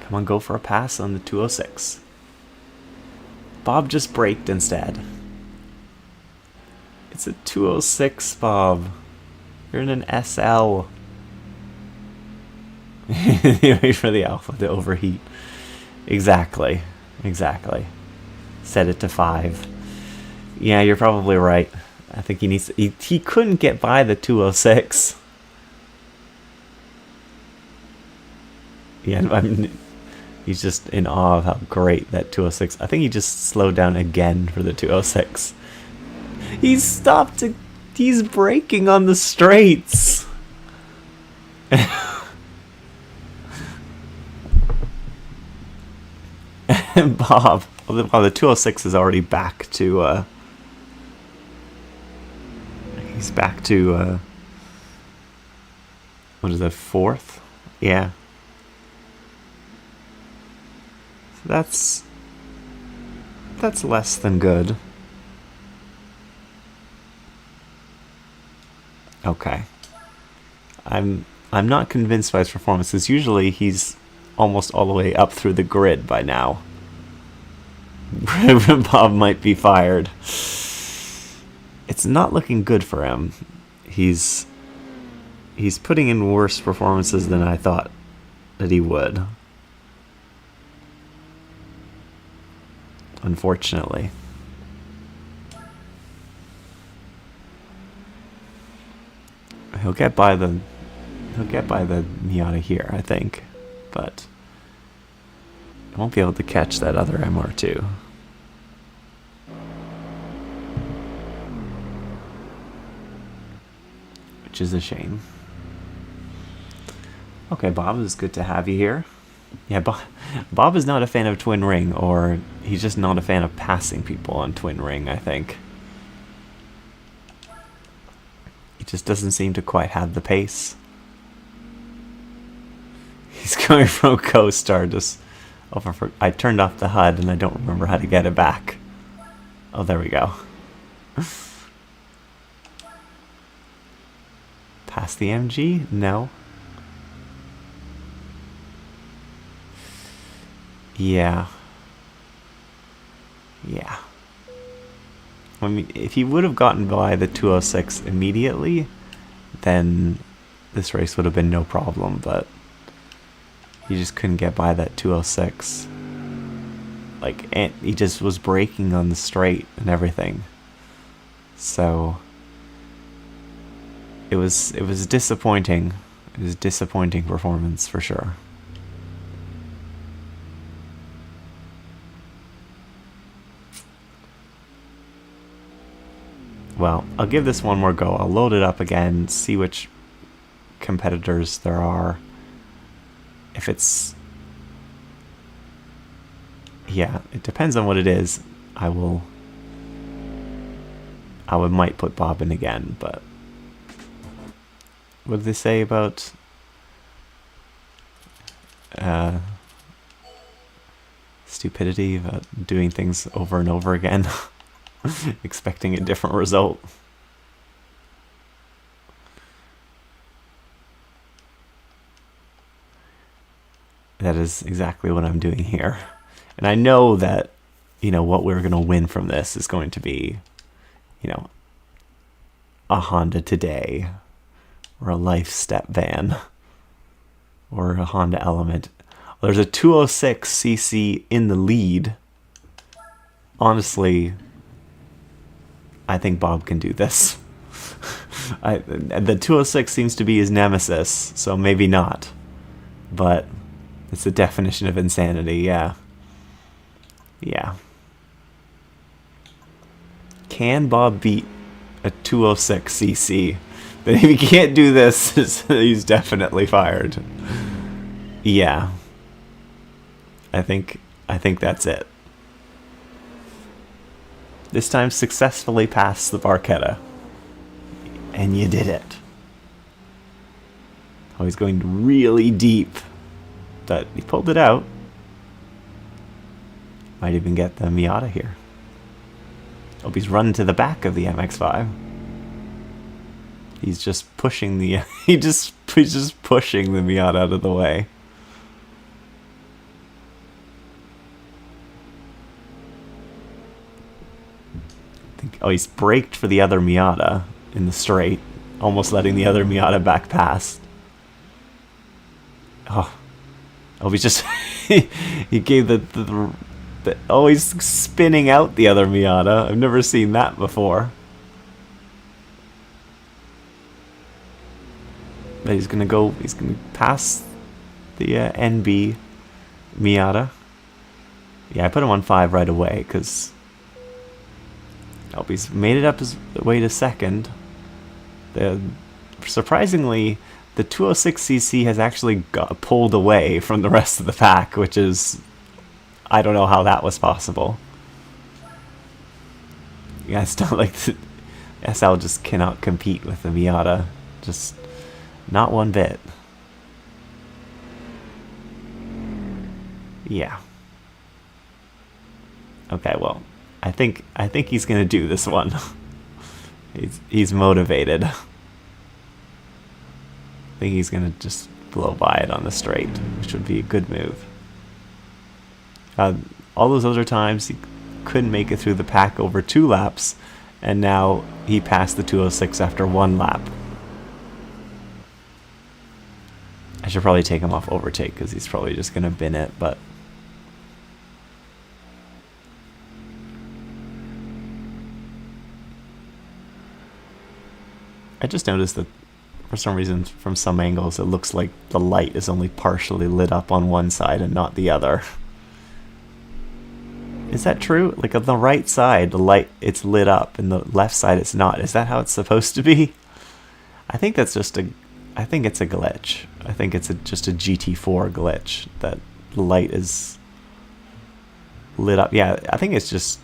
Speaker 1: Come on, go for a pass on the 206. Bob just braked instead. It's a 206, Bob. You're in an SL. Wait for the Alpha to overheat. Exactly. Set it to 5. Yeah, you're probably right. I think he needs to, he couldn't get by the 206. Yeah, he's just in awe of how great that 206. I think he just slowed down again for the 206. He's stopped. He's braking on the straights. And Bob, well, the 206 is already back to. He's back to. What is it, 4th? Yeah. That's less than good. Okay. I'm not convinced by his performances. Usually he's almost all the way up through the grid by now. Bob might be fired. It's not looking good for him. He's putting in worse performances than I thought that he would. Unfortunately. He'll get by the Miata here, I think, but I won't be able to catch that other MR2. Which is a shame. Okay, Bob, it's good to have you here. Yeah, Bob is not a fan of Twin Ring, or he's just not a fan of passing people on Twin Ring, I think. He just doesn't seem to quite have the pace. He's going from co-star just over for... I turned off the HUD and I don't remember how to get it back. Oh, there we go. Past the MG? No. Yeah. I mean, if he would have gotten by the 206 immediately, then this race would have been no problem, but he just couldn't get by that 206. Like, and he just was braking on the straight and everything. So it was disappointing. It was a disappointing performance for sure. Well, I'll give this one more go. I'll load it up again, see which competitors there are. If it's... Yeah, it depends on what it is. I might put Bob in again, but... What did they say about... stupidity, about doing things over and over again? Expecting a different result. That is exactly what I'm doing here. And I know that, you know, what we're going to win from this is going to be, you know, a Honda Today, or a Life Step van, or a Honda Element. There's a 206cc in the lead. Honestly, I think Bob can do this. The 206 seems to be his nemesis, so maybe not. But it's the definition of insanity, yeah. Yeah. Can Bob beat a 206cc? But if he can't do this, he's definitely fired. Yeah. I think that's it. This time successfully past the Barchetta. And you did it. Oh, he's going really deep. But he pulled it out. Might even get the Miata here. Hope he's running to the back of the MX-5. He's just pushing the he's just pushing the Miata out of the way. Oh, he's braked for the other Miata in the straight, almost letting the other Miata back past. Oh, he's just he gave the oh, he's spinning out the other Miata. I've never seen that before. But he's gonna pass the NB Miata. Yeah, I put him on 5 right away because he's made it up his way to second. Surprisingly, the 206cc has actually got pulled away from the rest of the pack, which is, I don't know how that was possible. Yeah, it's not like the SL just cannot compete with the Miata. Just not one bit. Yeah. Okay, well, I think he's gonna do this one. he's motivated. I think he's gonna just blow by it on the straight, which would be a good move. All those other times he couldn't make it through the pack over 2 laps, and now he passed the 206 after 1 lap. I should probably take him off overtake because he's probably just gonna bin it, but I just noticed that for some reason, from some angles, it looks like the light is only partially lit up on one side and not the other. Is that true? Like on the right side, the light, it's lit up, and the left side, it's not. Is that how it's supposed to be? I think that's just I think it's a glitch. I think it's just a GT4 glitch that the light is lit up. Yeah, I think it's just,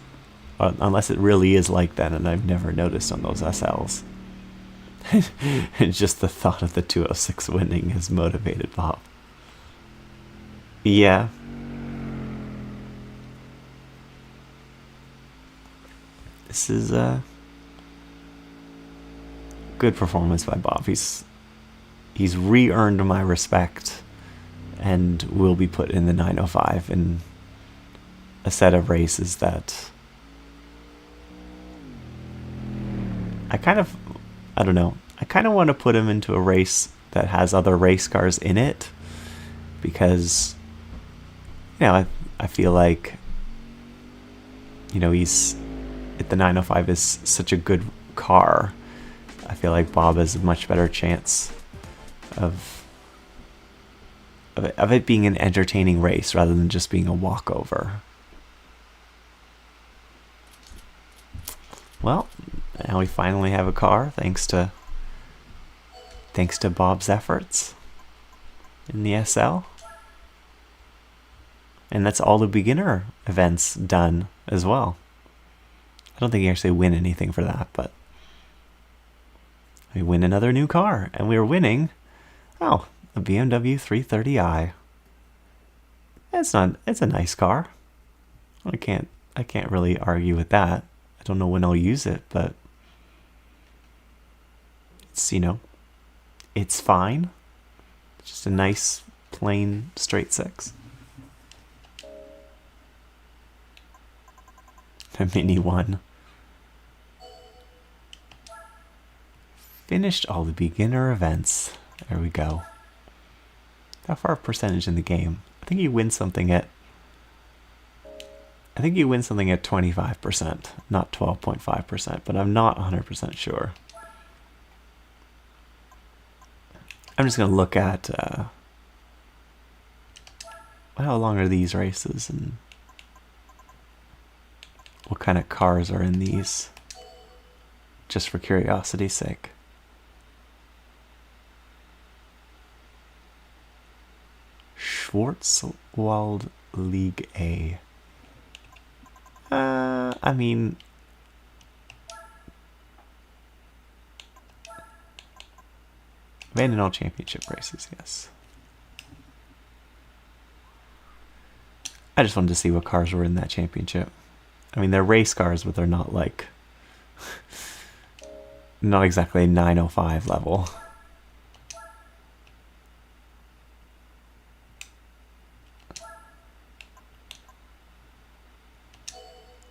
Speaker 1: unless it really is like that, and I've never noticed on those SLs. And just the thought of the 206 winning has motivated Bob. Yeah. This is a good performance by Bob. He's re-earned my respect and will be put in the 905 in a set of races that I don't know. I kind of want to put him into a race that has other race cars in it because, I feel like, he's, the 905 is such a good car. I feel like Bob has a much better chance of it being an entertaining race rather than just being a walkover. Well, now we finally have a car thanks to Bob's efforts in the SL. And that's all the beginner events done as well. I don't think you actually win anything for that, but we win another new car, and we're winning, a BMW 330i. It's a nice car. I can't really argue with that. I don't know when I'll use it, but it's, it's fine. It's just a nice, plain, straight 6. A Mini 1. Finished all the beginner events. There we go. How far percentage in the game? I think you win something at 25%, not 12.5%, but I'm not 100% sure. I'm just going to look at how long are these races and what kind of cars are in these, just for curiosity's sake. Schwarzwald League A. I mean, Vandenall Championship races, yes. I just wanted to see what cars were in that championship. I mean, they're race cars, but they're not like, not exactly 905 level.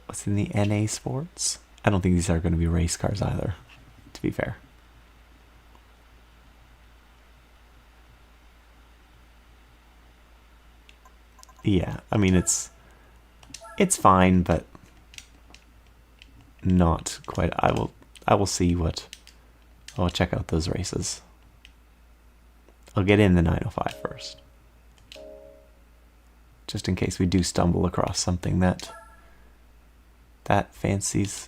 Speaker 1: What's in the NA Sports? I don't think these are going to be race cars either, to be fair. Yeah, I mean, it's fine, but not quite. I will see what. I'll check out those races. I'll get in the 905 first, just in case we do stumble across something that fancies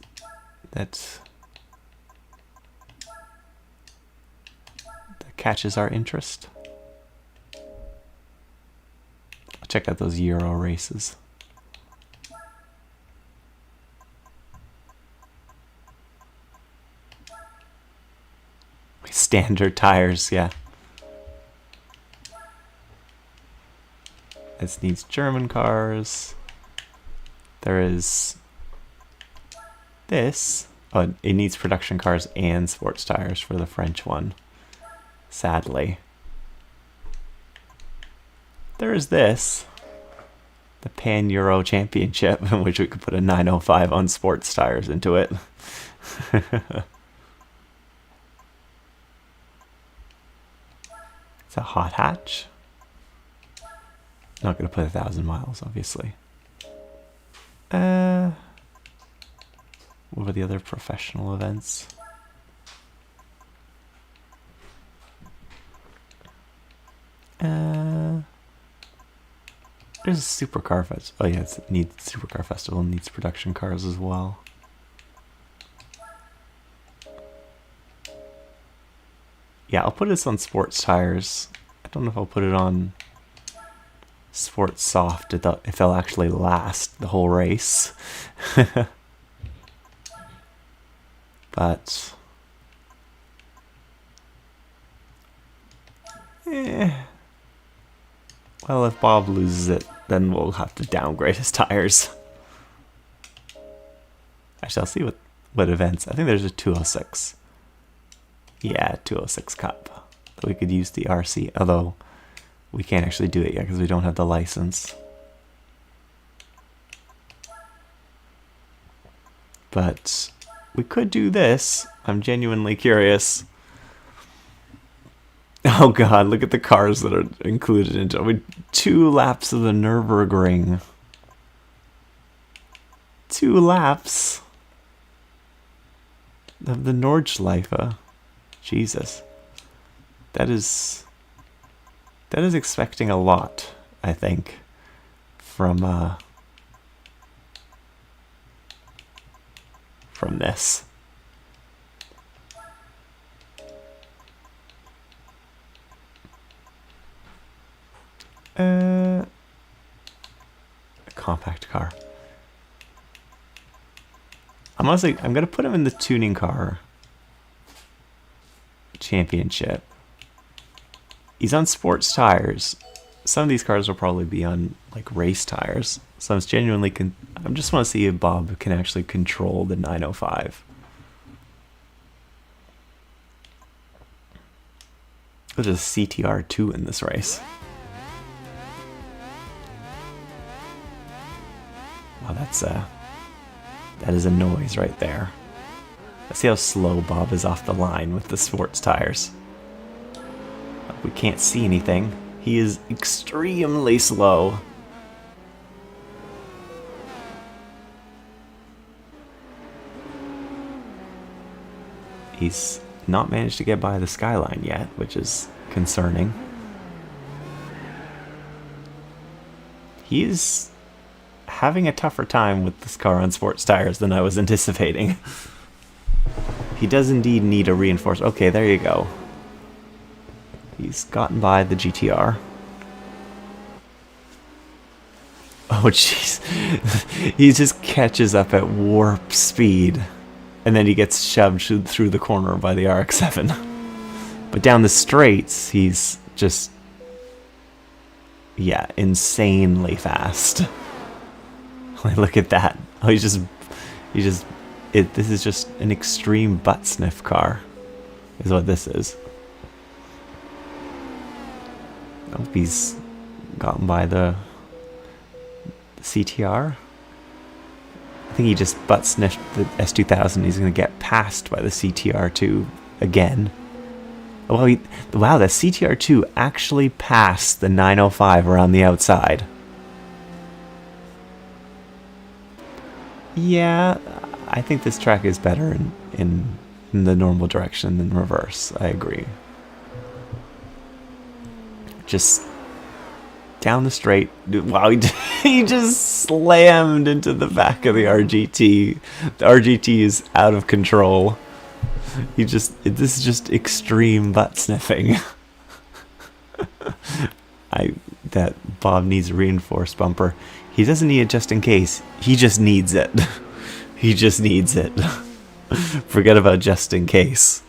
Speaker 1: that catches our interest. I'll check out those Euro races. Standard tires, yeah. This needs German cars. There is this. Oh, it needs production cars and sports tires for the French one, sadly. There is this, the Pan-Euro Championship, in which we could put a 905 on sports tires into it. It's a hot hatch. Not going to put 1,000 miles, obviously. What were the other professional events? There's a supercar festival. Oh yeah, it needs supercar festival, needs production cars as well. Yeah, I'll put this on sports tires. I don't know if I'll put it on sports soft if they'll actually last the whole race. But well, if Bob loses it, then we'll have to downgrade his tires. Actually, I'll see what events. I think there's a 206. Yeah, 206 Cup. We could use the RC, although we can't actually do it yet because we don't have the license. But we could do this. I'm genuinely curious. Oh god, look at the cars that are included into it. 2 laps of the Nürburgring. 2 laps of the Nordschleife. Jesus. That is expecting a lot, I think, from this. A compact car. I'm gonna put him in the tuning car championship. He's on sports tires. Some of these cars will probably be on like race tires. So I'm genuinely I just want to see if Bob can actually control the 905. There's a CTR2 in this race. Wow, that is a noise right there. Let's see how slow Bob is off the line with the sports tires. We can't see anything. He is extremely slow. He's not managed to get by the skyline yet, which is concerning. He's having a tougher time with this car on sports tires than I was anticipating. He does indeed need a reinforcement. Okay, there you go. He's gotten by the GTR. Oh, jeez. He just catches up at warp speed. And then he gets shoved through the corner by the RX-7. But down the straights, he's just... yeah, insanely fast. Look at that. Oh, this is just an extreme butt sniff car, is what this is. I hope he's gotten by the CTR. I think he just butt sniffed the S2000. He's going to get passed by the CTR2 again. Wow, the CTR2 actually passed the 905 around the outside. Yeah, I think this track is better in the normal direction than reverse. I agree. Just down the straight. Wow, he just slammed into the back of the RGT. The RGT is out of control. This is just extreme butt sniffing. That Bob needs a reinforced bumper. He doesn't need it just in case. He just needs it. He just needs it. Forget about just in case.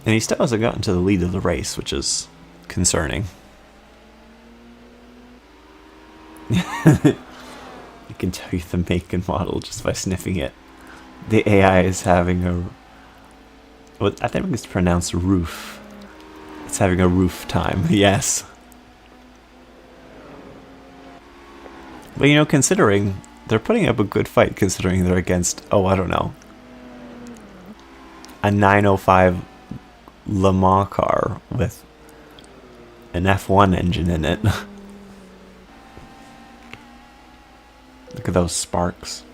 Speaker 1: And he still hasn't gotten to the lead of the race, which is concerning. I can tell you the make and model just by sniffing it. The AI is having I think it's pronounced roof. It's having a roof time, yes. But you know, considering they're putting up a good fight, considering they're against, I don't know, a 905 Le Mans car with an F1 engine in it. Look at those sparks.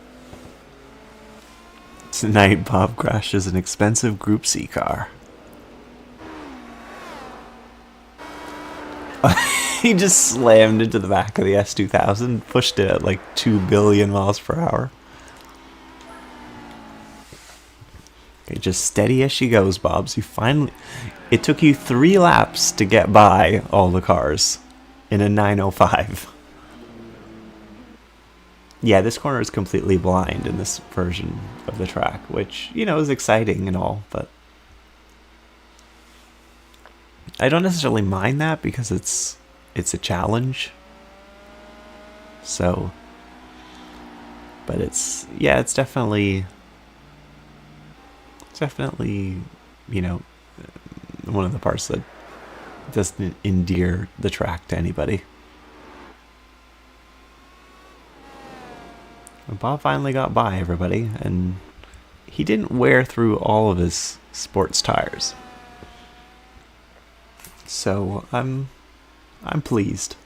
Speaker 1: Tonight, Bob crashes an expensive Group C car. He just slammed into the back of the S2000, pushed it at like 2 billion miles per hour. Okay, just steady as she goes, Bobs. It took you 3 laps to get by all the cars in a 905. Yeah, this corner is completely blind in this version of the track, which, you know, is exciting and all, but I don't necessarily mind that because it's a challenge. So, but it's definitely, you know, one of the parts that doesn't endear the track to anybody. Bob finally got by everybody, and he didn't wear through all of his sports tires. So I'm pleased.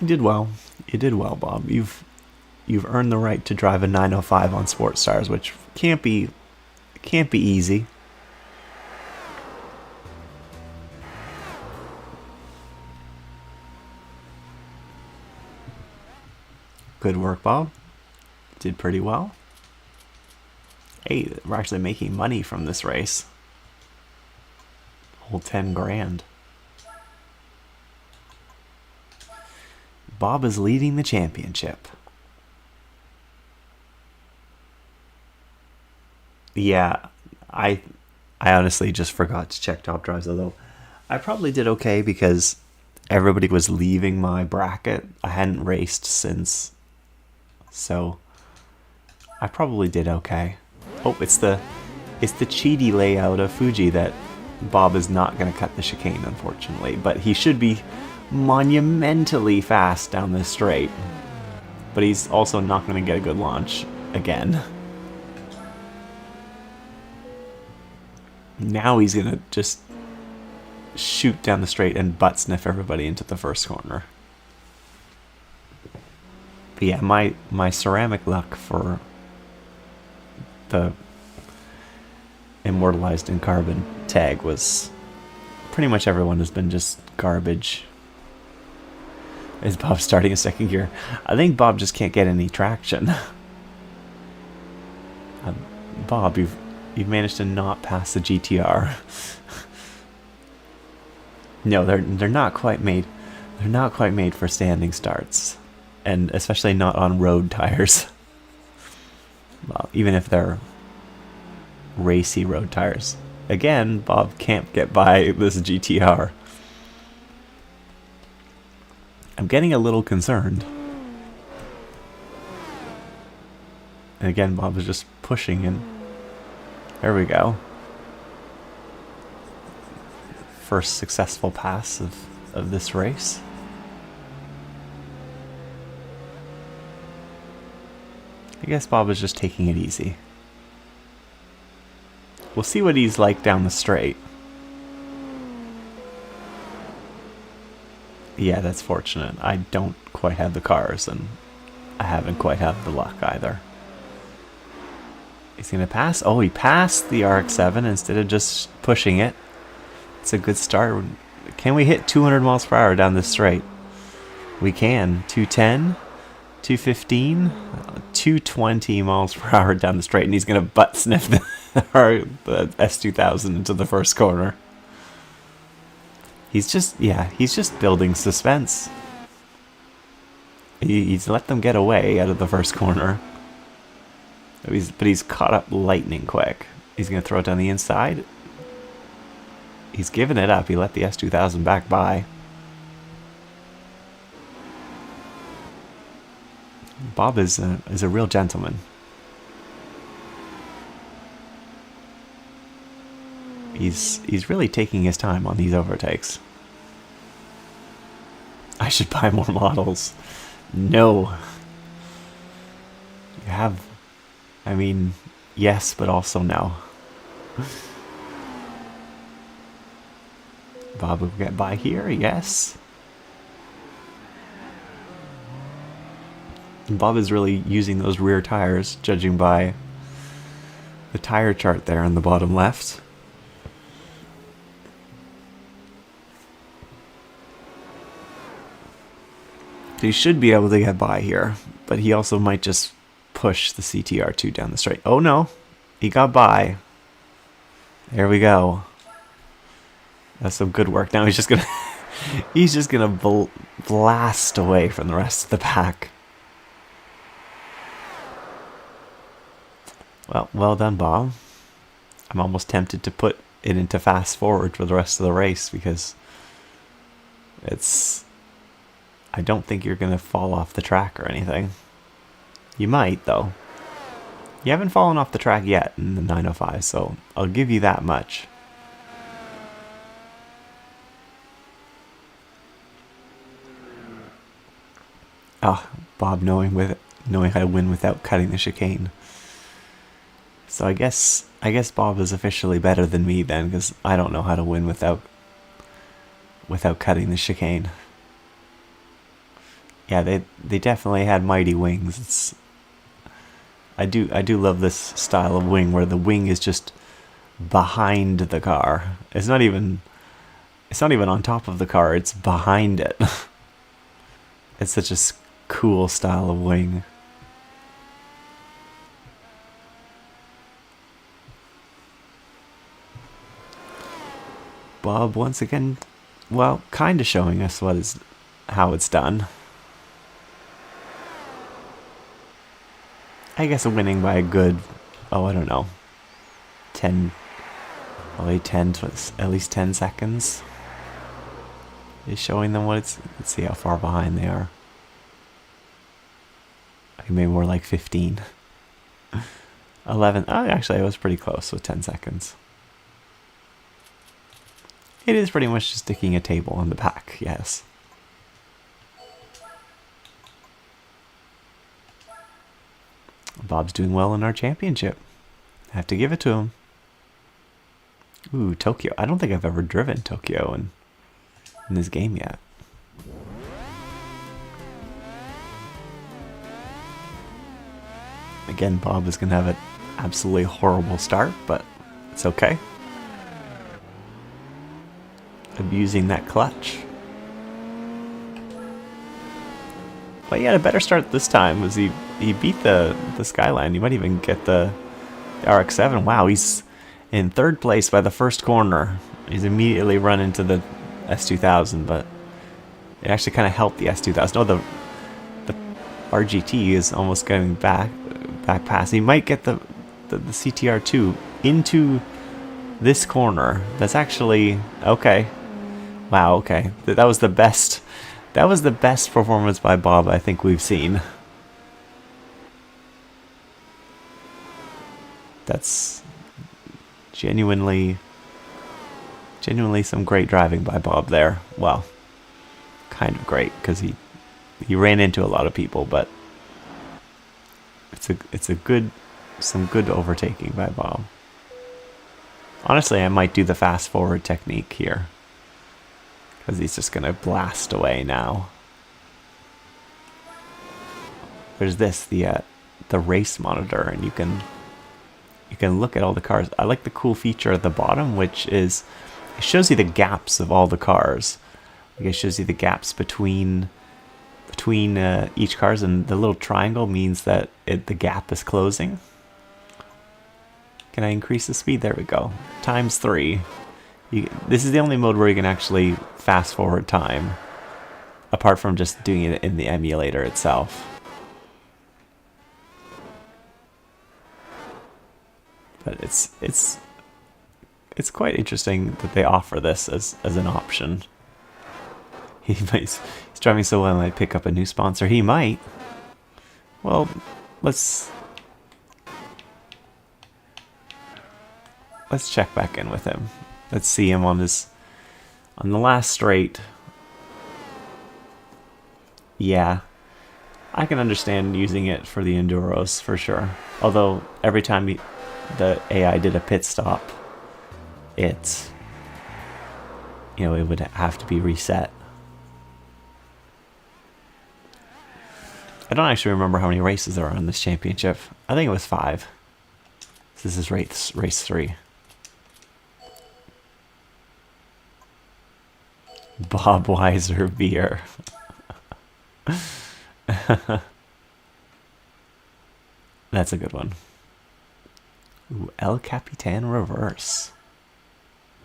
Speaker 1: You did well. You did well, Bob. You've earned the right to drive a 905 on sports tires, which can't be easy. Good work, Bob. Did pretty well. Hey, we're actually making money from this race. Whole 10 grand. Bob is leading the championship. Yeah, I honestly just forgot to check top drives, although I probably did okay because everybody was leaving my bracket. I hadn't raced since, so I probably did okay. Oh, it's the cheaty layout of Fuji that Bob is not going to cut the chicane, unfortunately, but he should be monumentally fast down this straight. But he's also not going to get a good launch again. Now he's gonna just shoot down the straight and butt sniff everybody into the first corner. But yeah, my ceramic luck for the immortalized in carbon tag was pretty much everyone has been just garbage. Is Bob starting a second gear? I think Bob just can't get any traction. Bob, you've managed to not pass the GTR. No, they're not quite made. They're not quite made for standing starts, and especially not on road tires. Well, even if they're racy road tires. Again, Bob can't get by this GTR. I'm getting a little concerned. And again, Bob is just pushing in. There we go. First successful pass of this race. I guess Bob is just taking it easy. We'll see what he's like down the straight. Yeah, that's fortunate. I don't quite have the cars, and I haven't quite had the luck either. He's going to pass. Oh, he passed the RX-7 instead of just pushing it. It's a good start. Can we hit 200 miles per hour down this straight? We can. 210, 215, 220 miles per hour down the straight, and he's going to butt sniff the S2000 into the first corner. He's just building suspense. He's let them get away out of the first corner. But he's caught up lightning quick. He's going to throw it down the inside. He's given it up. He let the S2000 back by. Bob is a real gentleman. He's really taking his time on these overtakes. I should buy more models. No. You have... I mean, yes, but also no. Bob will get by here, yes. And Bob is really using those rear tires, judging by the tire chart there on the bottom left. So he should be able to get by here, but he also might just push the CTR2 down the straight. Oh no, he got by. There we go. That's some good work. Now he's just gonna blast away from the rest of the pack. Well done, Bob. I'm almost tempted to put it into fast forward for the rest of the race because I don't think you're gonna fall off the track or anything. You might, though. You haven't fallen off the track yet in the 905, so I'll give you that much. Ah, Bob knowing how to win without cutting the chicane. So I guess Bob is officially better than me then, because I don't know how to win without cutting the chicane. Yeah, they definitely had mighty wings. I do love this style of wing where the wing is just behind the car. It's not even on top of the car, it's behind it. It's such a cool style of wing. Bob once again, well, kind of showing us how it's done. I guess winning by a good, I don't know, 10, probably 10 to at least 10 seconds. Is showing them what it's, let's see how far behind they are. I think maybe more like 15. 11, oh actually I was pretty close with 10 seconds. It is pretty much just sticking a table on the back, yes. Bob's doing well in our championship. I have to give it to him. Ooh, Tokyo. I don't think I've ever driven Tokyo in this game yet. Again, Bob is going to have an absolutely horrible start, but it's okay. Abusing that clutch. But he had a better start this time. Was he beat the Skyline. He might even get the RX-7. Wow, he's in third place by the first corner. He's immediately run into the S2000, but it actually kind of helped the S2000. Oh, the RGT is almost getting back past. He might get the CTR2 into this corner. That's actually okay. Wow, okay. That was the best. That was the best performance by Bob I think we've seen. That's genuinely some great driving by Bob there. Well, kind of great because he ran into a lot of people, but it's some good overtaking by Bob. Honestly, I might do the fast forward technique here because he's just gonna blast away now. There's this the race monitor, and you can look at all the cars. I like the cool feature at the bottom, which is it shows you the gaps of all the cars. Like it shows you the gaps between each cars, and the little triangle means that the gap is closing. Can I increase the speed? There we go. ×3. This is the only mode where you can actually fast forward time, apart from just doing it in the emulator itself. But it's quite interesting that they offer this as an option. He's driving so well, I might pick up a new sponsor. He might. Well, let's check back in with him. Let's see him on the last straight. Yeah, I can understand using it for the Enduros for sure. Although every time the AI did a pit stop, it would have to be reset. I don't actually remember how many races there are in this championship. I think it was 5. This is race 3. Bob Weiser beer. That's a good one. Ooh, El Capitan reverse.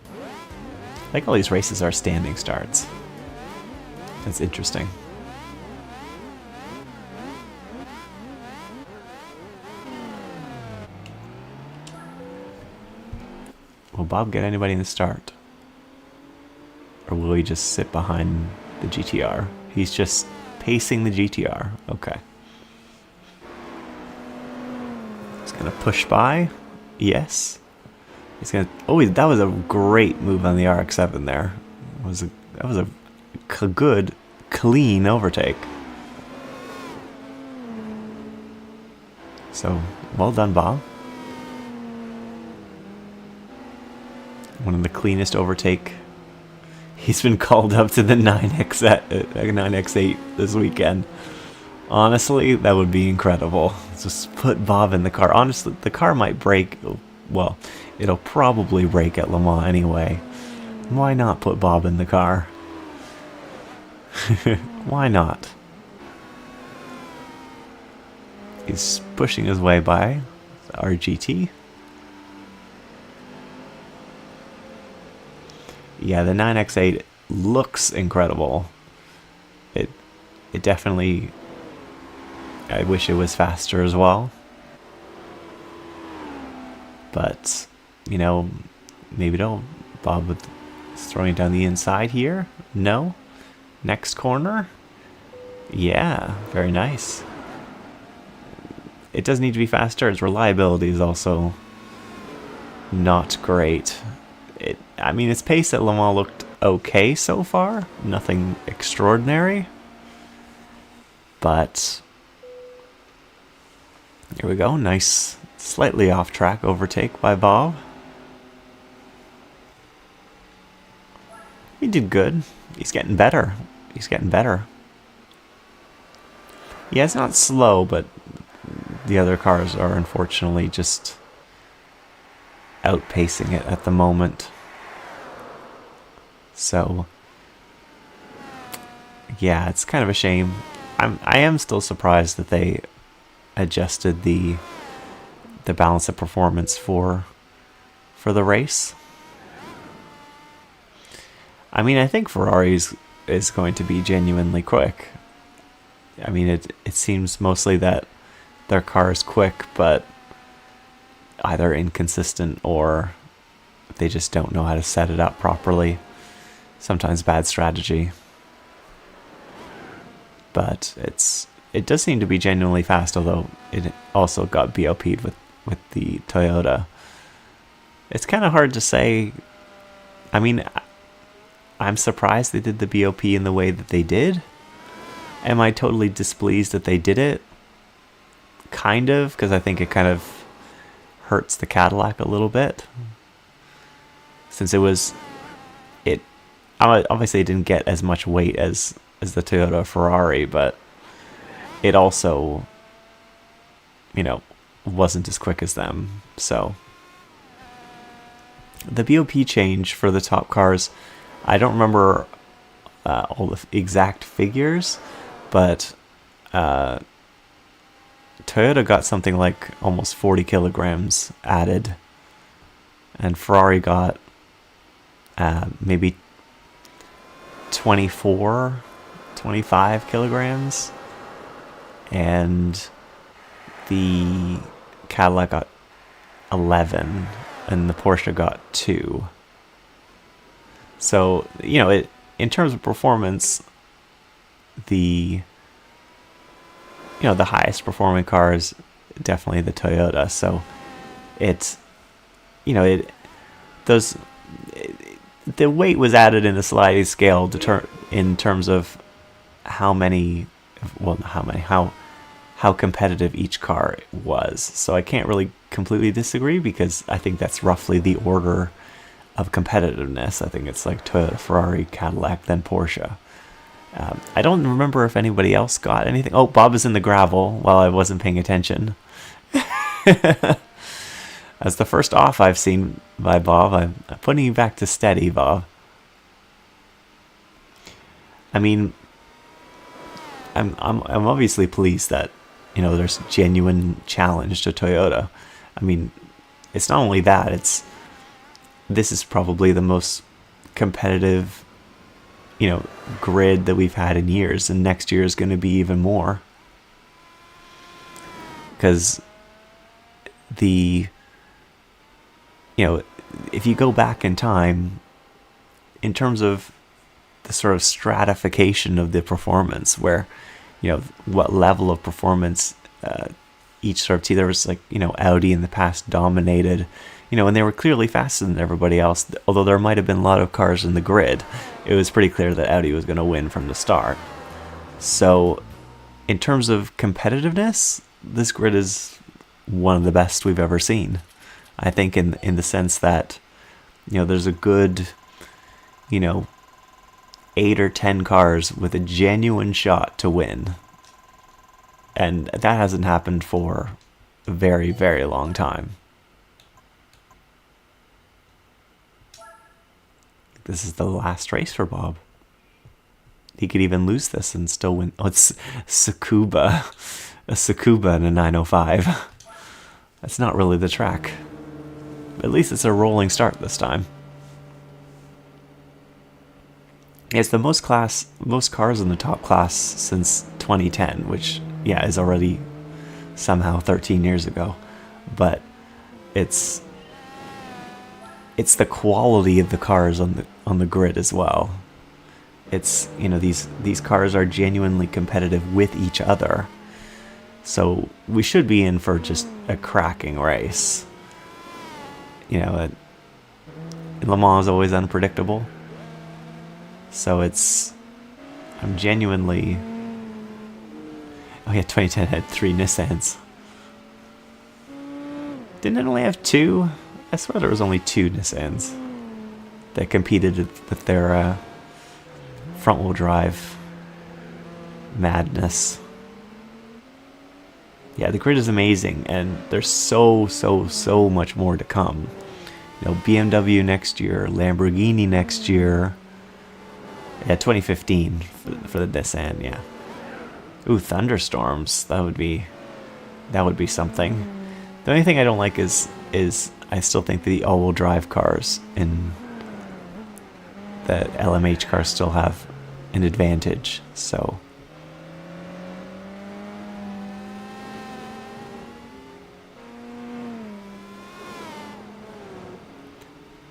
Speaker 1: I think all these races are standing starts. That's interesting. Will Bob get anybody in the start? Or will he just sit behind the GTR? He's just pacing the GTR. Okay. He's gonna push by. Yes. He's gonna. Oh, that was a great move on the RX-7 there. That was a good, clean overtake. So well done, Bob. One of the cleanest overtake. He's been called up to the 9X8 this weekend. Honestly, that would be incredible. Just put Bob in the car. Honestly, the car might break. Well, it'll probably break at Le Mans anyway. Why not put Bob in the car? Why not? He's pushing his way by RGT. Yeah, the 9X8 looks incredible. It definitely. I wish it was faster as well. But, maybe don't. Bob is throwing it down the inside here. No. Next corner. Yeah, very nice. It does need to be faster. Its reliability is also not great. Its pace at Le Mans looked okay so far. Nothing extraordinary. But here we go. Nice, slightly off-track overtake by Bob. He did good. He's getting better. He's getting better. Yeah, it's not slow, but the other cars are unfortunately just outpacing it at the moment. So, yeah, it's kind of a shame. I am still surprised that they adjusted the balance of performance for the race. I mean, I think Ferrari's is going to be genuinely quick. I mean, it seems mostly that their car is quick, but either inconsistent or they just don't know how to set it up properly. Sometimes bad strategy. But it does seem to be genuinely fast, although it also got BOP'd with the Toyota. It's kind of hard to say. I mean, I'm surprised they did the BOP in the way that they did. Am I totally displeased that they did it? Kind of, because I think it kind of hurts the Cadillac a little bit. Since it obviously didn't get as much weight as the Toyota Ferrari, but it also, wasn't as quick as them. So the BOP change for the top cars, I don't remember all the exact figures, but Toyota got something like almost 40 kilograms added, and Ferrari got maybe 24, 25 kilograms, and the Cadillac got 11, and the Porsche got 2. So, in terms of performance, the highest performing car is definitely the Toyota. So the weight was added in a sliding scale in terms of how competitive each car was. So I can't really completely disagree, because I think that's roughly the order of competitiveness. I think it's like Toyota, Ferrari, Cadillac, then Porsche. I don't remember if anybody else got anything. Oh, Bob is in the gravel while I wasn't paying attention. That's the first off I've seen by Bob. I'm putting you back to steady, Bob. I mean, I'm obviously pleased that there's genuine challenge to Toyota. I mean, it's not only that, this is probably the most competitive grid that we've had in years, and next year is going to be even more, because if you go back in time, in terms of the sort of stratification of the performance, where what level of performance each sort of team, there was Audi in the past dominated, and they were clearly faster than everybody else. Although there might have been a lot of cars in the grid, it was pretty clear that Audi was going to win from the start. So, in terms of competitiveness, this grid is one of the best we've ever seen. I think in the sense that, there's a good, 8 or 10 cars with a genuine shot to win. And that hasn't happened for a very, very long time. This is the last race for Bob. He could even lose this and still win. Oh, it's Tsukuba. A Tsukuba in a 905. That's not really the track. At least it's a rolling start this time. It's the most cars in the top class since 2010, which, is already somehow 13 years ago. But it's the quality of the cars on the grid as well. It's, these cars are genuinely competitive with each other. So we should be in for just a cracking race. Le Mans is always unpredictable. So I'm genuinely... Oh yeah, 2010 had 3 Nissans. Didn't it only have 2? I swear there was only 2 Nissans that competed with their front-wheel drive madness. Yeah, the grid is amazing, and there's so much more to come. You know, BMW next year, Lamborghini next year. Yeah, 2015 for the Nissan. Yeah. Ooh, thunderstorms. That would be something. The only thing I don't like is I still think the all-wheel drive cars in the LMH cars still have an advantage. So.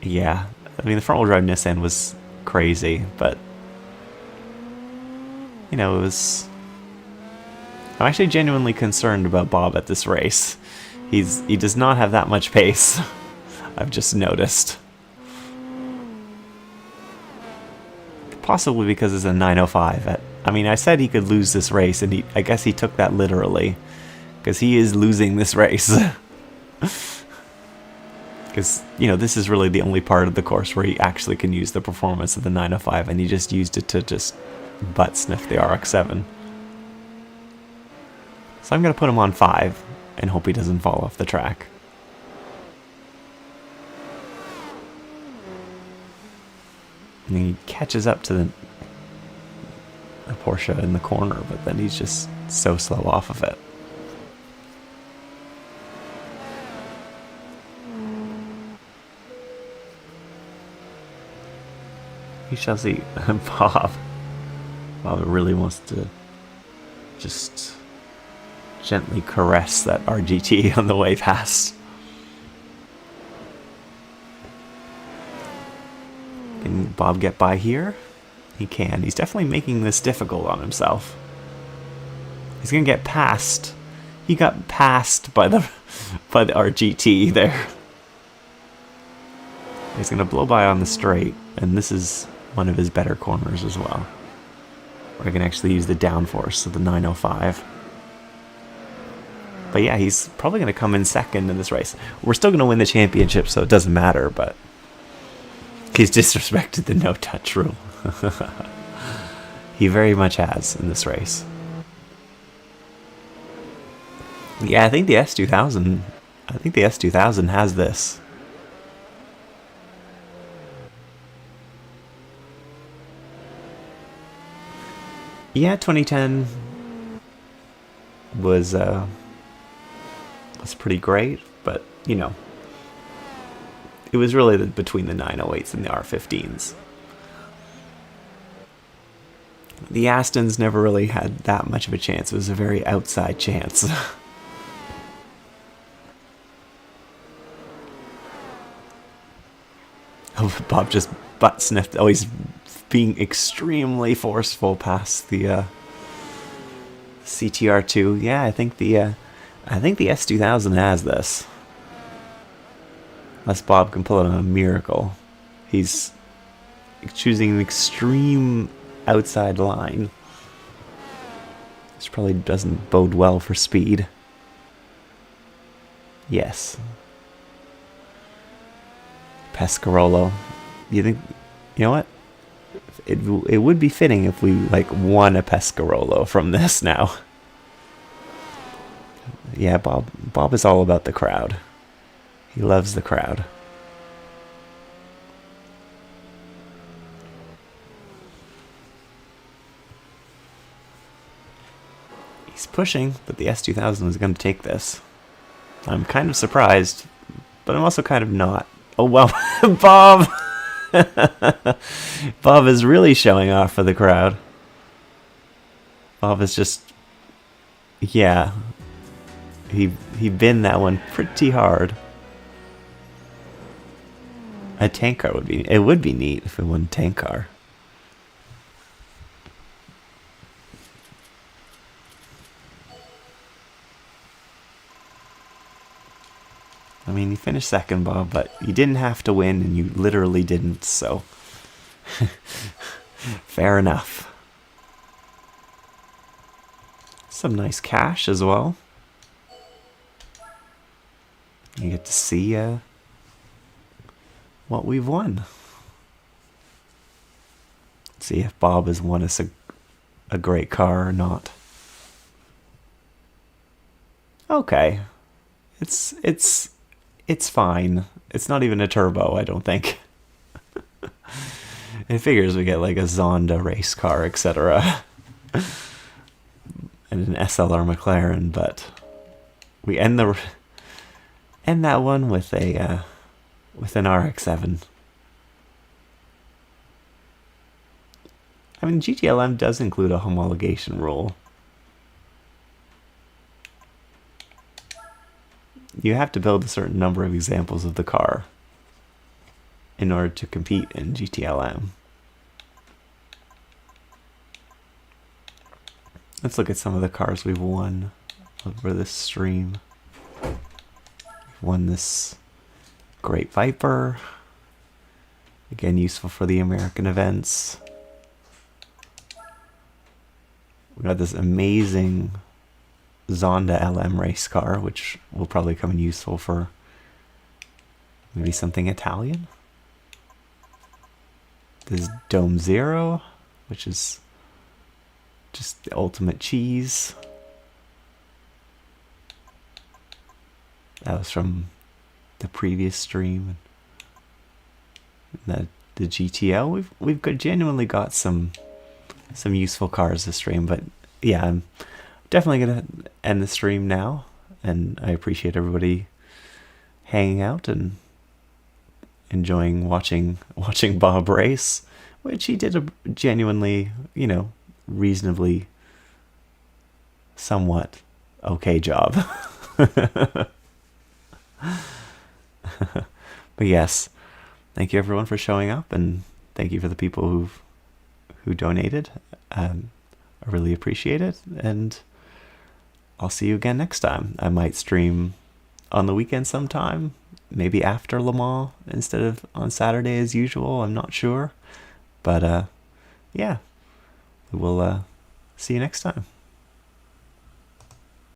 Speaker 1: Yeah, I mean the front-wheel drive Nissan was crazy, but you know, it was. I'm actually genuinely concerned about Bob at this race. He does not have that much pace. I've just noticed. Possibly because it's a 905. I mean, I said he could lose this race, and I guess he took that literally, because he is losing this race. Because, you know, this is really the only part of the course where he actually can use the performance of the 905, and he just used it to just butt sniff the RX-7. So I'm going to put him on 5 and hope he doesn't fall off the track. And he catches up to the Porsche in the corner, but then he's just so slow off of it. We shall see. Bob really wants to just gently caress that RGT on the way past. Can Bob get by here? He can. He's definitely making this difficult on himself. He's gonna get past. He got passed by the RGT there. He's gonna blow by on the straight, and this is one of his better corners as well, where I can actually use the downforce of the 905. But yeah, he's probably going to come in second in this race. We're still going to win the championship, so it doesn't matter, but he's disrespected the no-touch rule. He very much has in this race. Yeah, I think the S2000 has this. Yeah, 2010 was pretty great, but you know, it was really between the 908s and the R15s. The Astons never really had that much of a chance. It was a very outside chance. Oh, Bob just butt sniffed. Oh, he's being extremely forceful past the CTR2. Yeah, I think the S2000 has this. Unless Bob can pull it on a miracle. He's choosing an extreme outside line. This probably doesn't bode well for speed. Yes. Pescarolo. You know what? It would be fitting if we like won a Pescarolo from this now. Yeah, Bob is all about the crowd. He loves the crowd. He's pushing, but the S2000 is going to take this. I'm kind of surprised, but I'm also kind of not. Oh, well, Bob! Bob is really showing off for the crowd. Bob is just... Yeah. He binned that one pretty hard. A tank car would be... It would be neat if it wasn't a tank car. I mean, you finished second, Bob, but you didn't have to win, and you literally didn't, so... Fair enough. Some nice cash as well. You get to see what we've won. see if Bob has won us a great car or not. Okay. It's fine. It's not even a turbo, I don't think. It figures we get like a Zonda race car, etc. and an SLR McLaren, but we end that one with a with an RX-7. I mean, GTLM does include a homologation rule. You have to build a certain number of examples of the car in order to compete in GTLM. Let's look at some of the cars we've won over this stream. We've won this Great Viper. Again, useful for the American events. We got this amazing Zonda LM race car, which will probably come in useful for maybe something Italian. This Dome Zero, which is just the ultimate cheese. That was from the previous stream. The GTL, we've genuinely got some useful cars this stream, but yeah, I'm definitely gonna end the stream now, and I appreciate everybody hanging out and enjoying watching Bob race, which he did a genuinely, reasonably, somewhat okay job. But yes, thank you everyone for showing up, and thank you for the people who donated. I really appreciate it, and I'll see you again next time. I might stream on the weekend sometime, maybe after Le Mans instead of on Saturday as usual. I'm not sure, but yeah, we'll see you next time.